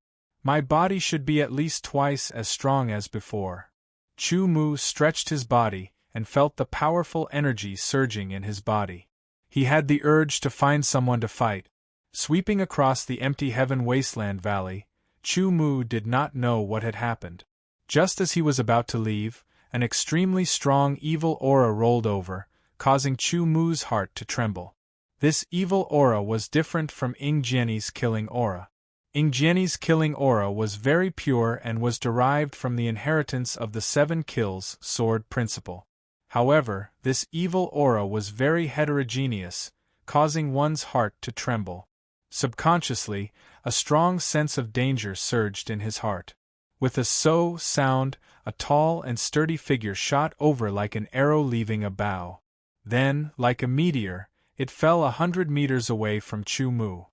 My body should be at least twice as strong as before. Chu Mu stretched his body and felt the powerful energy surging in his body. He had the urge to find someone to fight. Sweeping across the empty Heaven Wasteland Valley, Chu Mu did not know what had happened. Just as he was about to leave, an extremely strong evil aura rolled over, causing Chu Mu's heart to tremble. This evil aura was different from Ying Jiani's killing aura. Ying Jiani's killing aura was very pure and was derived from the inheritance of the 7 kills sword principle. However, this evil aura was very heterogeneous, causing one's heart to tremble. Subconsciously, a strong sense of danger surged in his heart. With a so sound, a tall and sturdy figure shot over like an arrow leaving a bow. Then, like a meteor, it fell 100 meters away from Chu Mu.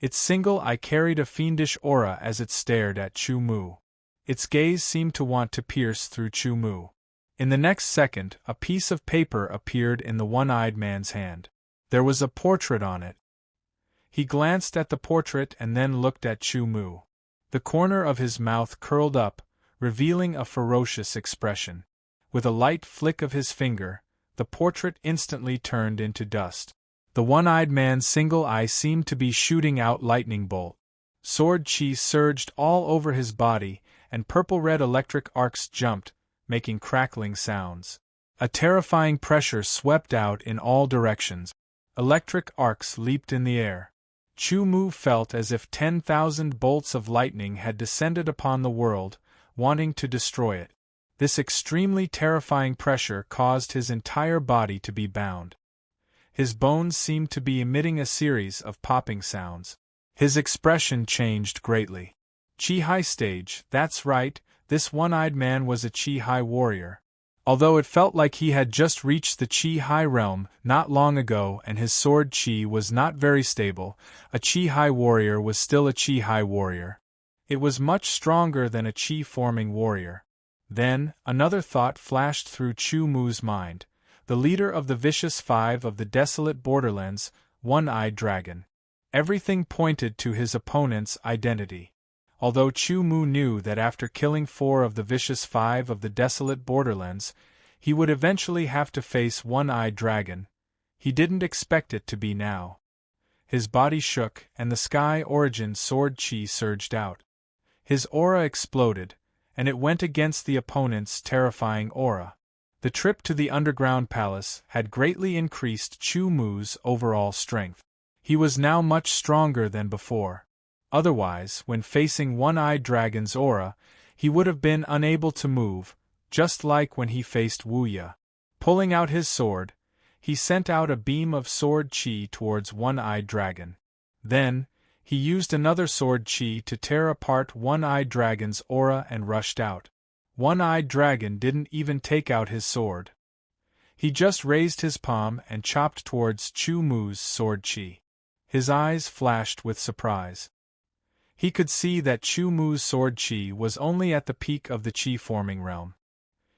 Its single eye carried a fiendish aura as it stared at Chu Mu. Its gaze seemed to want to pierce through Chu Mu. In the next second, a piece of paper appeared in the one-eyed man's hand. There was a portrait on it. He glanced at the portrait and then looked at Chu Mu. The corner of his mouth curled up, revealing a ferocious expression. With a light flick of his finger, the portrait instantly turned into dust. The one-eyed man's single eye seemed to be shooting out lightning bolt. Sword chi surged all over his body, and purple-red electric arcs jumped, making crackling sounds. A terrifying pressure swept out in all directions. Electric arcs leaped in the air. Chu Mu felt as if 10,000 bolts of lightning had descended upon the world, wanting to destroy it. This extremely terrifying pressure caused his entire body to be bound. His bones seemed to be emitting a series of popping sounds. His expression changed greatly. Chi-Hai stage, that's right, this one-eyed man was a Chi-Hai warrior. Although it felt like he had just reached the Chi-Hai realm not long ago and his sword Chi was not very stable, a Chi-Hai warrior was still a Chi-Hai warrior. It was much stronger than a Chi-forming warrior. Then, another thought flashed through Chu Mu's mind. The leader of the Vicious Five of the desolate borderlands, One-Eyed Dragon. Everything pointed to his opponent's identity. Although Chu Mu knew that after killing 4 of the Vicious Five of the desolate borderlands, he would eventually have to face One-Eyed Dragon, he didn't expect it to be now. His body shook, and the Sky Origin Sword Chi surged out. His aura exploded, and it went against the opponent's terrifying aura. The trip to the underground palace had greatly increased Chu Mu's overall strength. He was now much stronger than before. Otherwise, when facing One-Eyed Dragon's aura, he would have been unable to move, just like when he faced Wu Ya. Pulling out his sword, he sent out a beam of sword chi towards One-Eyed Dragon. Then, he used another sword chi to tear apart One-Eyed Dragon's aura and rushed out. One-Eyed Dragon didn't even take out his sword. He just raised his palm and chopped towards Chu Mu's sword chi. His eyes flashed with surprise. He could see that Chu Mu's sword chi was only at the peak of the chi-forming realm.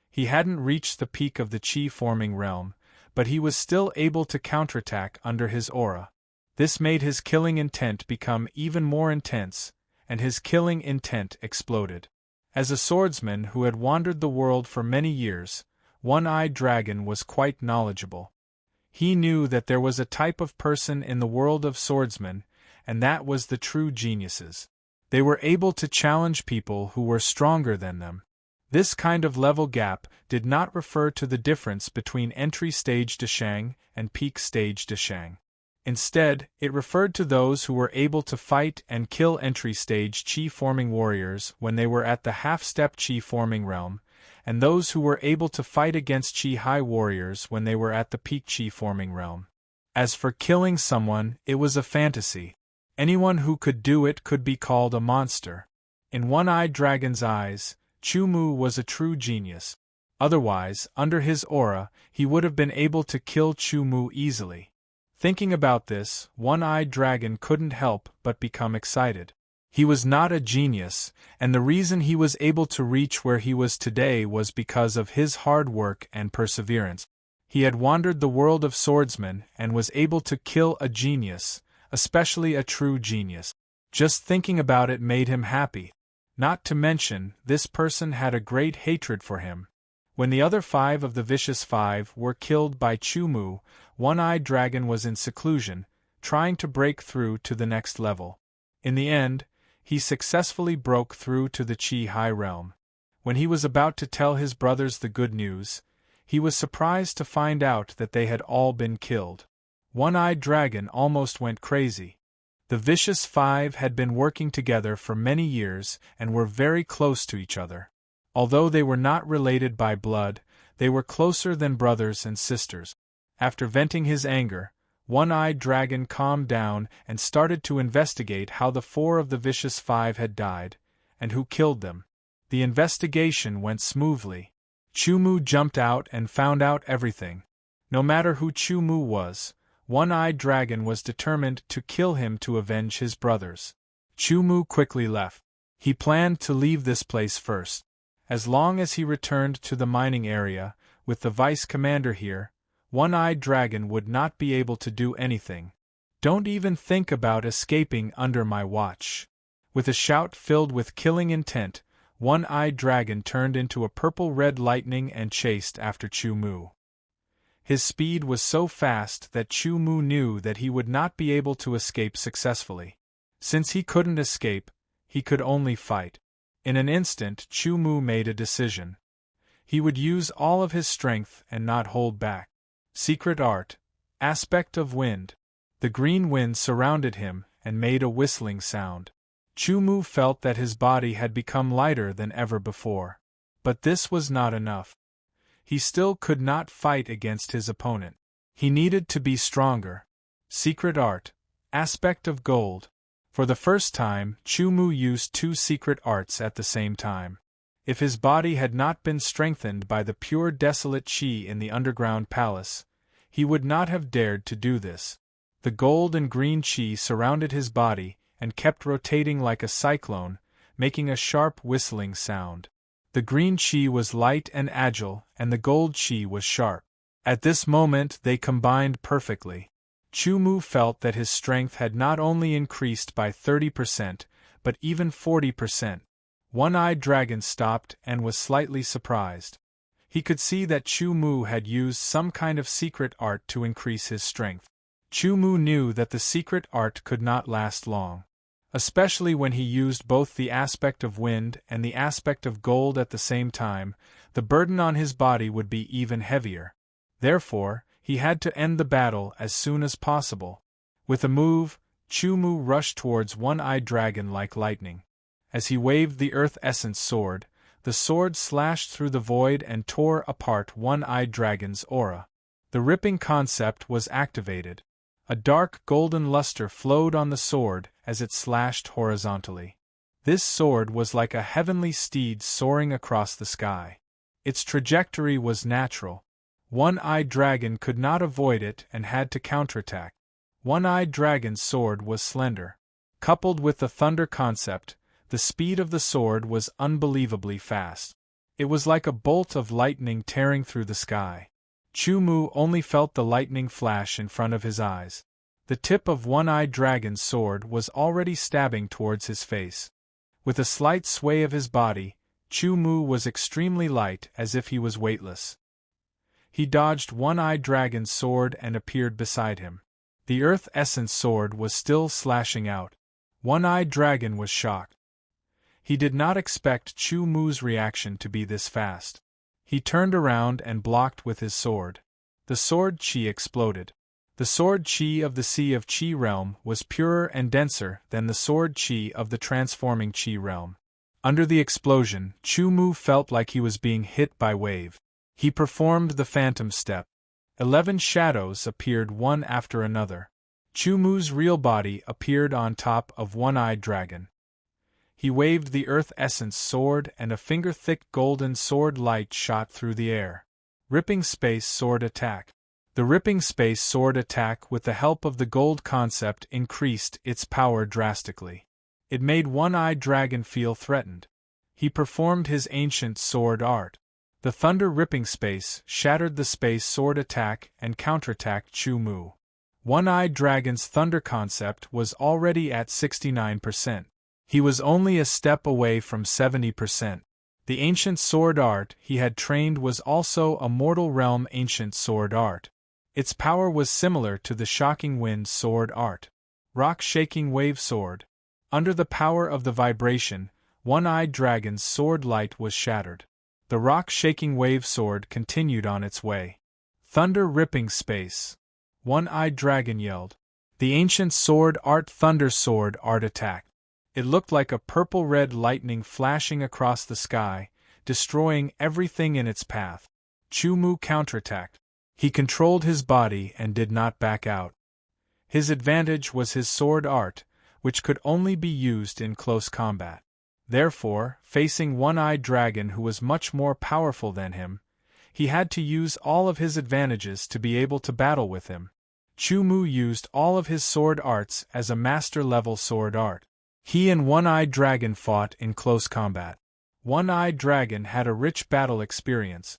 He hadn't reached the peak of the chi-forming realm, but he was still able to counterattack under his aura. This made his killing intent become even more intense, and his killing intent exploded. As a swordsman who had wandered the world for many years, One-Eyed Dragon was quite knowledgeable. He knew that there was a type of person in the world of swordsmen, and that was the true geniuses. They were able to challenge people who were stronger than them. This kind of level gap did not refer to the difference between entry stage Deshang and peak stage Deshang. Instead, it referred to those who were able to fight and kill entry stage Chi-forming warriors when they were at the half-step Chi-forming realm, and those who were able to fight against Chi-Hai warriors when they were at the peak Chi-forming realm. As for killing someone, it was a fantasy. Anyone who could do it could be called a monster. In One-Eyed Dragon's eyes, Chu Mu was a true genius. Otherwise, under his aura, he would have been able to kill Chu Mu easily. Thinking about this, One-Eyed Dragon couldn't help but become excited. He was not a genius, and the reason he was able to reach where he was today was because of his hard work and perseverance. He had wandered the world of swordsmen and was able to kill a genius, especially a true genius. Just thinking about it made him happy. Not to mention, this person had a great hatred for him. When the other 5 of the Vicious Five were killed by Chu Mu, One-Eyed Dragon was in seclusion, trying to break through to the next level. In the end, he successfully broke through to the Chi-Hai realm. When he was about to tell his brothers the good news, he was surprised to find out that they had all been killed. One-Eyed Dragon almost went crazy. The Vicious Five had been working together for many years and were very close to each other. Although they were not related by blood, they were closer than brothers and sisters. After venting his anger, One-Eyed Dragon calmed down and started to investigate how the 4 of the Vicious Five had died, and who killed them. The investigation went smoothly. Chu Mu jumped out and found out everything. No matter who Chu Mu was, One-Eyed Dragon was determined to kill him to avenge his brothers. Chu Mu quickly left. He planned to leave this place first. As long as he returned to the mining area, with the vice commander here, One-Eyed Dragon would not be able to do anything. Don't even think about escaping under my watch. With a shout filled with killing intent, One-Eyed Dragon turned into a purple-red lightning and chased after Chu Mu. His speed was so fast that Chu Mu knew that he would not be able to escape successfully. Since he couldn't escape, he could only fight. In an instant, Chu Mu made a decision. He would use all of his strength and not hold back. Secret art, aspect of wind. The green wind surrounded him and made a whistling sound. Chu Mu felt that his body had become lighter than ever before. But this was not enough. He still could not fight against his opponent. He needed to be stronger. Secret art, aspect of gold. For the first time, Chu Mu used two secret arts at the same time. If his body had not been strengthened by the pure desolate qi in the underground palace, he would not have dared to do this. The gold and green qi surrounded his body and kept rotating like a cyclone, making a sharp whistling sound. The green qi was light and agile, and the gold qi was sharp. At this moment they combined perfectly. Chu Mu felt that his strength had not only increased by 30%, but even 40%. One-eyed dragon stopped and was slightly surprised. He could see that Chu Mu had used some kind of secret art to increase his strength. Chu Mu knew that the secret art could not last long. Especially when he used both the aspect of wind and the aspect of gold at the same time, the burden on his body would be even heavier. Therefore, he had to end the battle as soon as possible. With a move, Chu Mu rushed towards One-Eyed Dragon like lightning. As he waved the Earth Essence sword, the sword slashed through the void and tore apart One-Eyed Dragon's aura. The ripping concept was activated. A dark golden luster flowed on the sword as it slashed horizontally. This sword was like a heavenly steed soaring across the sky. Its trajectory was natural. One-Eyed Dragon could not avoid it and had to counterattack. One-Eyed Dragon's sword was slender. Coupled with the thunder concept, the speed of the sword was unbelievably fast. It was like a bolt of lightning tearing through the sky. Chu Mu only felt the lightning flash in front of his eyes. The tip of One-Eyed Dragon's sword was already stabbing towards his face. With a slight sway of his body, Chu Mu was extremely light, as if he was weightless. He dodged One-Eyed Dragon's sword and appeared beside him. The Earth Essence sword was still slashing out. One-Eyed Dragon was shocked. He did not expect Chu Mu's reaction to be this fast. He turned around and blocked with his sword. The sword qi exploded. The sword qi of the Sea of Qi realm was purer and denser than the sword qi of the transforming qi realm. Under the explosion, Chu Mu felt like he was being hit by wave. He performed the phantom step. 11 shadows appeared one after another. Chu Mu's real body appeared on top of One-Eyed Dragon. He waved the Earth Essence sword and a finger-thick golden sword light shot through the air. Ripping Space Sword Attack. The Ripping Space Sword Attack with the help of the gold concept increased its power drastically. It made One-Eyed Dragon feel threatened. He performed his ancient sword art. The Thunder Ripping Space shattered the Space Sword Attack and counterattacked Chu Mu. One-Eyed Dragon's thunder concept was already at 69%. He was only a step away from 70%. The ancient sword art he had trained was also a mortal realm ancient sword art. Its power was similar to the Shocking Wind sword art. Rock Shaking Wave Sword. Under the power of the vibration, One-Eyed Dragon's sword light was shattered. The Rock Shaking Wave Sword continued on its way. Thunder Ripping Space. One-Eyed Dragon yelled. The ancient sword art Thunder sword art attacked. It looked like a purple-red lightning flashing across the sky, destroying everything in its path. Chu Mu counterattacked. He controlled his body and did not back out. His advantage was his sword art, which could only be used in close combat. Therefore, facing One-Eyed Dragon who was much more powerful than him, he had to use all of his advantages to be able to battle with him. Chu Mu used all of his sword arts as a master-level sword art. He and One-Eyed Dragon fought in close combat. One-Eyed Dragon had a rich battle experience.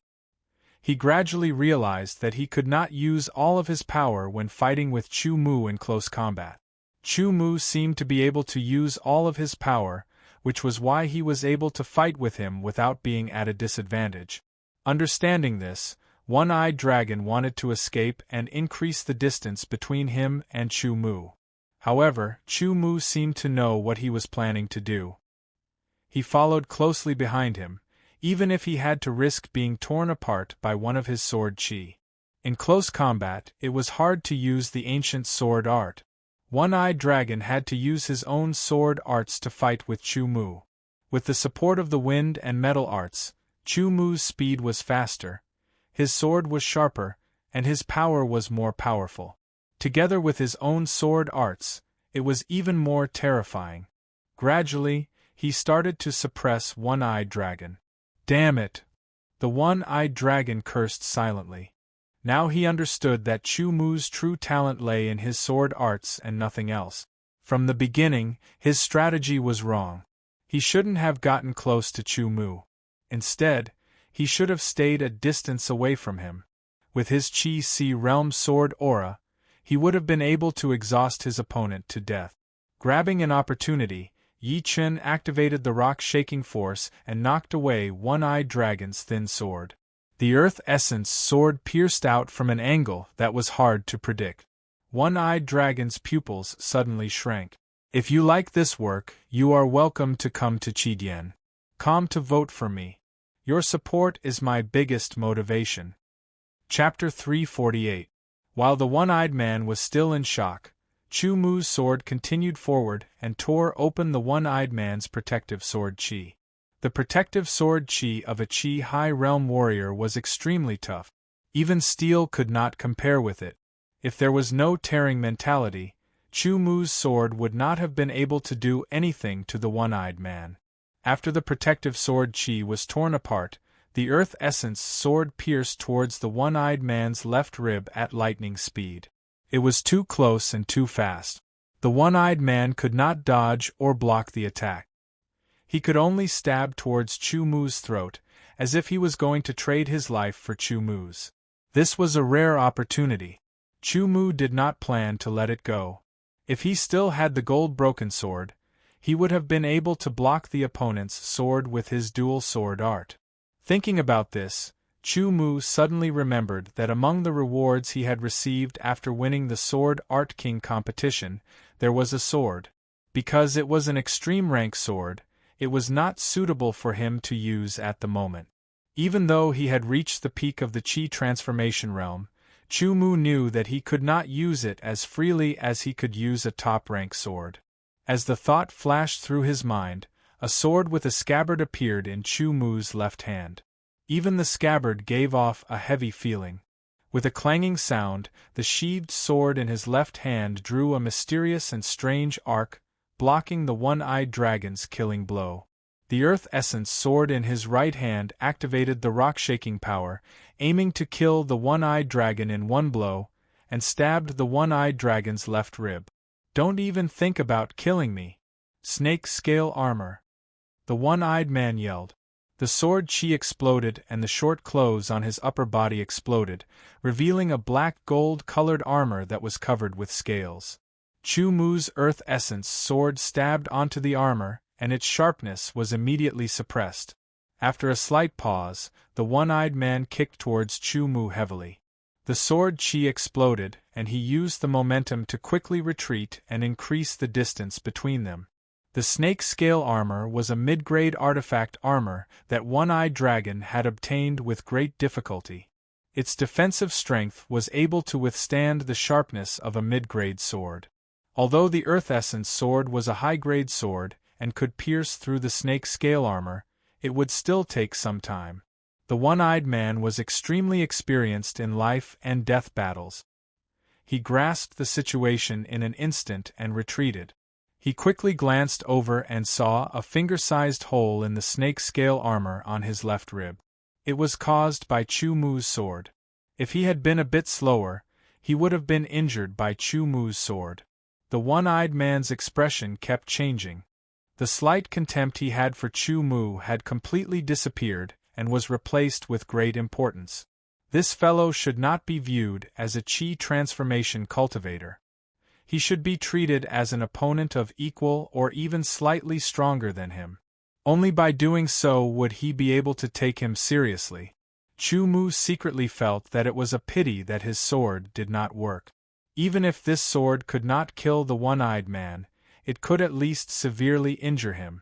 He gradually realized that he could not use all of his power when fighting with Chu Mu in close combat. Chu Mu seemed to be able to use all of his power, which was why he was able to fight with him without being at a disadvantage. Understanding this, One-Eyed Dragon wanted to escape and increase the distance between him and Chu Mu. However, Chu Mu seemed to know what he was planning to do. He followed closely behind him, even if he had to risk being torn apart by one of his sword qi. In close combat, it was hard to use the ancient sword art. One-Eyed Dragon had to use his own sword arts to fight with Chu Mu. With the support of the wind and metal arts, Chu Mu's speed was faster, his sword was sharper, and his power was more powerful. Together with his own sword arts, It was even more terrifying. Gradually, he started to suppress One-Eyed Dragon. Damn it! The One-Eyed Dragon cursed silently. Now he understood that Chu Mu's true talent lay in his sword arts and nothing else. From the beginning, his strategy was wrong. He shouldn't have gotten close to Chu Mu. Instead, he should have stayed a distance away from him. With his Qi Si Realm sword aura, he would have been able to exhaust his opponent to death. Grabbing an opportunity, Yi Chen activated the rock-shaking force and knocked away One-Eyed Dragon's thin sword. The Earth Essence sword pierced out from an angle that was hard to predict. One-Eyed Dragon's pupils suddenly shrank. If you like this work, you are welcome to come to Qi.com to vote for me. Your support is my biggest motivation. Chapter 348. While the One-Eyed Man was still in shock, Chu Mu's sword continued forward and tore open the One-Eyed Man's protective sword Qi. The protective sword Qi of a Qi High Realm warrior was extremely tough. Even steel could not compare with it. If there was no tearing mentality, Chu Mu's sword would not have been able to do anything to the One-Eyed Man. After the protective sword Qi was torn apart, the Earth Essence sword pierced towards the One-Eyed Man's left rib at lightning speed. It was too close and too fast. The One-Eyed Man could not dodge or block the attack. He could only stab towards Chu Mu's throat, as if he was going to trade his life for Chu Mu's. This was a rare opportunity. Chu Mu did not plan to let it go. If he still had the gold broken sword, he would have been able to block the opponent's sword with his dual sword art. Thinking about this, Chu Mu suddenly remembered that among the rewards he had received after winning the Sword Art King competition, there was a sword. Because it was an extreme rank sword, it was not suitable for him to use at the moment. Even though he had reached the peak of the Qi transformation realm, Chu Mu knew that he could not use it as freely as he could use a top-rank sword. As the thought flashed through his mind, a sword with a scabbard appeared in Chu Mu's left hand. Even the scabbard gave off a heavy feeling. With a clanging sound, the sheathed sword in his left hand drew a mysterious and strange arc, blocking the One-Eyed Dragon's killing blow. The Earth Essence sword in his right hand activated the rock-shaking power, aiming to kill the One-Eyed Dragon in one blow, and stabbed the One-Eyed Dragon's left rib. Don't even think about killing me. Snake scale armor. The One-Eyed Man yelled. The sword Qi exploded and the short clothes on his upper body exploded, revealing a black gold-colored armor that was covered with scales. Chu Mu's Earth Essence sword stabbed onto the armor, and its sharpness was immediately suppressed. After a slight pause, the One-Eyed Man kicked towards Chu Mu heavily. The sword Qi exploded, and he used the momentum to quickly retreat and increase the distance between them. The snake scale armor was a mid-grade artifact armor that One-Eyed Dragon had obtained with great difficulty. Its defensive strength was able to withstand the sharpness of a mid-grade sword. Although the Earth Essence sword was a high-grade sword and could pierce through the snake scale armor, it would still take some time. The One-Eyed Man was extremely experienced in life and death battles. He grasped the situation in an instant and retreated. He quickly glanced over and saw a finger-sized hole in the snake scale armor on his left rib. It was caused by Chu Mu's sword. If he had been a bit slower, he would have been injured by Chu Mu's sword. The One-Eyed Man's expression kept changing. The slight contempt he had for Chu Mu had completely disappeared and was replaced with great importance. This fellow should not be viewed as a Qi transformation cultivator. He should be treated as an opponent of equal or even slightly stronger than him. Only by doing so would he be able to take him seriously. Chu Mu secretly felt that it was a pity that his sword did not work. Even if this sword could not kill the One-Eyed Man, it could at least severely injure him.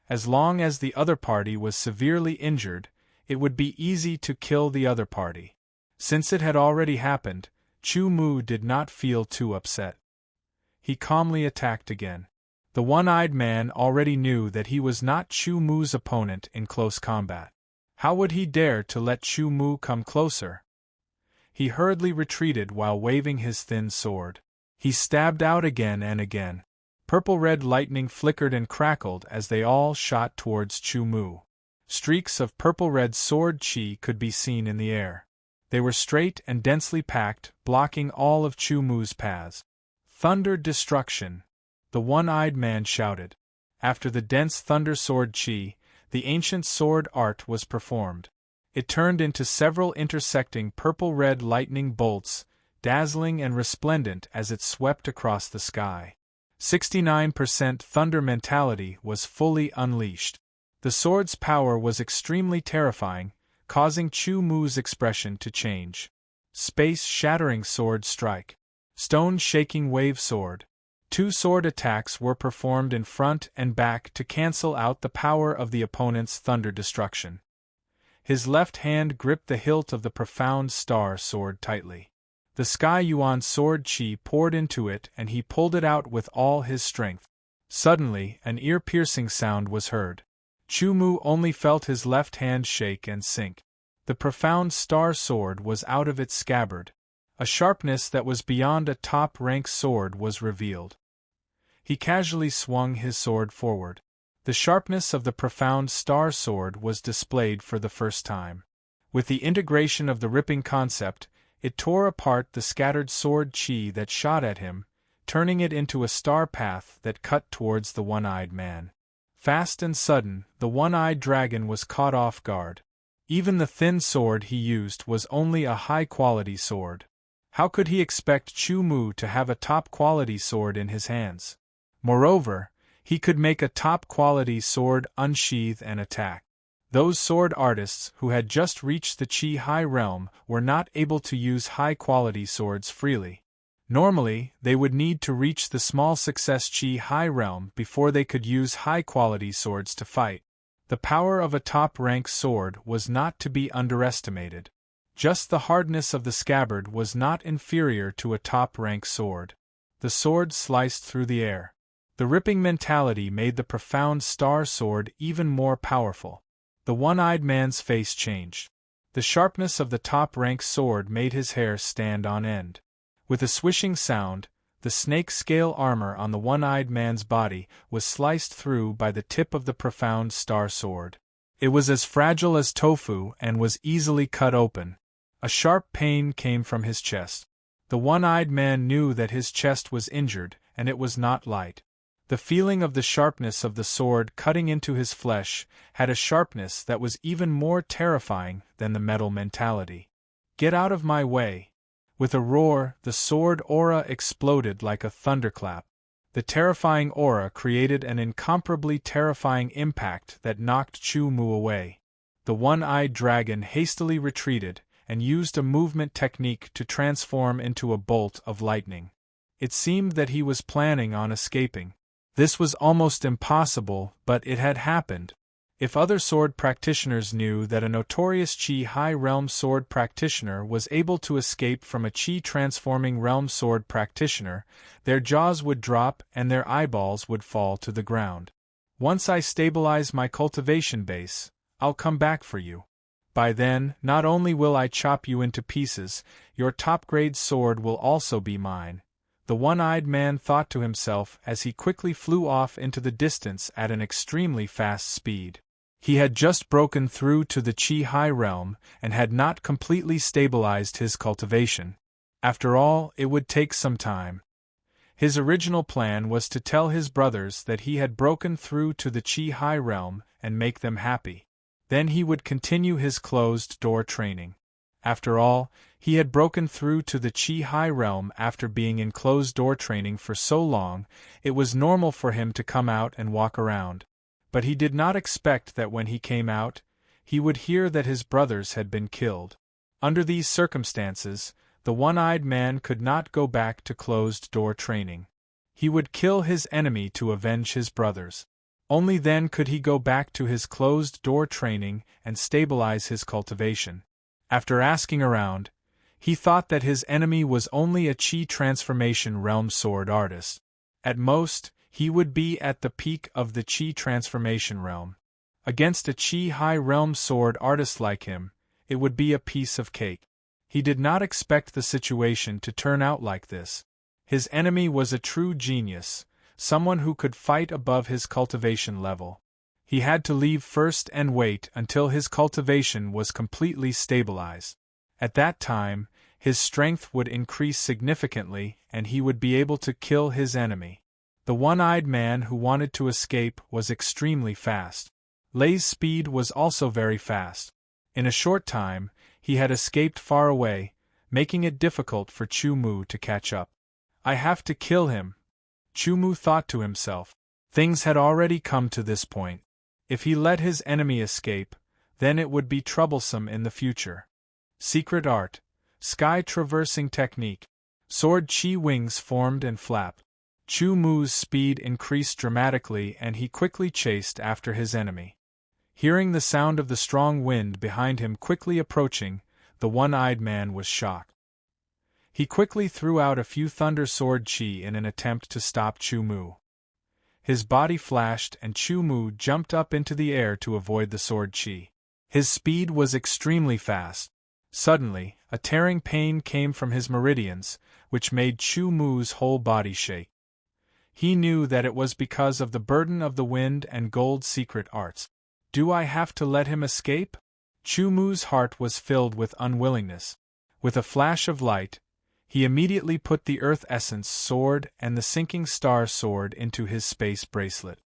As long as the other party was severely injured, it would be easy to kill the other party. Since it had already happened, Chu Mu did not feel too upset. He calmly attacked again. The One-Eyed Man already knew that he was not Chu Mu's opponent in close combat. How would he dare to let Chu Mu come closer? He hurriedly retreated while waving his thin sword. He stabbed out again and again. Purple-red lightning flickered and crackled as they all shot towards Chu Mu. Streaks of purple-red sword chi could be seen in the air. They were straight and densely packed, blocking all of Chu Mu's paths. Thunder destruction! The one-eyed man shouted. After the dense thunder sword chi, the ancient sword art was performed. It turned into several intersecting purple-red lightning bolts, dazzling and resplendent as it swept across the sky. 69% thunder mentality was fully unleashed. The sword's power was extremely terrifying, causing Chu Mu's expression to change. Space-shattering sword strike. Stone-shaking wave sword. 2 sword attacks were performed in front and back to cancel out the power of the opponent's thunder destruction. His left hand gripped the hilt of the profound star sword tightly. The Sky Yuan sword chi poured into it and he pulled it out with all his strength. Suddenly, an ear-piercing sound was heard. Chu Mu only felt his left hand shake and sink. The profound star sword was out of its scabbard. A sharpness that was beyond a top-rank sword was revealed. He casually swung his sword forward. The sharpness of the profound star sword was displayed for the first time. With the integration of the ripping concept, it tore apart the scattered sword chi that shot at him, turning it into a star path that cut towards the one-eyed man. Fast and sudden, the one-eyed dragon was caught off guard. Even the thin sword he used was only a high-quality sword. How could he expect Chu Mu to have a top-quality sword in his hands? Moreover, he could make a top-quality sword unsheath and attack. Those sword artists who had just reached the Chi High realm were not able to use high-quality swords freely. Normally, they would need to reach the small success Chi High realm before they could use high-quality swords to fight. The power of a top-rank sword was not to be underestimated. Just the hardness of the scabbard was not inferior to a top-rank sword. The sword sliced through the air. The ripping mentality made the profound star sword even more powerful. The one-eyed man's face changed. The sharpness of the top-rank sword made his hair stand on end. With a swishing sound, the snake-scale armor on the one-eyed man's body was sliced through by the tip of the profound star sword. It was as fragile as tofu and was easily cut open. A sharp pain came from his chest. The one-eyed man knew that his chest was injured, and it was not light. The feeling of the sharpness of the sword cutting into his flesh had a sharpness that was even more terrifying than the metal mentality. "Get out of my way!" With a roar, the sword aura exploded like a thunderclap. The terrifying aura created an incomparably terrifying impact that knocked Chu Mu away. The one-eyed dragon hastily retreated and used a movement technique to transform into a bolt of lightning. It seemed that he was planning on escaping. This was almost impossible, but it had happened. If other sword practitioners knew that a notorious Chi High Realm sword practitioner was able to escape from a Chi transforming realm sword practitioner, their jaws would drop and their eyeballs would fall to the ground. "Once I stabilize my cultivation base, I'll come back for you. By then, not only will I chop you into pieces, your top-grade sword will also be mine," the one-eyed man thought to himself as he quickly flew off into the distance at an extremely fast speed. He had just broken through to the Chi High realm and had not completely stabilized his cultivation. After all, it would take some time. His original plan was to tell his brothers that he had broken through to the Chi High realm and make them happy. Then he would continue his closed-door training. After all, he had broken through to the Chi High realm after being in closed-door training for so long, it was normal for him to come out and walk around. But he did not expect that when he came out, he would hear that his brothers had been killed. Under these circumstances, the one-eyed man could not go back to closed-door training. He would kill his enemy to avenge his brothers. Only then could he go back to his closed-door training and stabilize his cultivation. After asking around, he thought that his enemy was only a Chi transformation realm sword artist. At most, he would be at the peak of the Chi transformation realm. Against a Chi High realm sword artist like him, it would be a piece of cake. He did not expect the situation to turn out like this. His enemy was a true genius, someone who could fight above his cultivation level. He had to leave first and wait until his cultivation was completely stabilized. At that time, his strength would increase significantly and he would be able to kill his enemy. The one-eyed man who wanted to escape was extremely fast. Lei's speed was also very fast. In a short time, he had escaped far away, making it difficult for Chu Mu to catch up. I have to kill him, Chu Mu thought to himself. Things had already come to this point. If he let his enemy escape, then it would be troublesome in the future. Secret art. Sky traversing technique. Sword chi wings formed and flapped. Chu Mu's speed increased dramatically and he quickly chased after his enemy. Hearing the sound of the strong wind behind him quickly approaching, the one-eyed man was shocked. He quickly threw out a few thunder sword chi in an attempt to stop Chu Mu. His body flashed and Chu Mu jumped up into the air to avoid the sword chi. His speed was extremely fast. Suddenly, a tearing pain came from his meridians, which made Chu Mu's whole body shake. He knew that it was because of the burden of the wind and gold secret arts. Do I have to let him escape? Chu Mu's heart was filled with unwillingness. With a flash of light, he immediately put the Earth Essence sword and the Sinking Star sword into his space bracelet.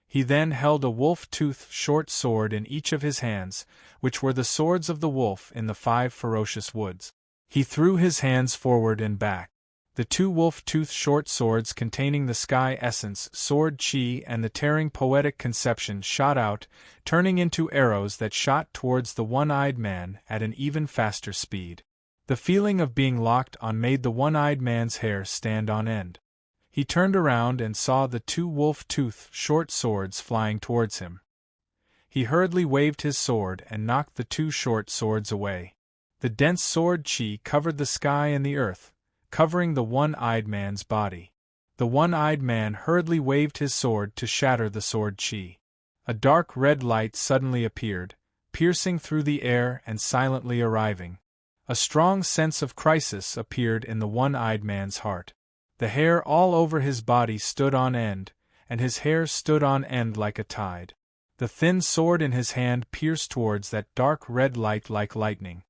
He then held a wolf-tooth short sword in each of his hands, which were the swords of the wolf in the 5 ferocious woods. He threw his hands forward and back. The 2 wolf-tooth short swords containing the Sky Essence sword chi and the tearing poetic conception shot out, turning into arrows that shot towards the one-eyed man at an even faster speed. The feeling of being locked on made the one-eyed man's hair stand on end. He turned around and saw the 2 wolf-tooth short swords flying towards him. He hurriedly waved his sword and knocked the 2 short swords away. The dense sword chi covered the sky and the earth, covering the one-eyed man's body. The one-eyed man hurriedly waved his sword to shatter the sword chi. A dark red light suddenly appeared, piercing through the air and silently arriving. A strong sense of crisis appeared in the one-eyed man's heart. The hair all over his body stood on end, and his hair stood on end like a tide. The thin sword in his hand pierced towards that dark red light like lightning.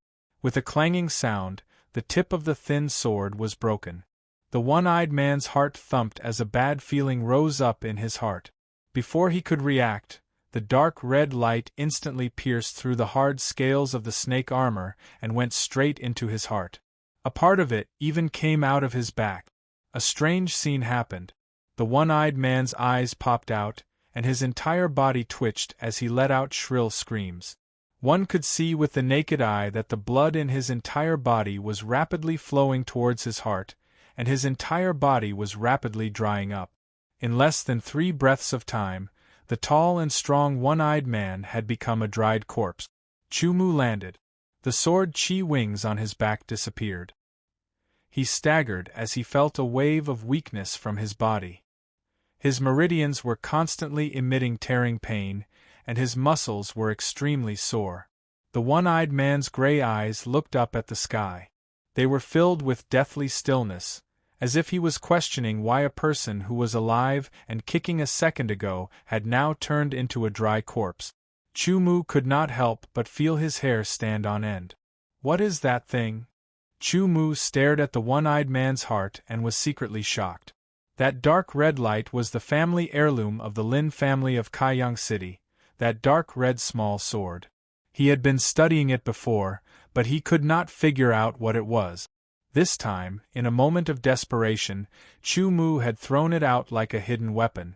With a clanging sound, the tip of the thin sword was broken. The one-eyed man's heart thumped as a bad feeling rose up in his heart. Before he could react, the dark red light instantly pierced through the hard scales of the snake armor and went straight into his heart. A part of it even came out of his back. A strange scene happened. The one-eyed man's eyes popped out, and his entire body twitched as he let out shrill screams. One could see with the naked eye that the blood in his entire body was rapidly flowing towards his heart, and his entire body was rapidly drying up. In less than 3 breaths of time, the tall and strong one-eyed man had become a dried corpse. Chu Mu landed. The sword chi wings on his back disappeared. He staggered as he felt a wave of weakness from his body. His meridians were constantly emitting tearing pain, and his muscles were extremely sore. The one-eyed man's gray eyes looked up at the sky. They were filled with deathly stillness, as if he was questioning why a person who was alive and kicking a second ago had now turned into a dry corpse. Chu Mu could not help but feel his hair stand on end. What is that thing? Chu Mu stared at the one-eyed man's heart and was secretly shocked. That dark red light was the family heirloom of the Lin family of Kaiyang City, that dark red small sword. He had been studying it before, but he could not figure out what it was. This time, in a moment of desperation, Chu Mu had thrown it out like a hidden weapon.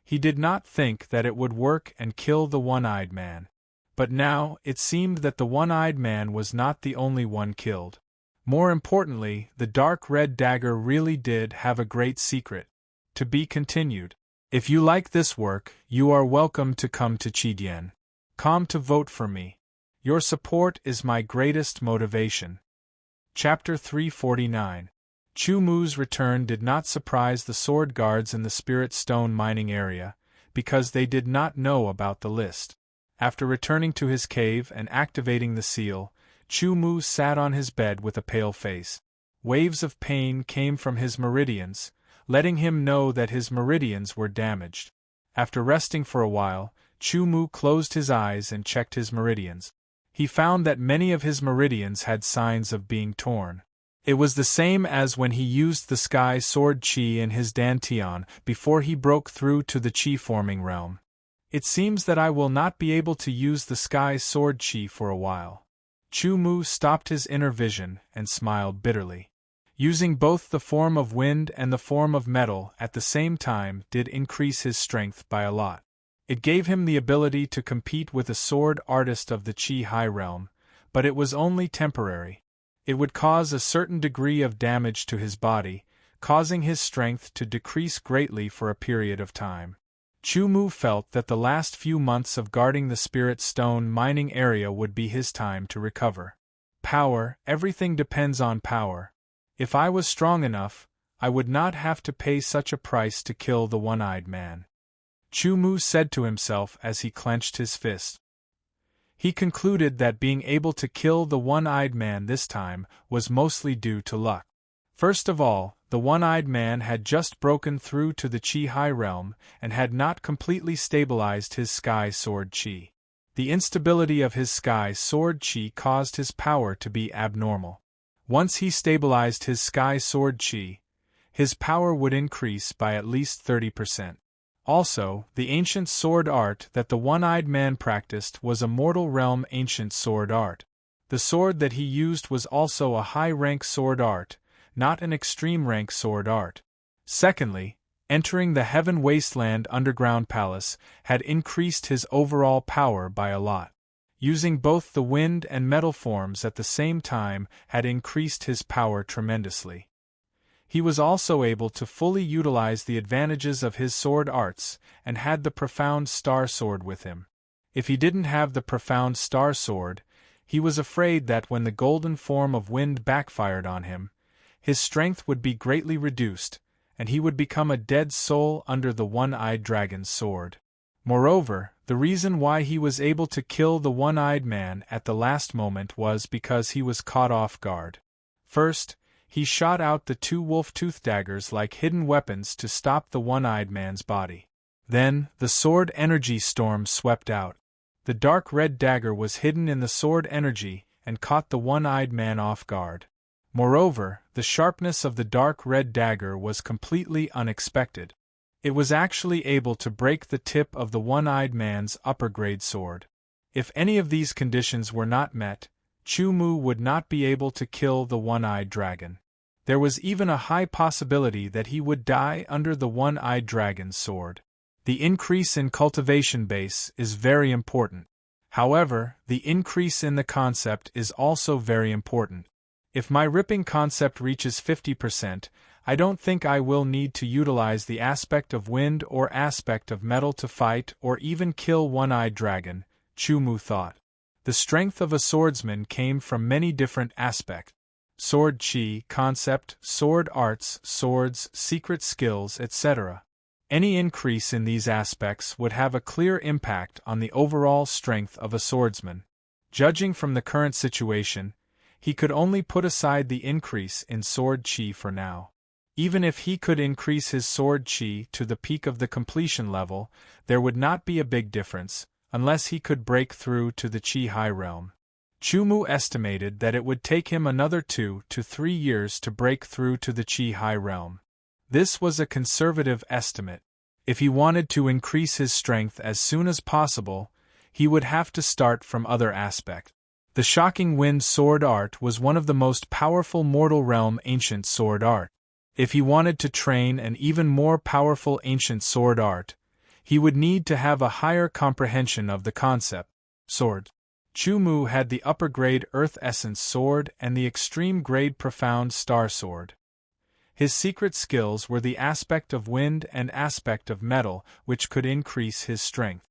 He did not think that it would work and kill the one-eyed man. But now, it seemed that the one-eyed man was not the only one killed. More importantly, the dark red dagger really did have a great secret. To be continued. If you like this work, you are welcome to come to Chidian.com to vote for me. Your support is my greatest motivation. Chapter 349. Chu Mu's return did not surprise the sword guards in the Spirit Stone mining area, because they did not know about the list. After returning to his cave and activating the seal, Chu Mu sat on his bed with a pale face. Waves of pain came from his meridians, letting him know that his meridians were damaged. After resting for a while, Chu Mu closed his eyes and checked his meridians. He found that many of his meridians had signs of being torn. It was the same as when he used the sky sword Qi in his Dantian before he broke through to the Qi-forming realm. It seems that I will not be able to use the sky sword Qi for a while. Chu Mu stopped his inner vision and smiled bitterly. Using both the form of wind and the form of metal at the same time did increase his strength by a lot. It gave him the ability to compete with a sword artist of the Qi High Realm, but it was only temporary. It would cause a certain degree of damage to his body, causing his strength to decrease greatly for a period of time. Chu Mu felt that the last few months of guarding the Spirit Stone mining area would be his time to recover. Power, everything depends on power. If I was strong enough, I would not have to pay such a price to kill the one-eyed man. Chu Mu said to himself as he clenched his fist. He concluded that being able to kill the one-eyed man this time was mostly due to luck. First of all, the one-eyed man had just broken through to the Qi High Realm and had not completely stabilized his sky sword Qi. The instability of his sky sword Qi caused his power to be abnormal. Once he stabilized his sky sword Qi, his power would increase by at least 30%. Also, the ancient sword art that the one-eyed man practiced was a mortal realm ancient sword art. The sword that he used was also a high-rank sword art, not an extreme-rank sword art. Secondly, entering the Heaven Wasteland underground palace had increased his overall power by a lot. Using both the wind and metal forms at the same time had increased his power tremendously. He was also able to fully utilize the advantages of his sword arts and had the profound star sword with him. If he didn't have the profound star sword, he was afraid that when the golden form of wind backfired on him, his strength would be greatly reduced, and he would become a dead soul under the one-eyed dragon's sword. Moreover, the reason why he was able to kill the one-eyed man at the last moment was because he was caught off guard. First, he shot out the two wolf-tooth daggers like hidden weapons to stop the one-eyed man's body. Then, the sword energy storm swept out. The dark red dagger was hidden in the sword energy and caught the one-eyed man off guard. Moreover, the sharpness of the dark red dagger was completely unexpected. It was actually able to break the tip of the one-eyed man's upper-grade sword. If any of these conditions were not met, Chu Mu would not be able to kill the one-eyed dragon. There was even a high possibility that he would die under the one-eyed dragon's sword. The increase in cultivation base is very important. However, the increase in the concept is also very important. If my ripping concept reaches 50%, I don't think I will need to utilize the aspect of wind or aspect of metal to fight or even kill one-eyed dragon, Chu Mu thought. The strength of a swordsman came from many different aspects. Sword Qi, concept, sword arts, swords, secret skills, etc. Any increase in these aspects would have a clear impact on the overall strength of a swordsman. Judging from the current situation, he could only put aside the increase in sword Qi for now. Even if he could increase his sword Qi to the peak of the completion level, there would not be a big difference, unless he could break through to the Qi High Realm. Chu Mu estimated that it would take him another 2 to 3 years to break through to the Qi High Realm. This was a conservative estimate. If he wanted to increase his strength as soon as possible, he would have to start from other aspects. The Shocking Wind sword art was one of the most powerful mortal realm ancient sword art. If he wanted to train an even more powerful ancient sword art, he would need to have a higher comprehension of the concept. Sword. Chu Mu had the upper-grade Earth Essence sword and the extreme-grade Profound Star sword. His secret skills were the aspect of wind and aspect of metal, which could increase his strength.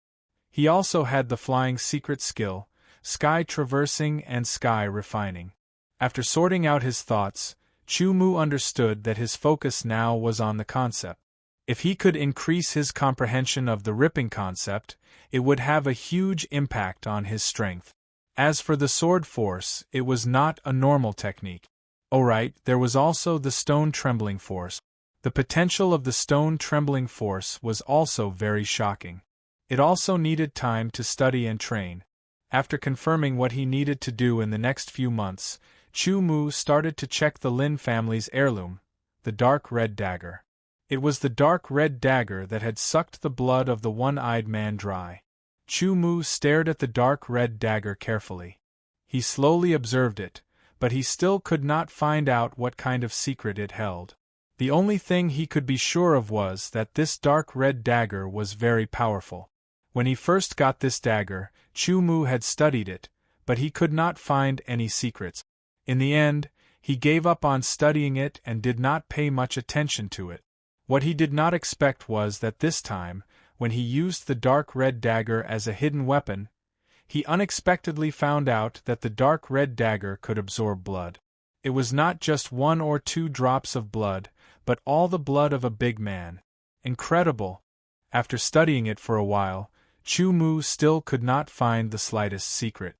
He also had the flying secret skill, sky traversing and sky refining. After sorting out his thoughts, Chu Mu understood that his focus now was on the concept. If he could increase his comprehension of the ripping concept, it would have a huge impact on his strength. As for the sword force, it was not a normal technique. Alright, there was also the stone trembling force. The potential of the stone trembling force was also very shocking. It also needed time to study and train. After confirming what he needed to do in the next few months, Chu Mu started to check the Lin family's heirloom, the dark red dagger. It was the dark red dagger that had sucked the blood of the one-eyed man dry. Chu Mu stared at the dark red dagger carefully. He slowly observed it, but he still could not find out what kind of secret it held. The only thing he could be sure of was that this dark red dagger was very powerful. When he first got this dagger, Chu Mu had studied it, but he could not find any secrets. In the end, he gave up on studying it and did not pay much attention to it. What he did not expect was that this time, when he used the dark red dagger as a hidden weapon, he unexpectedly found out that the dark red dagger could absorb blood. It was not just 1 or 2 drops of blood, but all the blood of a big man. Incredible! After studying it for a while, Chu Mu still could not find the slightest secret.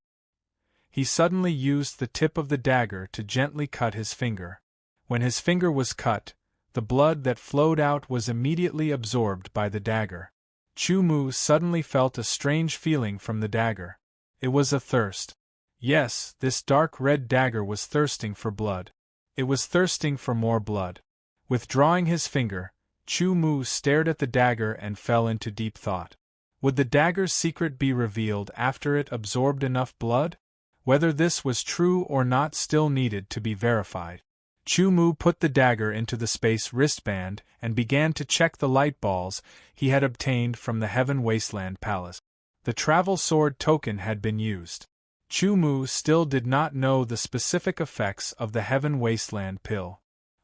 He suddenly used the tip of the dagger to gently cut his finger. When his finger was cut, the blood that flowed out was immediately absorbed by the dagger. Chu Mu suddenly felt a strange feeling from the dagger. It was a thirst. Yes, this dark red dagger was thirsting for blood. It was thirsting for more blood. Withdrawing his finger, Chu Mu stared at the dagger and fell into deep thought. Would the dagger's secret be revealed after it absorbed enough blood? Whether this was true or not still needed to be verified. Chu Mu put the dagger into the space wristband and began to check the light balls he had obtained from the Heaven Wasteland Palace. The travel sword token had been used. Chu Mu still did not know the specific effects of the Heaven Wasteland pill.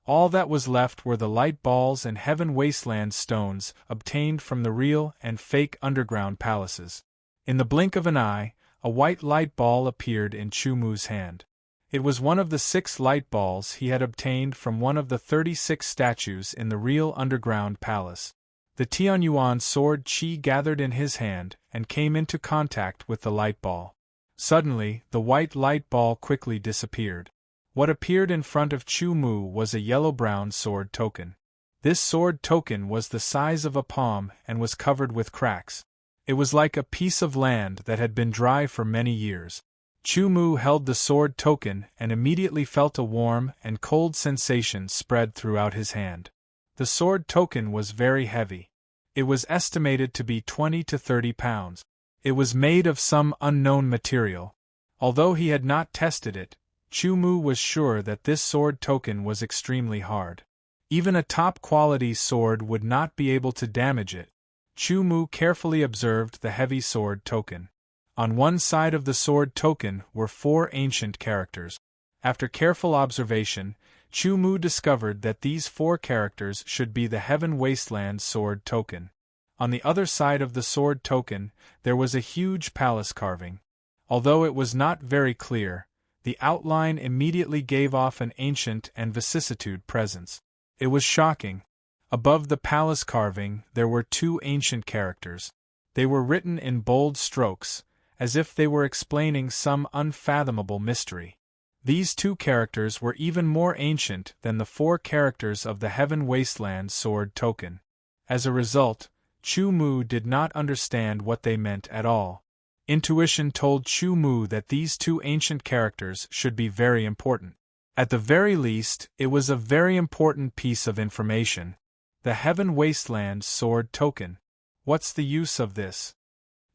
All that was left were the light balls and Heaven Wasteland stones obtained from the real and fake underground palaces. In the blink of an eye, a white light ball appeared in Chu Mu's hand. It was one of the 6 light balls he had obtained from one of the 36 statues in the real underground palace. The Tianyuan sword Qi gathered in his hand and came into contact with the light ball. Suddenly, the white light ball quickly disappeared. What appeared in front of Chu Mu was a yellow-brown sword token. This sword token was the size of a palm and was covered with cracks. It was like a piece of land that had been dry for many years. Chu Mu held the sword token and immediately felt a warm and cold sensation spread throughout his hand. The sword token was very heavy. It was estimated to be 20 to 30 pounds. It was made of some unknown material. Although he had not tested it, Chu Mu was sure that this sword token was extremely hard. Even a top-quality sword would not be able to damage it. Chu Mu carefully observed the heavy sword token. On one side of the sword token were 4 ancient characters. After careful observation, Chu Mu discovered that these 4 characters should be the Heaven Wasteland sword token. On the other side of the sword token, there was a huge palace carving. Although it was not very clear, the outline immediately gave off an ancient and vicissitude presence. It was shocking. Above the palace carving there were 2 ancient characters. They were written in bold strokes, as if they were explaining some unfathomable mystery. These 2 characters were even more ancient than the 4 characters of the Heaven Wasteland sword token. As a result, Chu Mu did not understand what they meant at all. Intuition told Chu Mu that these 2 ancient characters should be very important. At the very least, it was a very important piece of information. The Heaven Wasteland sword token. What's the use of this?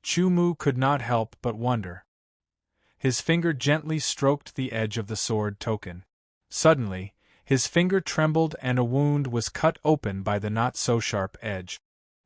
Chu Mu could not help but wonder. His finger gently stroked the edge of the sword token. Suddenly, his finger trembled and a wound was cut open by the not-so-sharp edge.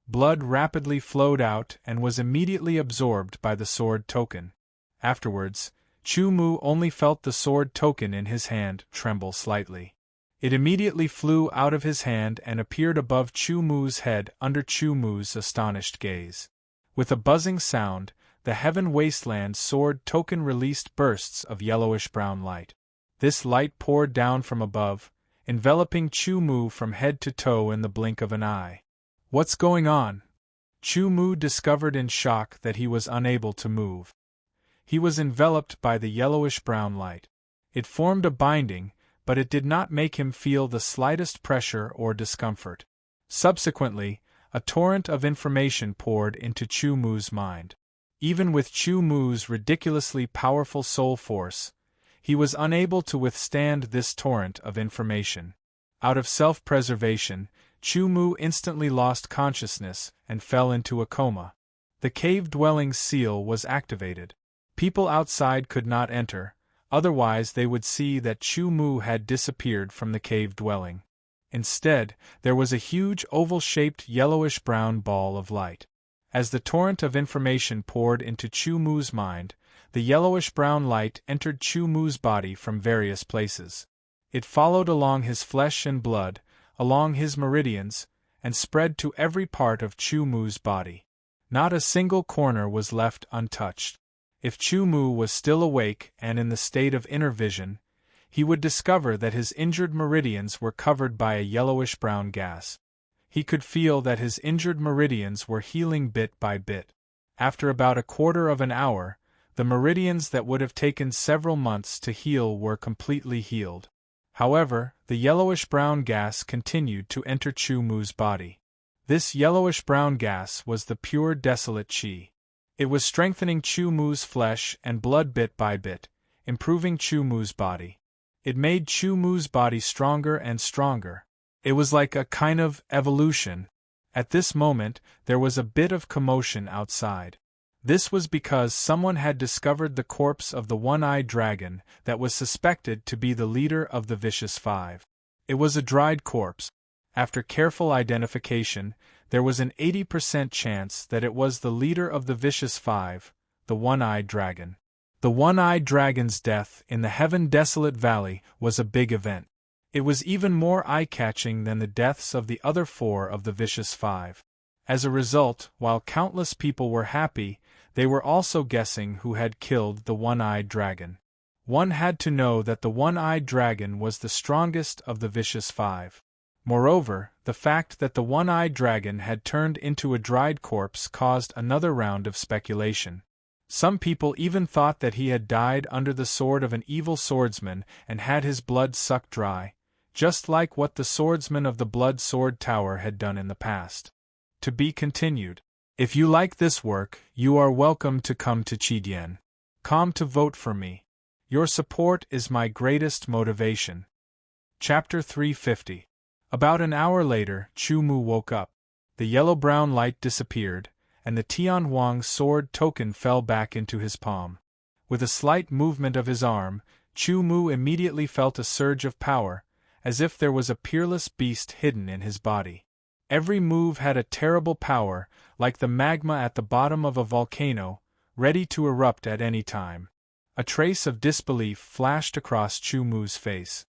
Blood rapidly flowed out and was immediately absorbed by the sword token. Afterwards, Chu Mu only felt the sword token in his hand tremble slightly. It immediately flew out of his hand and appeared above Chu Mu's head under Chu Mu's astonished gaze. With a buzzing sound, the Heaven Wasteland sword token released bursts of yellowish-brown light. This light poured down from above, enveloping Chu Mu from head to toe in the blink of an eye. What's going on? Chu Mu discovered in shock that he was unable to move. He was enveloped by the yellowish-brown light. It formed a binding, but it did not make him feel the slightest pressure or discomfort. Subsequently, a torrent of information poured into Chu Mu's mind. Even with Chu Mu's ridiculously powerful soul force, he was unable to withstand this torrent of information. Out of self-preservation, Chu Mu instantly lost consciousness and fell into a coma. The cave-dwelling's seal was activated. People outside could not enter, otherwise they would see that Chu Mu had disappeared from the cave-dwelling. Instead, there was a huge oval-shaped yellowish-brown ball of light. As the torrent of information poured into Chu Mu's mind, the yellowish-brown light entered Chu Mu's body from various places. It followed along his flesh and blood, along his meridians, and spread to every part of Chu Mu's body. Not a single corner was left untouched. If Chu Mu was still awake and in the state of inner vision, he would discover that his injured meridians were covered by a yellowish-brown gas. He could feel that his injured meridians were healing bit by bit. After about a quarter of an hour, the meridians that would have taken several months to heal were completely healed. However, the yellowish-brown gas continued to enter Chu Mu's body. This yellowish-brown gas was the pure desolate qi. It was strengthening Chu Mu's flesh and blood bit by bit, improving Chu Mu's body. It made Chu Mu's body stronger and stronger. It was like a kind of evolution. At this moment, there was a bit of commotion outside. This was because someone had discovered the corpse of the one-eyed dragon that was suspected to be the leader of the Vicious Five. It was a dried corpse. After careful identification, there was an 80% chance that it was the leader of the Vicious Five, the one-eyed dragon. The one-eyed dragon's death in the heaven-desolate valley was a big event. It was even more eye-catching than the deaths of the other four of the Vicious Five. As a result, while countless people were happy, they were also guessing who had killed the one-eyed dragon. One had to know that the one-eyed dragon was the strongest of the Vicious Five. Moreover, the fact that the one-eyed dragon had turned into a dried corpse caused another round of speculation. Some people even thought that he had died under the sword of an evil swordsman and had his blood sucked dry, just like what the swordsman of the Blood Sword Tower had done in the past. To be continued. If you like this work, you are welcome to come to Chidian.com to vote for me. Your support is my greatest motivation. Chapter 350. About an hour later, Chu Mu woke up. The yellow-brown light disappeared, and the Tian Huang sword token fell back into his palm. With a slight movement of his arm, Chu Mu immediately felt a surge of power, as if there was a peerless beast hidden in his body. Every move had a terrible power, like the magma at the bottom of a volcano, ready to erupt at any time. A trace of disbelief flashed across Chu Mu's face.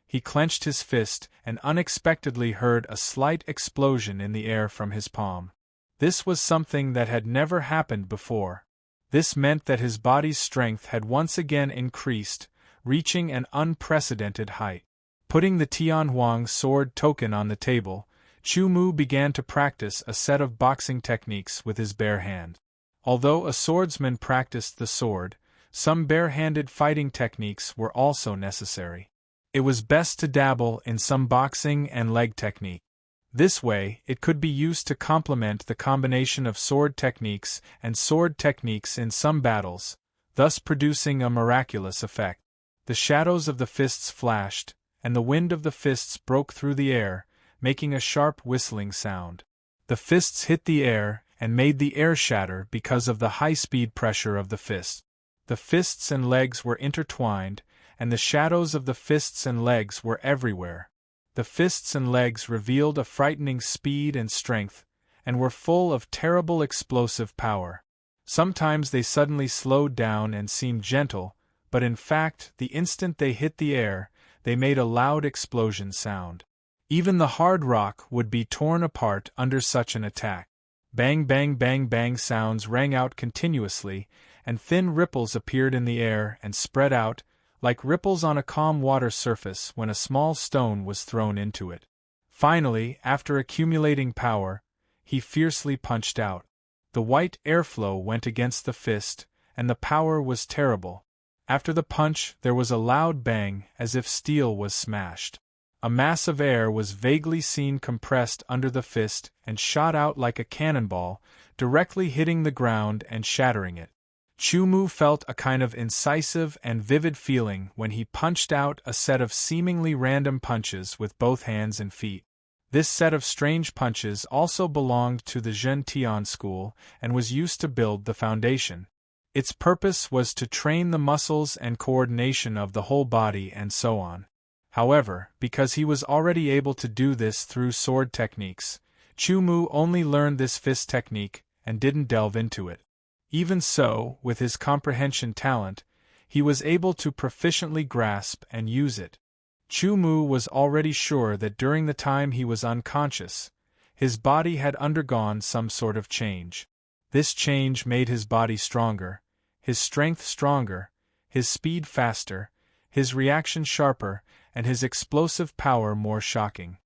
He clenched his fist and unexpectedly heard a slight explosion in the air from his palm. This was something that had never happened before. This meant that his body's strength had once again increased, reaching an unprecedented height. Putting the Tian Huang sword token on the table, Chu Mu began to practice a set of boxing techniques with his bare hand. Although a swordsman practiced the sword, some bare-handed fighting techniques were also necessary. It was best to dabble in some boxing and leg technique. This way, it could be used to complement the combination of sword techniques and sword techniques in some battles, thus producing a miraculous effect. The shadows of the fists flashed, and the wind of the fists broke through the air, making a sharp whistling sound. The fists hit the air and made the air shatter because of the high-speed pressure of the fist. The fists and legs were intertwined, and the shadows of the fists and legs were everywhere. The fists and legs revealed a frightening speed and strength, and were full of terrible explosive power. Sometimes they suddenly slowed down and seemed gentle, but in fact, the instant they hit the air, they made a loud explosion sound. Even the hard rock would be torn apart under such an attack. Bang bang bang bang sounds rang out continuously, and thin ripples appeared in the air and spread out, like ripples on a calm water surface when a small stone was thrown into it. Finally, after accumulating power, he fiercely punched out. The white airflow went against the fist, and the power was terrible. After the punch, there was a loud bang, as if steel was smashed. A mass of air was vaguely seen compressed under the fist and shot out like a cannonball, directly hitting the ground and shattering it. Chu-Mu felt a kind of incisive and vivid feeling when he punched out a set of seemingly random punches with both hands and feet. This set of strange punches also belonged to the Zhen Tian school and was used to build the foundation. Its purpose was to train the muscles and coordination of the whole body and so on. However, because he was already able to do this through sword techniques, Chu-Mu only learned this fist technique and didn't delve into it. Even so, with his comprehension talent, he was able to proficiently grasp and use it. Chu-Mu was already sure that during the time he was unconscious, his body had undergone some sort of change. This change made his body stronger, his strength stronger, his speed faster, his reaction sharper, and his explosive power more shocking.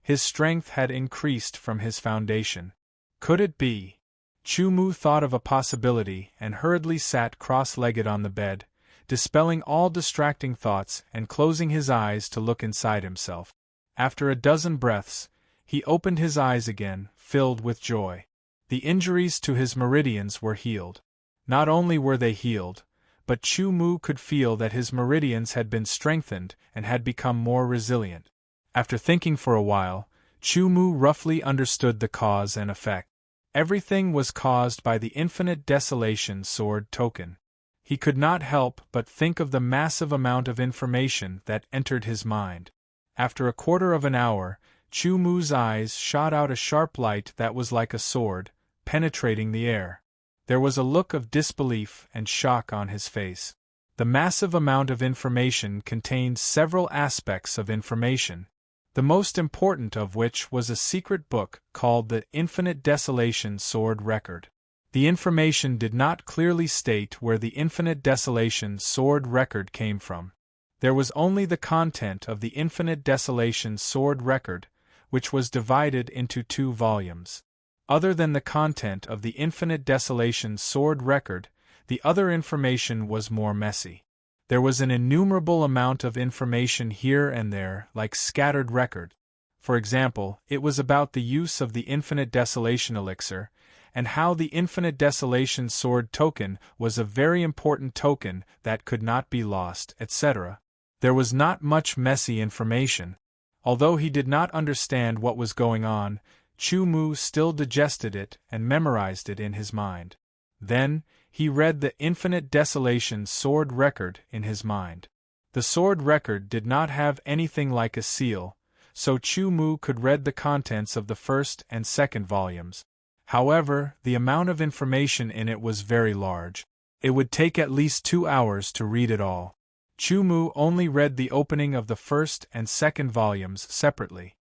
His strength had increased from his foundation. Could it be? Chu-Mu thought of a possibility and hurriedly sat cross-legged on the bed, dispelling all distracting thoughts and closing his eyes to look inside himself. After a dozen breaths, he opened his eyes again, filled with joy. The injuries to his meridians were healed. Not only were they healed, but Chu-Mu could feel that his meridians had been strengthened and had become more resilient. After thinking for a while, Chu-Mu roughly understood the cause and effect. Everything was caused by the infinite desolation sword token. He could not help but think of the massive amount of information that entered his mind. After a quarter of an hour, Chu-Mu's eyes shot out a sharp light that was like a sword, penetrating the air. There was a look of disbelief and shock on his face. The massive amount of information contained several aspects of information, the most important of which was a secret book called the Infinite Desolation Sword Record. The information did not clearly state where the Infinite Desolation Sword Record came from. There was only the content of the Infinite Desolation Sword Record, which was divided into 2 volumes. Other than the content of the Infinite Desolation Sword Record, the other information was more messy. There was an innumerable amount of information here and there, like scattered record. For example, it was about the use of the Infinite Desolation Elixir, and how the Infinite Desolation Sword token was a very important token that could not be lost, etc. There was not much messy information. Although he did not understand what was going on, Chu-Mu still digested it and memorized it in his mind. Then, he read the Infinite Desolation Sword Record in his mind. The sword record did not have anything like a seal, so Chu-Mu could read the contents of the first and second volumes. However, the amount of information in it was very large. It would take at least 2 hours to read it all. Chu-Mu only read the opening of the first and second volumes separately.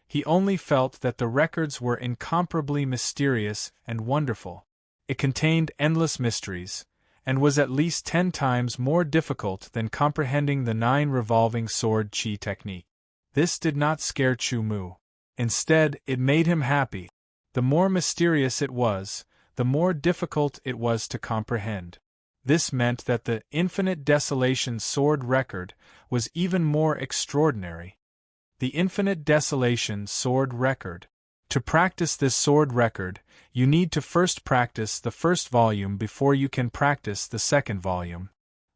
He only felt that the records were incomparably mysterious and wonderful. It contained endless mysteries, and was at least 10 times more difficult than comprehending the 9 revolving sword chi technique. This did not scare Chu-Mu. Instead, it made him happy. The more mysterious it was, the more difficult it was to comprehend. This meant that the Infinite Desolation Sword Record was even more extraordinary. The Infinite Desolation Sword Record. To practice this sword record, you need to first practice the first volume before you can practice the second volume.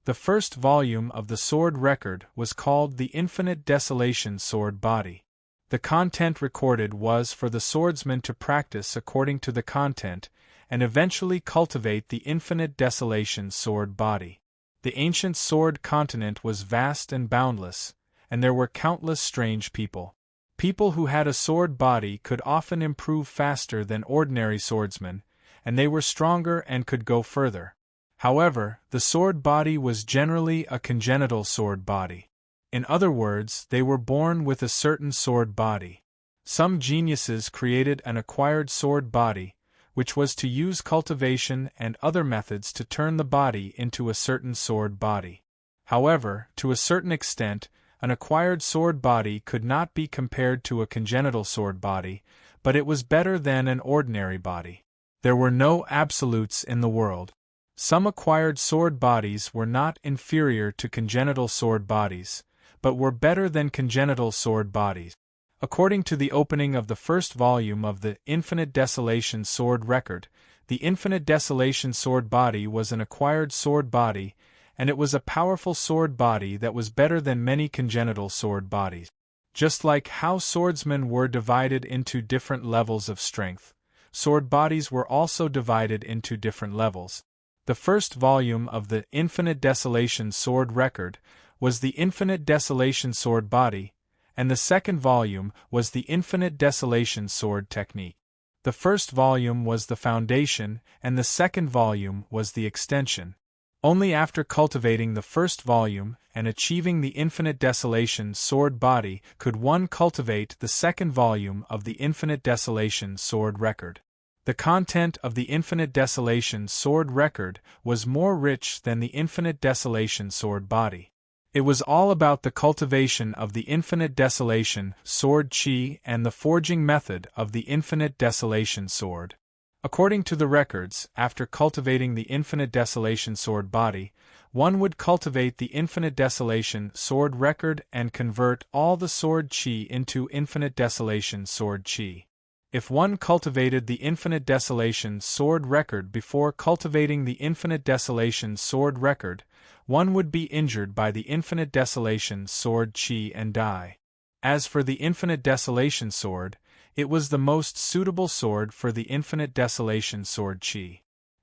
The first volume of the sword record was called the Infinite Desolation Sword Body. The content recorded was for the swordsman to practice according to the content and eventually cultivate the Infinite Desolation Sword Body. The ancient sword continent was vast and boundless, and there were countless strange people. People who had a sword body could often improve faster than ordinary swordsmen, and they were stronger and could go further. However, the sword body was generally a congenital sword body. In other words, they were born with a certain sword body. Some geniuses created an acquired sword body, which was to use cultivation and other methods to turn the body into a certain sword body. However, to a certain extent, an acquired sword body could not be compared to a congenital sword body, but it was better than an ordinary body. There were no absolutes in the world. Some acquired sword bodies were not inferior to congenital sword bodies, but were better than congenital sword bodies. According to the opening of the first volume of the Infinite Desolation Sword Record, the Infinite Desolation sword body was an acquired sword body, and it was a powerful sword body that was better than many congenital sword bodies. Just like how swordsmen were divided into different levels of strength, sword bodies were also divided into different levels. The first volume of the Infinite Desolation Sword Record was the Infinite Desolation Sword Body, and the second volume was the Infinite Desolation Sword Technique. The first volume was the foundation, and the second volume was the extension. Only after cultivating the first volume and achieving the Infinite Desolation Sword Body could one cultivate the second volume of the Infinite Desolation Sword Record. The content of the Infinite Desolation Sword Record was more rich than the Infinite Desolation Sword Body. It was all about the cultivation of the Infinite Desolation Sword Chi and the forging method of the Infinite Desolation Sword. According to the records, after cultivating the Infinite Desolation Sword Body, one would cultivate the Infinite Desolation Sword Record and convert all the Sword Chi into Infinite Desolation Sword Chi. If one cultivated the Infinite Desolation Sword Record before cultivating the Infinite Desolation Sword Record, one would be injured by the Infinite Desolation Sword Chi and die. As for the Infinite Desolation Sword, it was the most suitable sword for the Infinite Desolation Sword Chi.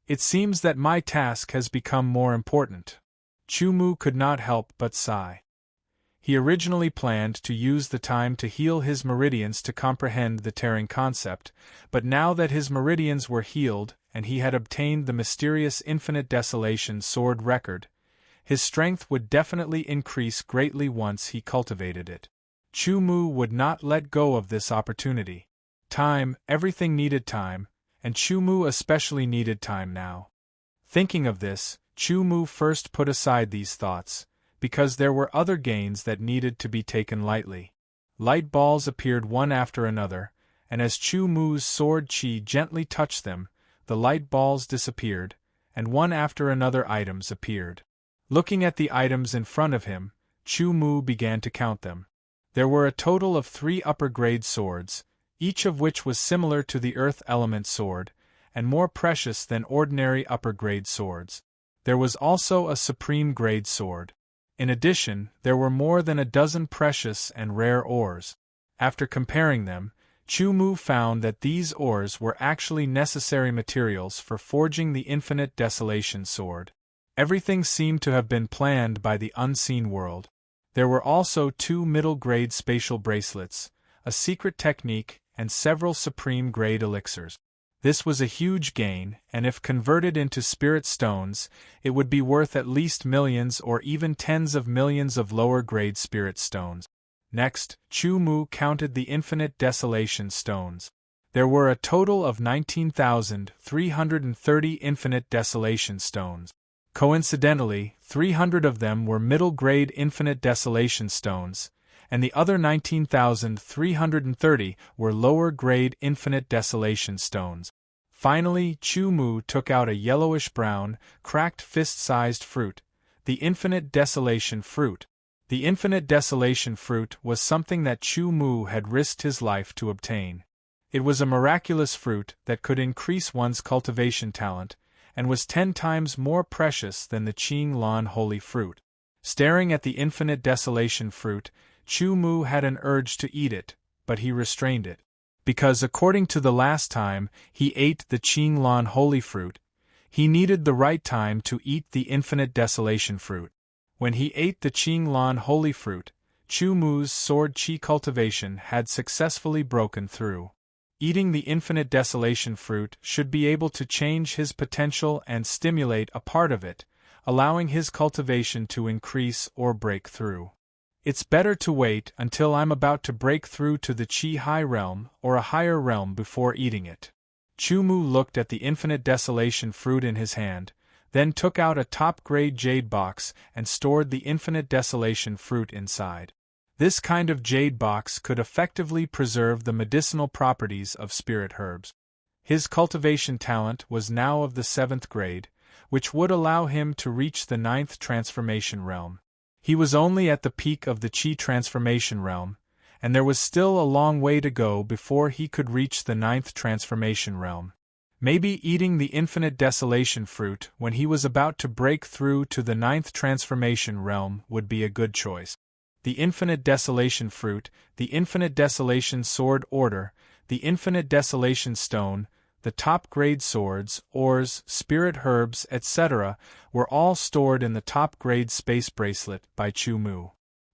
It seems that my task has become more important. Chu-Mu could not help but sigh. He originally planned to use the time to heal his meridians to comprehend the tearing concept, but now that his meridians were healed and he had obtained the mysterious Infinite Desolation Sword Record, his strength would definitely increase greatly once he cultivated it. Chu-Mu would not let go of this opportunity. Time, everything needed time, and Chu-Mu especially needed time now. Thinking of this, Chu-Mu first put aside these thoughts, because there were other gains that needed to be taken lightly. Light balls appeared one after another, and as Chu-Mu's sword chi gently touched them, the light balls disappeared, and one after another items appeared. Looking at the items in front of him, Chu-Mu began to count them. There were a total of 3 upper-grade swords, each of which was similar to the earth element sword, and more precious than ordinary upper-grade swords. There was also a supreme-grade sword. In addition, there were more than a dozen precious and rare ores. After comparing them, Chu-Mu found that these ores were actually necessary materials for forging the Infinite Desolation Sword. Everything seemed to have been planned by the unseen world. There were also 2 middle-grade spatial bracelets, a secret technique, and several supreme-grade elixirs. This was a huge gain, and if converted into spirit stones, it would be worth at least millions or even tens of millions of lower-grade spirit stones. Next, Chu-Mu counted the Infinite Desolation stones. There were a total of 19,330 Infinite Desolation stones. Coincidentally, 300 of them were middle-grade Infinite Desolation stones, and the other 19,330 were lower-grade Infinite Desolation stones. Finally, Chu-Mu took out a yellowish-brown, cracked fist-sized fruit, the Infinite Desolation Fruit. The Infinite Desolation Fruit was something that Chu-Mu had risked his life to obtain. It was a miraculous fruit that could increase one's cultivation talent, and was 10 times more precious than the Qing Lan Holy Fruit. Staring at the Infinite Desolation Fruit, Chu-Mu had an urge to eat it, but he restrained it. Because according to the last time he ate the Qing Lan Holy Fruit, he needed the right time to eat the Infinite Desolation Fruit. When he ate the Qing Lan Holy Fruit, Chu-Mu's sword chi cultivation had successfully broken through. Eating the Infinite Desolation Fruit should be able to change his potential and stimulate a part of it, allowing his cultivation to increase or break through. It's better to wait until I'm about to break through to the Qi High Realm or a higher realm before eating it. Chu-Mu looked at the Infinite Desolation Fruit in his hand, then took out a top-grade jade box and stored the Infinite Desolation Fruit inside. This kind of jade box could effectively preserve the medicinal properties of spirit herbs. His cultivation talent was now of the 7th grade, which would allow him to reach the 9th transformation realm. He was only at the peak of the Qi transformation realm, and there was still a long way to go before he could reach the 9th transformation realm. Maybe eating the infinite desolation fruit when he was about to break through to the 9th transformation realm would be a good choice. The infinite desolation fruit, the infinite desolation sword order, the infinite desolation stone, the top-grade swords, ores, spirit herbs, etc., were all stored in the top-grade space bracelet by Chu Mu.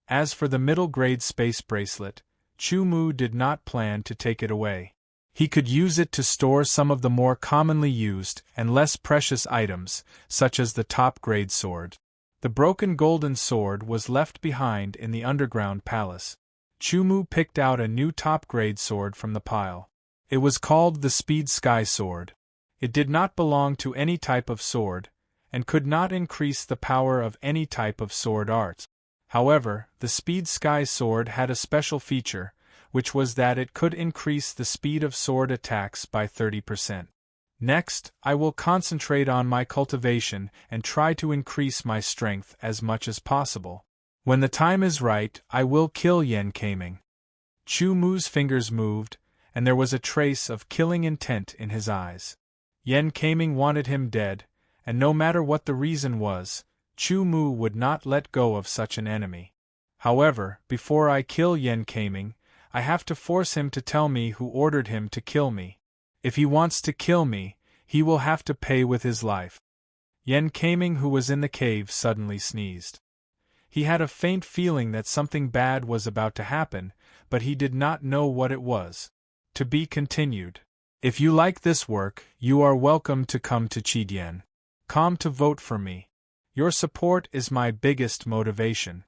As for the middle-grade space bracelet, Chu Mu did not plan to take it away. He could use it to store some of the more commonly used and less precious items, such as the top-grade sword. The broken golden sword was left behind in the underground palace. Chu Mu picked out a new top-grade sword from the pile. It was called the Speed Sky Sword. It did not belong to any type of sword, and could not increase the power of any type of sword art. However, the Speed Sky Sword had a special feature, which was that it could increase the speed of sword attacks by 30%. Next, I will concentrate on my cultivation and try to increase my strength as much as possible. When the time is right, I will kill Yan Kaiming. Chu Mu's fingers moved, and there was a trace of killing intent in his eyes. Yan Kaiming wanted him dead, and no matter what the reason was, Chu Mu would not let go of such an enemy. However, before I kill Yan Kaiming, I have to force him to tell me who ordered him to kill me. If he wants to kill me, he will have to pay with his life. Yan Kaiming, who was in the cave, suddenly sneezed. He had a faint feeling that something bad was about to happen, but he did not know what it was. To be continued. If you like this work, you are welcome to come to Qi.com to vote for me. Your support is my biggest motivation.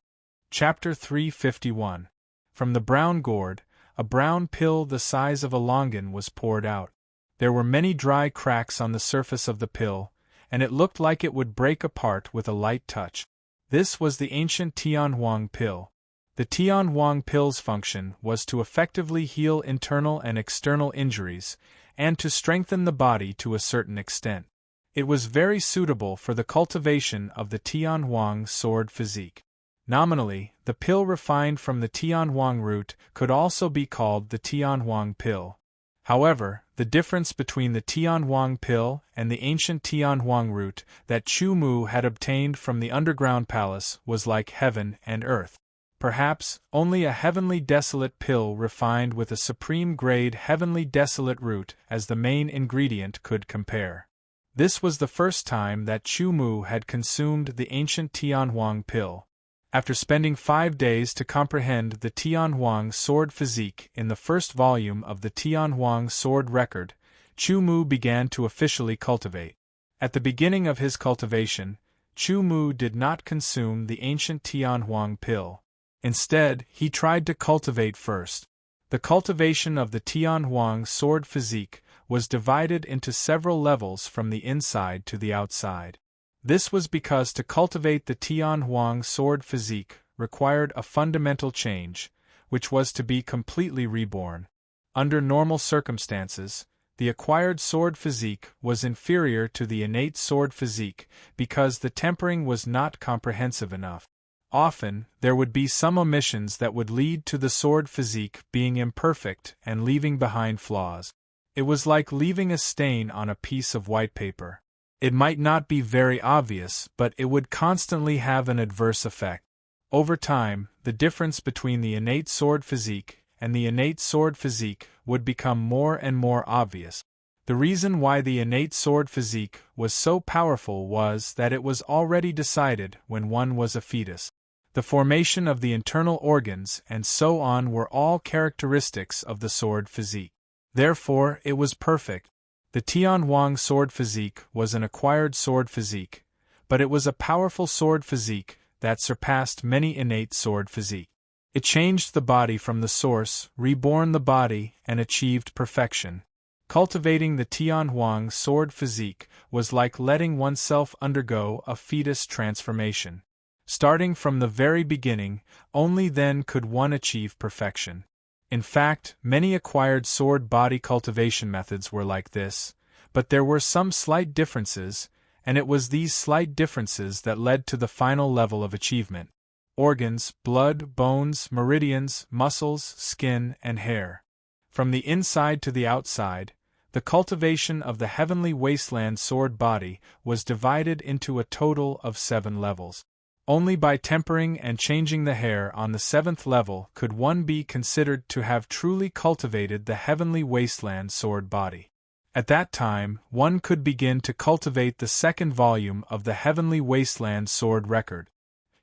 Chapter 351. From the brown gourd, a brown pill the size of a longan was poured out. There were many dry cracks on the surface of the pill, and it looked like it would break apart with a light touch. This was the ancient Tianhuang pill. The Tianhuang pill's function was to effectively heal internal and external injuries, and to strengthen the body to a certain extent. It was very suitable for the cultivation of the Tianhuang sword physique. Nominally, the pill refined from the Tianhuang root could also be called the Tianhuang pill. However, the difference between the Tianhuang pill and the ancient Tianhuang root that Chu Mu had obtained from the underground palace was like heaven and earth. Perhaps, only a heavenly desolate pill refined with a supreme grade heavenly desolate root as the main ingredient could compare. This was the first time that Chu Mu had consumed the ancient Tianhuang pill. After spending 5 days to comprehend the Tianhuang sword physique in the first volume of the Tianhuang sword record, Chu Mu began to officially cultivate. At the beginning of his cultivation, Chu Mu did not consume the ancient Tianhuang pill. Instead, he tried to cultivate first. The cultivation of the Tianhuang sword physique was divided into several levels from the inside to the outside. This was because to cultivate the Tianhuang sword physique required a fundamental change, which was to be completely reborn. Under normal circumstances, the acquired sword physique was inferior to the innate sword physique because the tempering was not comprehensive enough. Often, there would be some omissions that would lead to the sword physique being imperfect and leaving behind flaws. It was like leaving a stain on a piece of white paper. It might not be very obvious, but it would constantly have an adverse effect. Over time, the difference between the innate sword physique and the innate sword physique would become more and more obvious. The reason why the innate sword physique was so powerful was that it was already decided when one was a fetus. The formation of the internal organs and so on were all characteristics of the sword physique. Therefore, it was perfect. The Tianhuang sword physique was an acquired sword physique, but it was a powerful sword physique that surpassed many innate sword physique. It changed the body from the source, reborn the body, and achieved perfection. Cultivating the Tianhuang sword physique was like letting oneself undergo a fetus transformation. Starting from the very beginning, only then could one achieve perfection. In fact, many acquired sword body cultivation methods were like this, but there were some slight differences, and it was these slight differences that led to the final level of achievement. Organs, blood, bones, meridians, muscles, skin, and hair. From the inside to the outside, the cultivation of the heavenly wasteland sword body was divided into a total of 7 levels. Only by tempering and changing the hair on the 7th level could one be considered to have truly cultivated the heavenly wasteland sword body. At that time, one could begin to cultivate the 2nd volume of the heavenly wasteland sword record.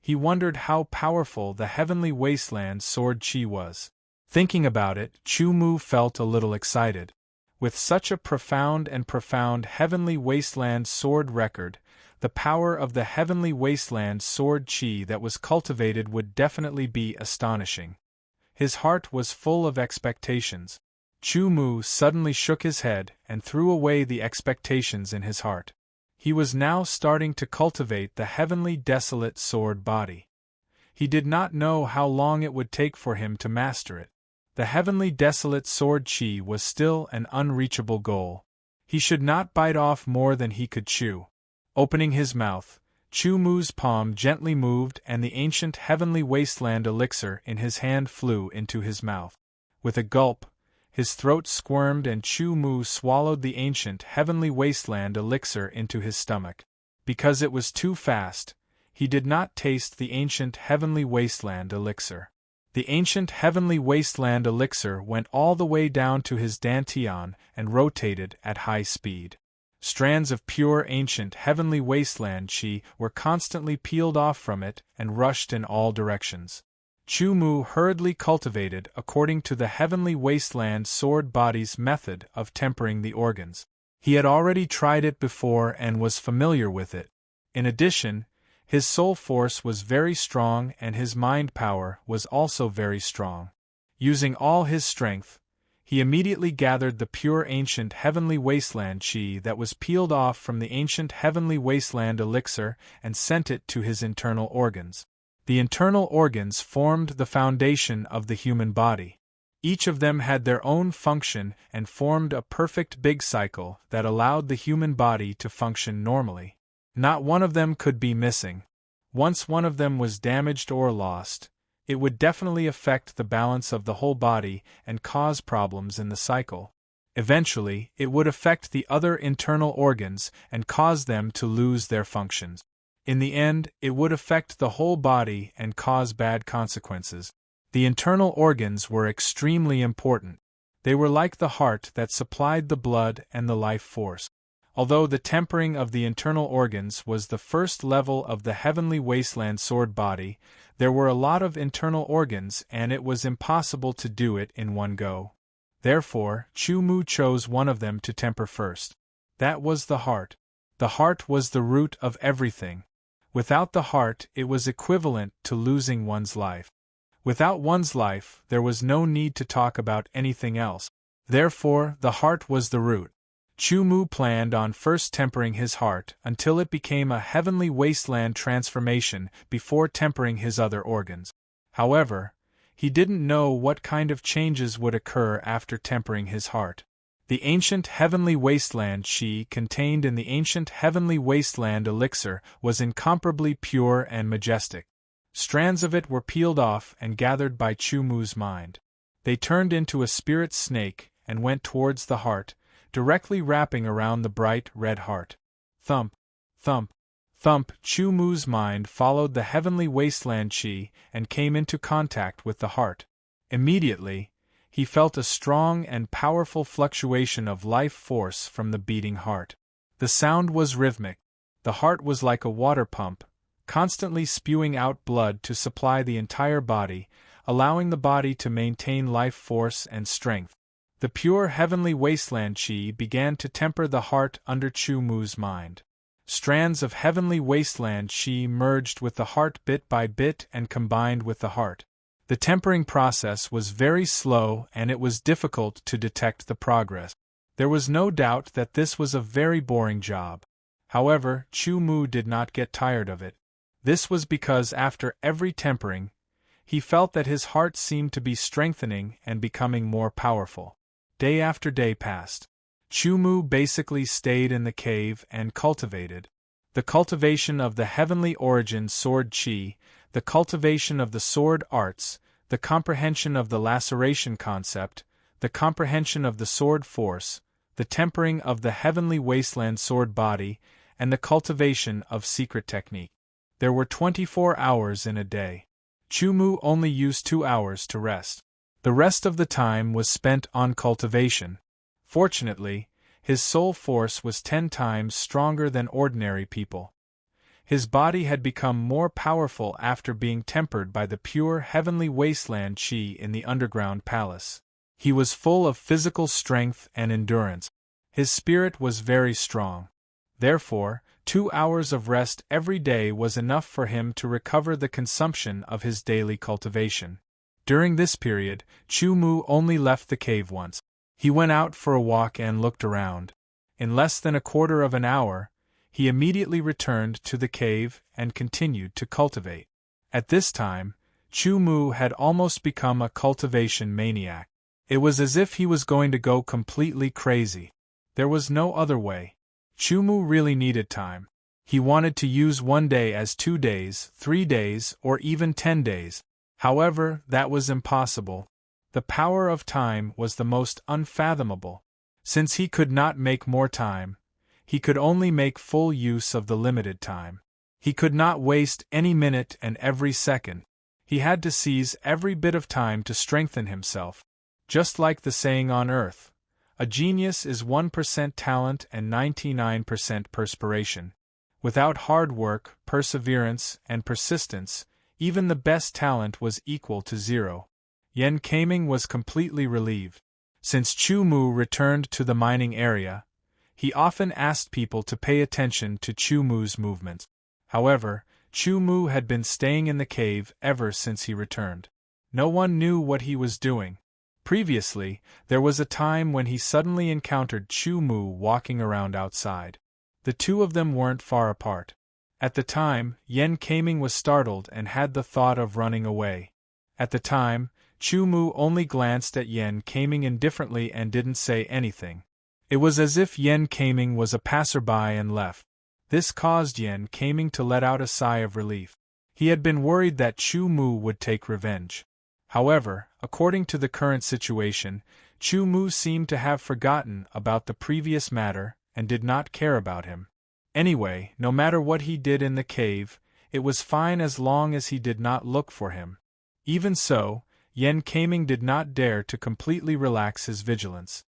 He wondered how powerful the heavenly wasteland sword chi was. Thinking about it, Chu Mu felt a little excited. With such a profound heavenly wasteland sword record, the power of the heavenly wasteland sword chi that was cultivated would definitely be astonishing. His heart was full of expectations. Chu Mu suddenly shook his head and threw away the expectations in his heart. He was now starting to cultivate the heavenly desolate sword body. He did not know how long it would take for him to master it. The heavenly desolate sword chi was still an unreachable goal. He should not bite off more than he could chew. Opening his mouth, Chu Mu's palm gently moved and the ancient heavenly wasteland elixir in his hand flew into his mouth. With a gulp, his throat squirmed and Chu Mu swallowed the ancient heavenly wasteland elixir into his stomach. Because it was too fast, he did not taste the ancient heavenly wasteland elixir. The ancient heavenly wasteland elixir went all the way down to his dantian and rotated at high speed. Strands of pure ancient heavenly wasteland chi were constantly peeled off from it and rushed in all directions. Chu Mu hurriedly cultivated according to the heavenly wasteland sword body's method of tempering the organs. He had already tried it before and was familiar with it. In addition, his soul force was very strong and his mind power was also very strong. Using all his strength, he immediately gathered the pure ancient heavenly wasteland chi that was peeled off from the ancient heavenly wasteland elixir and sent it to his internal organs. The internal organs formed the foundation of the human body. Each of them had their own function and formed a perfect big cycle that allowed the human body to function normally. Not one of them could be missing. Once one of them was damaged or lost, it would definitely affect the balance of the whole body and cause problems in the cycle. Eventually, it would affect the other internal organs and cause them to lose their functions. In the end, it would affect the whole body and cause bad consequences. The internal organs were extremely important. They were like the heart that supplied the blood and the life force. Although the tempering of the internal organs was the first level of the heavenly wasteland sword body, there were a lot of internal organs and it was impossible to do it in one go. Therefore, Chu Mu chose one of them to temper first. That was the heart. The heart was the root of everything. Without the heart, it was equivalent to losing one's life. Without one's life, there was no need to talk about anything else. Therefore, the heart was the root. Chu Mu planned on first tempering his heart until it became a heavenly wasteland transformation before tempering his other organs. However, he didn't know what kind of changes would occur after tempering his heart. The ancient heavenly wasteland chi contained in the ancient heavenly wasteland elixir was incomparably pure and majestic. Strands of it were peeled off and gathered by Chu Mu's mind. They turned into a spirit snake and went towards the heart, directly wrapping around the bright red heart. Thump, thump, thump. Chu Mu's mind followed the heavenly wasteland chi and came into contact with the heart. Immediately, he felt a strong and powerful fluctuation of life force from the beating heart. The sound was rhythmic. The heart was like a water pump, constantly spewing out blood to supply the entire body, allowing the body to maintain life force and strength. The pure heavenly wasteland chi began to temper the heart under Chu Mu's mind. Strands of heavenly wasteland chi merged with the heart bit by bit and combined with the heart. The tempering process was very slow and it was difficult to detect the progress. There was no doubt that this was a very boring job. However, Chu Mu did not get tired of it. This was because after every tempering, he felt that his heart seemed to be strengthening and becoming more powerful. Day after day passed. Chu Mu basically stayed in the cave and cultivated. the cultivation of the heavenly origin sword chi, the cultivation of the sword arts, the comprehension of the laceration concept, the comprehension of the sword force, the tempering of the heavenly wasteland sword body, and the cultivation of secret technique. There were 24 hours in a day. Chu-Mu only used 2 hours to rest. The rest of the time was spent on cultivation. Fortunately, his soul force was 10 times stronger than ordinary people. His body had become more powerful after being tempered by the pure heavenly wasteland chi in the underground palace. He was full of physical strength and endurance. His spirit was very strong. Therefore, 2 hours of rest every day was enough for him to recover the consumption of his daily cultivation. During this period, Chu-Mu only left the cave once. He went out for a walk and looked around. In less than a quarter of an hour, he immediately returned to the cave and continued to cultivate. At this time, Chu-Mu had almost become a cultivation maniac. It was as if he was going to go completely crazy. There was no other way. Chu-Mu really needed time. He wanted to use 1 day as 2 days, 3 days, or even 10 days. However, that was impossible. The power of time was the most unfathomable. Since he could not make more time, he could only make full use of the limited time. He could not waste any minute and every second. He had to seize every bit of time to strengthen himself. Just like the saying on Earth, a genius is 1% talent and 99% perspiration. Without hard work, perseverance, and persistence, even the best talent was equal to 0. Yan Kaiming was completely relieved. Since Chu-Mu returned to the mining area, he often asked people to pay attention to Chu-Mu's movements. However, Chu-Mu had been staying in the cave ever since he returned. No one knew what he was doing. Previously, there was a time when he suddenly encountered Chu-Mu walking around outside. The two of them weren't far apart. At the time, Yan Kaiming was startled and had the thought of running away. At the time, Chu-Mu only glanced at Yan Kaiming indifferently and didn't say anything. It was as if Yan Kaiming was a passerby and left. This caused Yan Kaiming to let out a sigh of relief. He had been worried that Chu-Mu would take revenge. However, according to the current situation, Chu-Mu seemed to have forgotten about the previous matter and did not care about him. Anyway, no matter what he did in the cave, it was fine as long as he did not look for him. Even so, Yan Kaiming did not dare to completely relax his vigilance.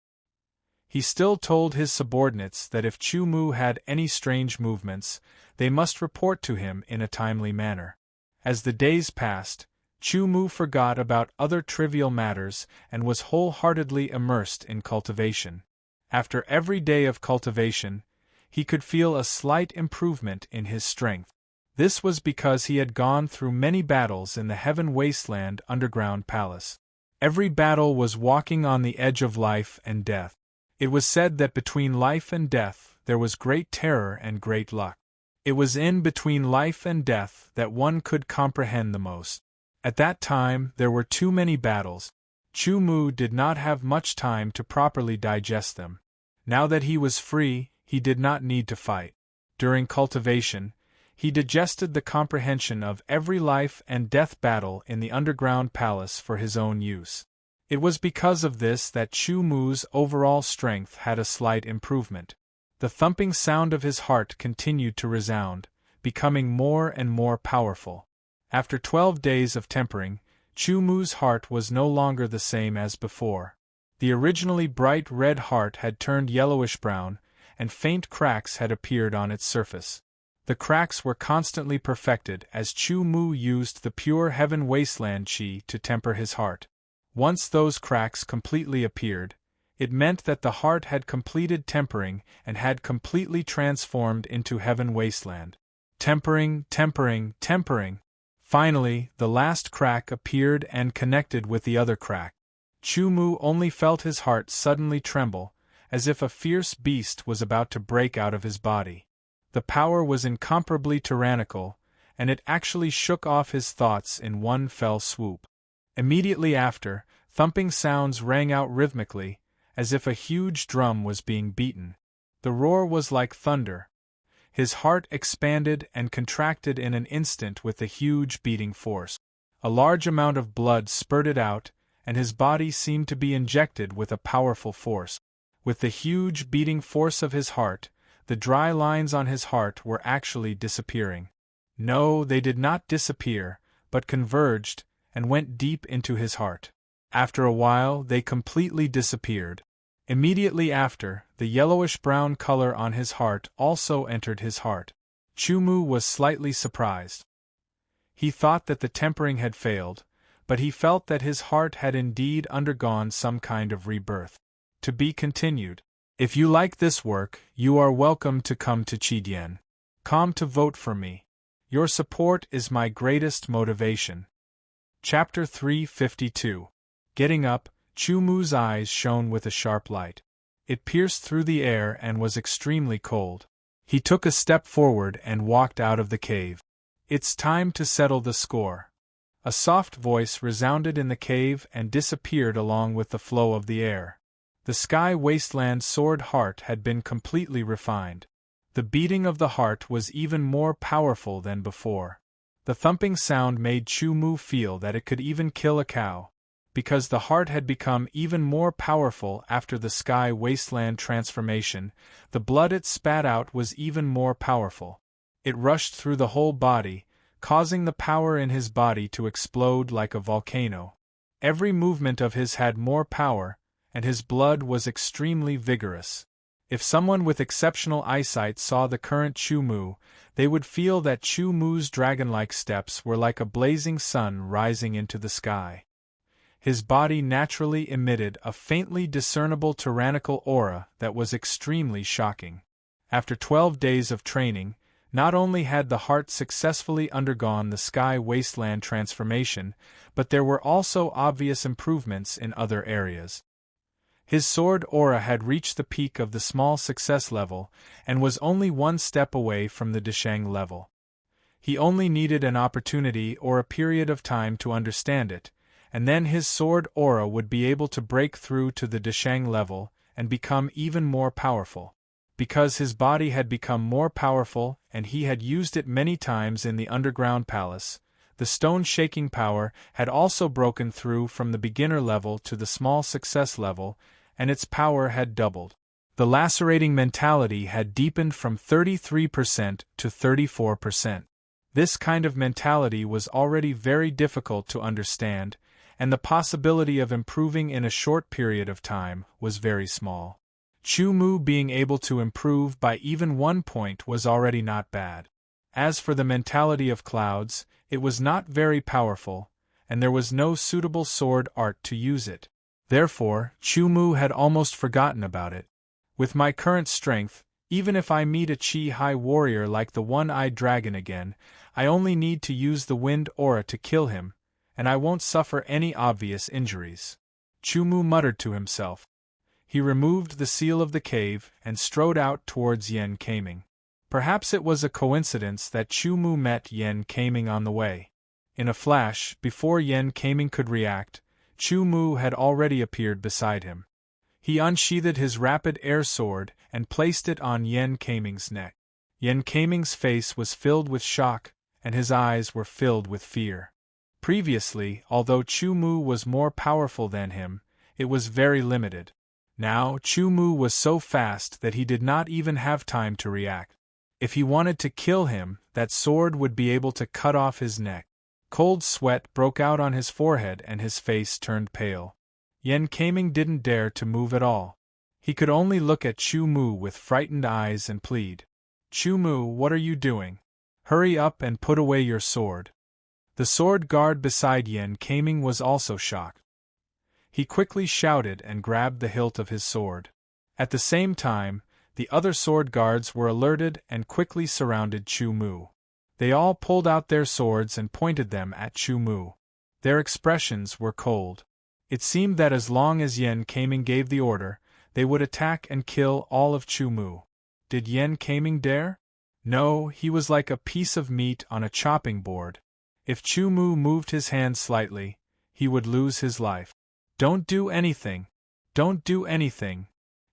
He still told his subordinates that if Chu-Mu had any strange movements, they must report to him in a timely manner. As the days passed, Chu-Mu forgot about other trivial matters and was wholeheartedly immersed in cultivation. After every day of cultivation, he could feel a slight improvement in his strength. This was because he had gone through many battles in the Heaven Wasteland underground palace. Every battle was walking on the edge of life and death. It was said that between life and death there was great terror and great luck. It was in between life and death that one could comprehend the most. At that time there were too many battles. Chu-Mu did not have much time to properly digest them. Now that he was free, he did not need to fight. During cultivation, he digested the comprehension of every life and death battle in the underground palace for his own use. It was because of this that Chu-Mu's overall strength had a slight improvement. The thumping sound of his heart continued to resound, becoming more and more powerful. After 12 days of tempering, Chu-Mu's heart was no longer the same as before. The originally bright red heart had turned yellowish-brown, and faint cracks had appeared on its surface. The cracks were constantly perfected as Chu-Mu used the pure heaven wasteland chi to temper his heart. Once those cracks completely appeared, it meant that the heart had completed tempering and had completely transformed into heaven wasteland. Tempering, tempering, tempering. Finally, the last crack appeared and connected with the other crack. Chu-Mu only felt his heart suddenly tremble, as if a fierce beast was about to break out of his body. The power was incomparably tyrannical, and it actually shook off his thoughts in one fell swoop. Immediately after, thumping sounds rang out rhythmically, as if a huge drum was being beaten. The roar was like thunder. His heart expanded and contracted in an instant with a huge beating force. A large amount of blood spurted out, and his body seemed to be injected with a powerful force. With the huge beating force of his heart, the dry lines on his heart were actually disappearing. No, they did not disappear, but converged, and went deep into his heart. After a while, they completely disappeared. Immediately after, the yellowish-brown color on his heart also entered his heart. Chumu was slightly surprised. He thought that the tempering had failed, but he felt that his heart had indeed undergone some kind of rebirth. To be continued. If you like this work, you are welcome to come to Chidien.com to vote for me. Your support is my greatest motivation. Chapter 352. Getting up, Chumu's eyes shone with a sharp light. It pierced through the air and was extremely cold. He took a step forward and walked out of the cave. It's time to settle the score. A soft voice resounded in the cave and disappeared along with the flow of the air. The sky wasteland sword heart had been completely refined. The beating of the heart was even more powerful than before. The thumping sound made Chumu feel that it could even kill a cow. Because the heart had become even more powerful after the sky wasteland transformation, the blood it spat out was even more powerful. It rushed through the whole body, causing the power in his body to explode like a volcano. Every movement of his had more power, and his blood was extremely vigorous. If someone with exceptional eyesight saw the current Chumu, they would feel that Chumu's dragon-like steps were like a blazing sun rising into the sky. His body naturally emitted a faintly discernible tyrannical aura that was extremely shocking. After 12 days of training, not only had the heart successfully undergone the sky wasteland transformation, but there were also obvious improvements in other areas. His sword aura had reached the peak of the small success level, and was only one step away from the Deshang level. He only needed an opportunity or a period of time to understand it, and then his sword aura would be able to break through to the Deshang level and become even more powerful. Because his body had become more powerful and he had used it many times in the underground palace, the stone-shaking power had also broken through from the beginner level to the small success level, and its power had doubled. The lacerating mentality had deepened from 33% to 34%. This kind of mentality was already very difficult to understand, and the possibility of improving in a short period of time was very small. Chumu being able to improve by even 1 point was already not bad. As for the mentality of clouds, it was not very powerful, and there was no suitable sword art to use it. Therefore, Chumu had almost forgotten about it. With my current strength, even if I meet a Chi-High warrior like the one-eyed dragon again, I only need to use the wind aura to kill him, and I won't suffer any obvious injuries. Chumu muttered to himself. He removed the seal of the cave and strode out towards Yen Kaming. Perhaps it was a coincidence that Chumu met Yen Kaming on the way. In a flash, before Yen Kaming could react, Chumu had already appeared beside him. He unsheathed his rapid air sword and placed it on Yen Kaming's neck. Yen Kaming's face was filled with shock, and his eyes were filled with fear. Previously, although Chumu was more powerful than him, it was very limited. Now, Chumu was so fast that he did not even have time to react. If he wanted to kill him, that sword would be able to cut off his neck. Cold sweat broke out on his forehead and his face turned pale. Yen Kaming didn't dare to move at all. He could only look at Chumu with frightened eyes and plead. Chumu, what are you doing? Hurry up and put away your sword. The sword guard beside Yen Kaming was also shocked. He quickly shouted and grabbed the hilt of his sword. At the same time, the other sword guards were alerted and quickly surrounded Chumu. They all pulled out their swords and pointed them at Chumu. Their expressions were cold. It seemed that as long as Yen Kaming gave the order, they would attack and kill all of Chumu. Did Yen Kaming dare? No, he was like a piece of meat on a chopping board. If Chumu moved his hand slightly, he would lose his life. Don't do anything! Don't do anything!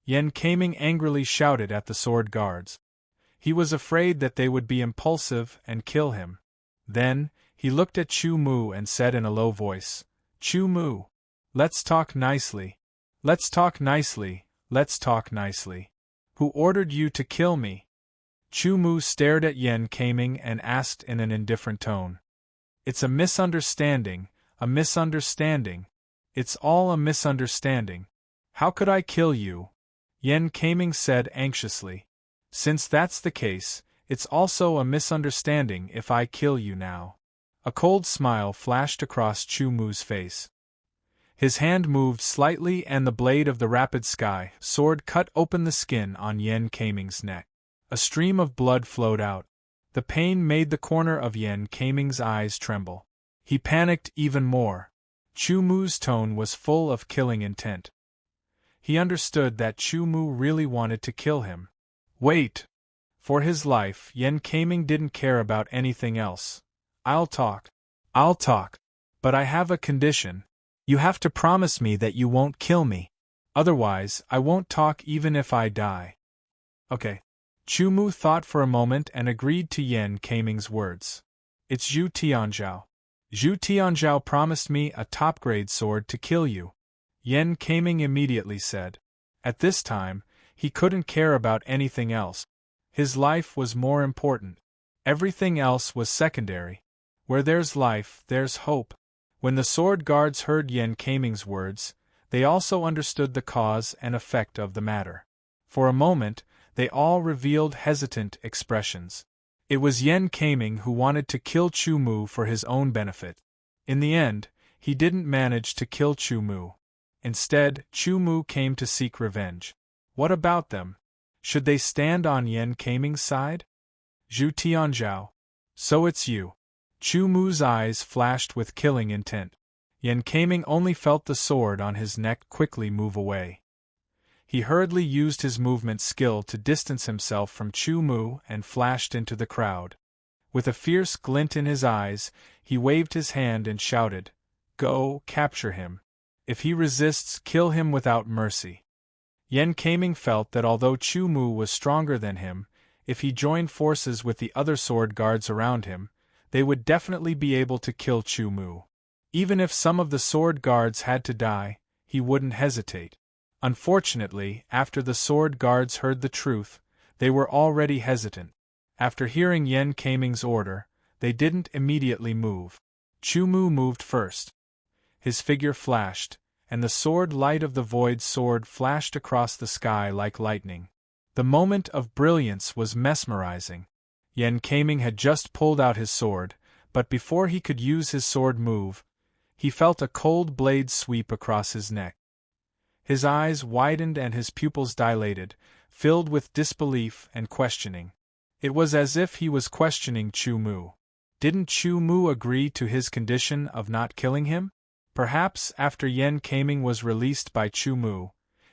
Yen Kaming angrily shouted at the sword guards. He was afraid that they would be impulsive and kill him. Then, he looked at Chu Mu and said in a low voice, "Chu Mu, let's talk nicely. Let's talk nicely, let's talk nicely. Who ordered you to kill me?" Chu Mu stared at Yan Kaming and asked in an indifferent tone. "It's a misunderstanding, a misunderstanding. It's all a misunderstanding. How could I kill you?" Yan Kaming said anxiously. "Since that's the case, it's also a misunderstanding if I kill you now." A cold smile flashed across Chu Mu's face. His hand moved slightly and the blade of the rapid sky sword cut open the skin on Yan Kaming's neck. A stream of blood flowed out. The pain made the corner of Yan Kaming's eyes tremble. He panicked even more. Chu Mu's tone was full of killing intent. He understood that Chu Mu really wanted to kill him. Wait! For his life, Yan Kaming didn't care about anything else. I'll talk. But I have a condition. You have to promise me that you won't kill me. Otherwise, I won't talk even if I die." "Okay." Chu Mu thought for a moment and agreed to Yan Kaming's words. "It's Zhu Tianzhao. Zhu Tianzhao promised me a top-grade sword to kill you," Yan Kaming immediately said. At this time, he couldn't care about anything else. His life was more important. Everything else was secondary. Where there's life, there's hope. When the sword guards heard Yan Kaming's words, they also understood the cause and effect of the matter. For a moment, they all revealed hesitant expressions. It was Yan Kaming who wanted to kill Chu Mu for his own benefit. In the end, he didn't manage to kill Chu Mu. Instead, Chu Mu came to seek revenge. What about them? Should they stand on Yan Kaming's side? "Zhu Tianzhao. So it's you." Chu Mu's eyes flashed with killing intent. Yan Kaming only felt the sword on his neck quickly move away. He hurriedly used his movement skill to distance himself from Chu Mu and flashed into the crowd. With a fierce glint in his eyes, he waved his hand and shouted, "Go, capture him. If he resists, kill him without mercy." Yan Kaming felt that although Chu Mu was stronger than him, if he joined forces with the other sword guards around him, they would definitely be able to kill Chu Mu. Even if some of the sword guards had to die, he wouldn't hesitate. Unfortunately, after the sword guards heard the truth, they were already hesitant. After hearing Yan Kaming's order, they didn't immediately move. Chu Mu moved first. His figure flashed, and the sword light of the void sword flashed across the sky like lightning. The moment of brilliance was mesmerizing. Yan Kaming had just pulled out his sword, but before he could use his sword move, he felt a cold blade sweep across his neck. His eyes widened and his pupils dilated, filled with disbelief and questioning. It was as if he was questioning Chu Mu. Didn't Chu Mu agree to his condition of not killing him? Perhaps after Yan Kaming was released by Chu Mu,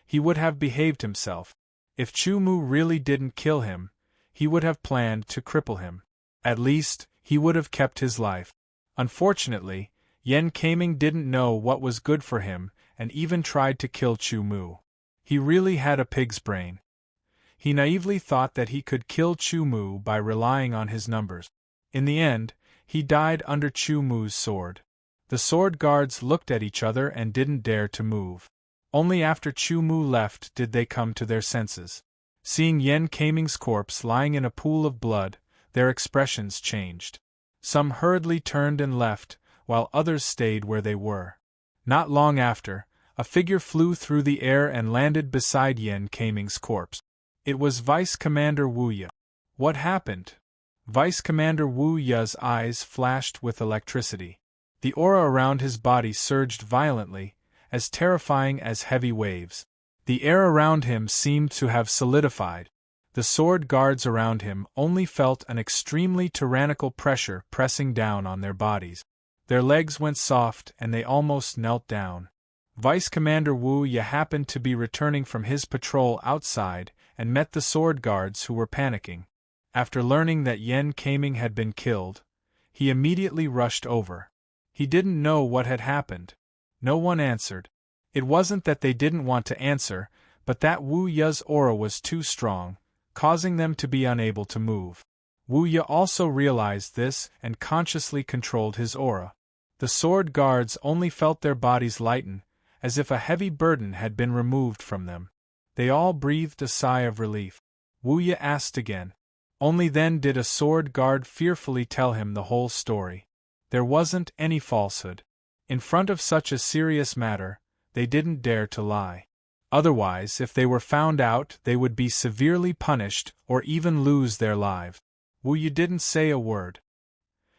he would have behaved himself. If Chu Mu really didn't kill him, he would have planned to cripple him. At least, he would have kept his life. Unfortunately, Yan Kaming didn't know what was good for him and even tried to kill Chu Mu. He really had a pig's brain. He naively thought that he could kill Chu Mu by relying on his numbers. In the end, he died under Chu Mu's sword. The sword guards looked at each other and didn't dare to move. Only after Chu Mu left did they come to their senses. Seeing Yan Kaming's corpse lying in a pool of blood, their expressions changed. Some hurriedly turned and left, while others stayed where they were. Not long after, a figure flew through the air and landed beside Yan Kaming's corpse. It was Vice Commander Wu Ye. What happened? Vice Commander Wu Ye's eyes flashed with electricity. The aura around his body surged violently, as terrifying as heavy waves. The air around him seemed to have solidified. The sword guards around him only felt an extremely tyrannical pressure pressing down on their bodies. Their legs went soft and they almost knelt down. Vice Commander Wu Ye happened to be returning from his patrol outside and met the sword guards who were panicking. After learning that Yan Kaming had been killed, he immediately rushed over. He didn't know what had happened. No one answered. It wasn't that they didn't want to answer, but that Wu Ye's aura was too strong, causing them to be unable to move. Wu Ye also realized this and consciously controlled his aura. The sword guards only felt their bodies lighten, as if a heavy burden had been removed from them. They all breathed a sigh of relief. Wu Ye asked again. Only then did a sword guard fearfully tell him the whole story. There wasn't any falsehood. In front of such a serious matter, they didn't dare to lie. Otherwise, if they were found out, they would be severely punished or even lose their lives. Wu Ye didn't say a word.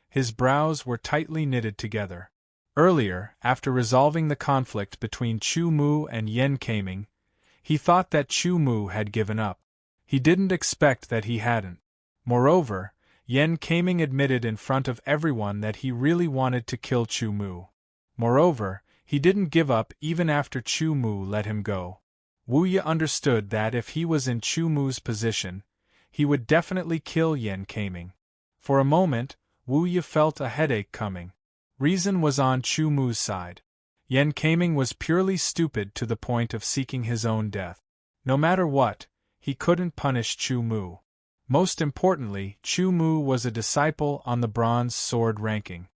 His brows were tightly knitted together. Earlier, after resolving the conflict between Chu Mu and Yan Kaming, he thought that Chu Mu had given up. He didn't expect that he hadn't. Moreover, Yan Kaming admitted in front of everyone that he really wanted to kill Chu Mu. Moreover, he didn't give up even after Chu Mu let him go. Wu Ye understood that if he was in Chu Mu's position, he would definitely kill Yan Kaming. For a moment, Wu Ye felt a headache coming. Reason was on Chu Mu's side. Yan Kaming was purely stupid to the point of seeking his own death. No matter what, he couldn't punish Chu Mu. Most importantly, Chu Mu was a disciple on the bronze sword ranking.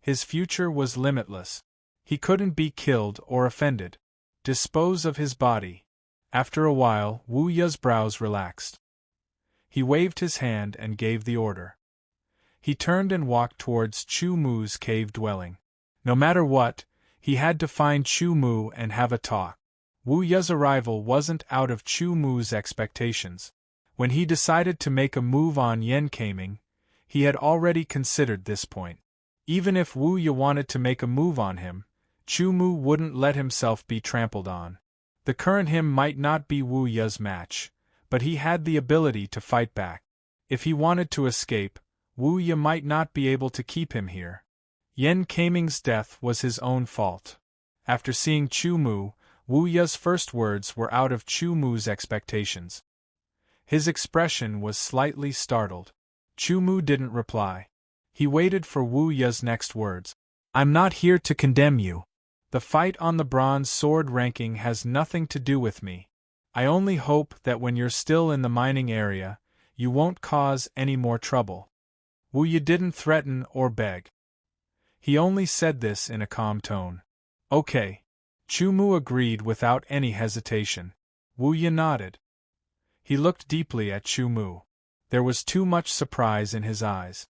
His future was limitless. He couldn't be killed or offended. Dispose of his body. After a while, Wu Ye's brows relaxed. He waved his hand and gave the order. He turned and walked towards Chu Mu's cave dwelling. No matter what, he had to find Chu Mu and have a talk. Wu Ye's arrival wasn't out of Chu Mu's expectations. When he decided to make a move on Yan Kaming, he had already considered this point. Even if Wu Ye wanted to make a move on him, Chu Mu wouldn't let himself be trampled on. The current him might not be Wu Ye's match, but he had the ability to fight back. If he wanted to escape, Wu Ye might not be able to keep him here. Yan Kaming's death was his own fault. After seeing Chu Mu, Wu Ye's first words were out of Chu Mu's expectations. His expression was slightly startled. Chu Mu didn't reply. He waited for Wu Ye's next words. "I'm not here to condemn you. The fight on the bronze sword ranking has nothing to do with me. I only hope that when you're still in the mining area, you won't cause any more trouble." Wu Ye didn't threaten or beg. He only said this in a calm tone. "Okay." Chu Mu agreed without any hesitation. Wu Ye nodded. He looked deeply at Chu Mu. There was too much surprise in his eyes.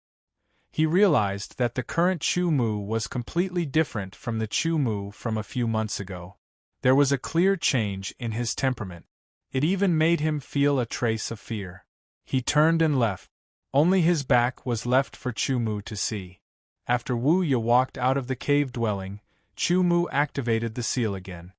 He realized that the current Chu Mu was completely different from the Chu Mu from a few months ago. There was a clear change in his temperament. It even made him feel a trace of fear. He turned and left. Only his back was left for Chu Mu to see. After Wu Ye walked out of the cave dwelling, Chu Mu activated the seal again.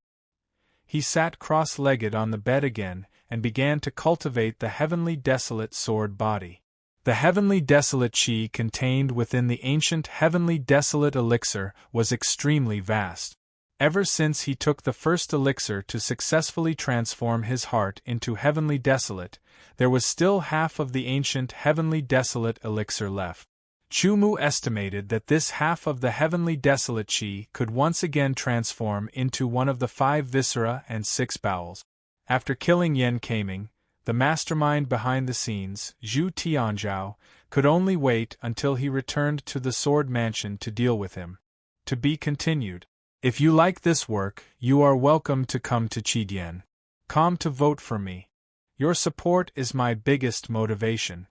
He sat cross-legged on the bed again and began to cultivate the heavenly desolate sword body. The heavenly desolate chi contained within the ancient heavenly desolate elixir was extremely vast. Ever since he took the first elixir to successfully transform his heart into heavenly desolate, there was still half of the ancient heavenly desolate elixir left. Chu Mu estimated that this half of the heavenly desolate chi could once again transform into one of the 5 viscera and 6 bowels. After killing Yan Kaming, the mastermind behind the scenes, Zhu Tianzhao, could only wait until he returned to the Sword Mansion to deal with him. To be continued. If you like this work, you are welcome to come to Qidian.com to vote for me. Your support is my biggest motivation.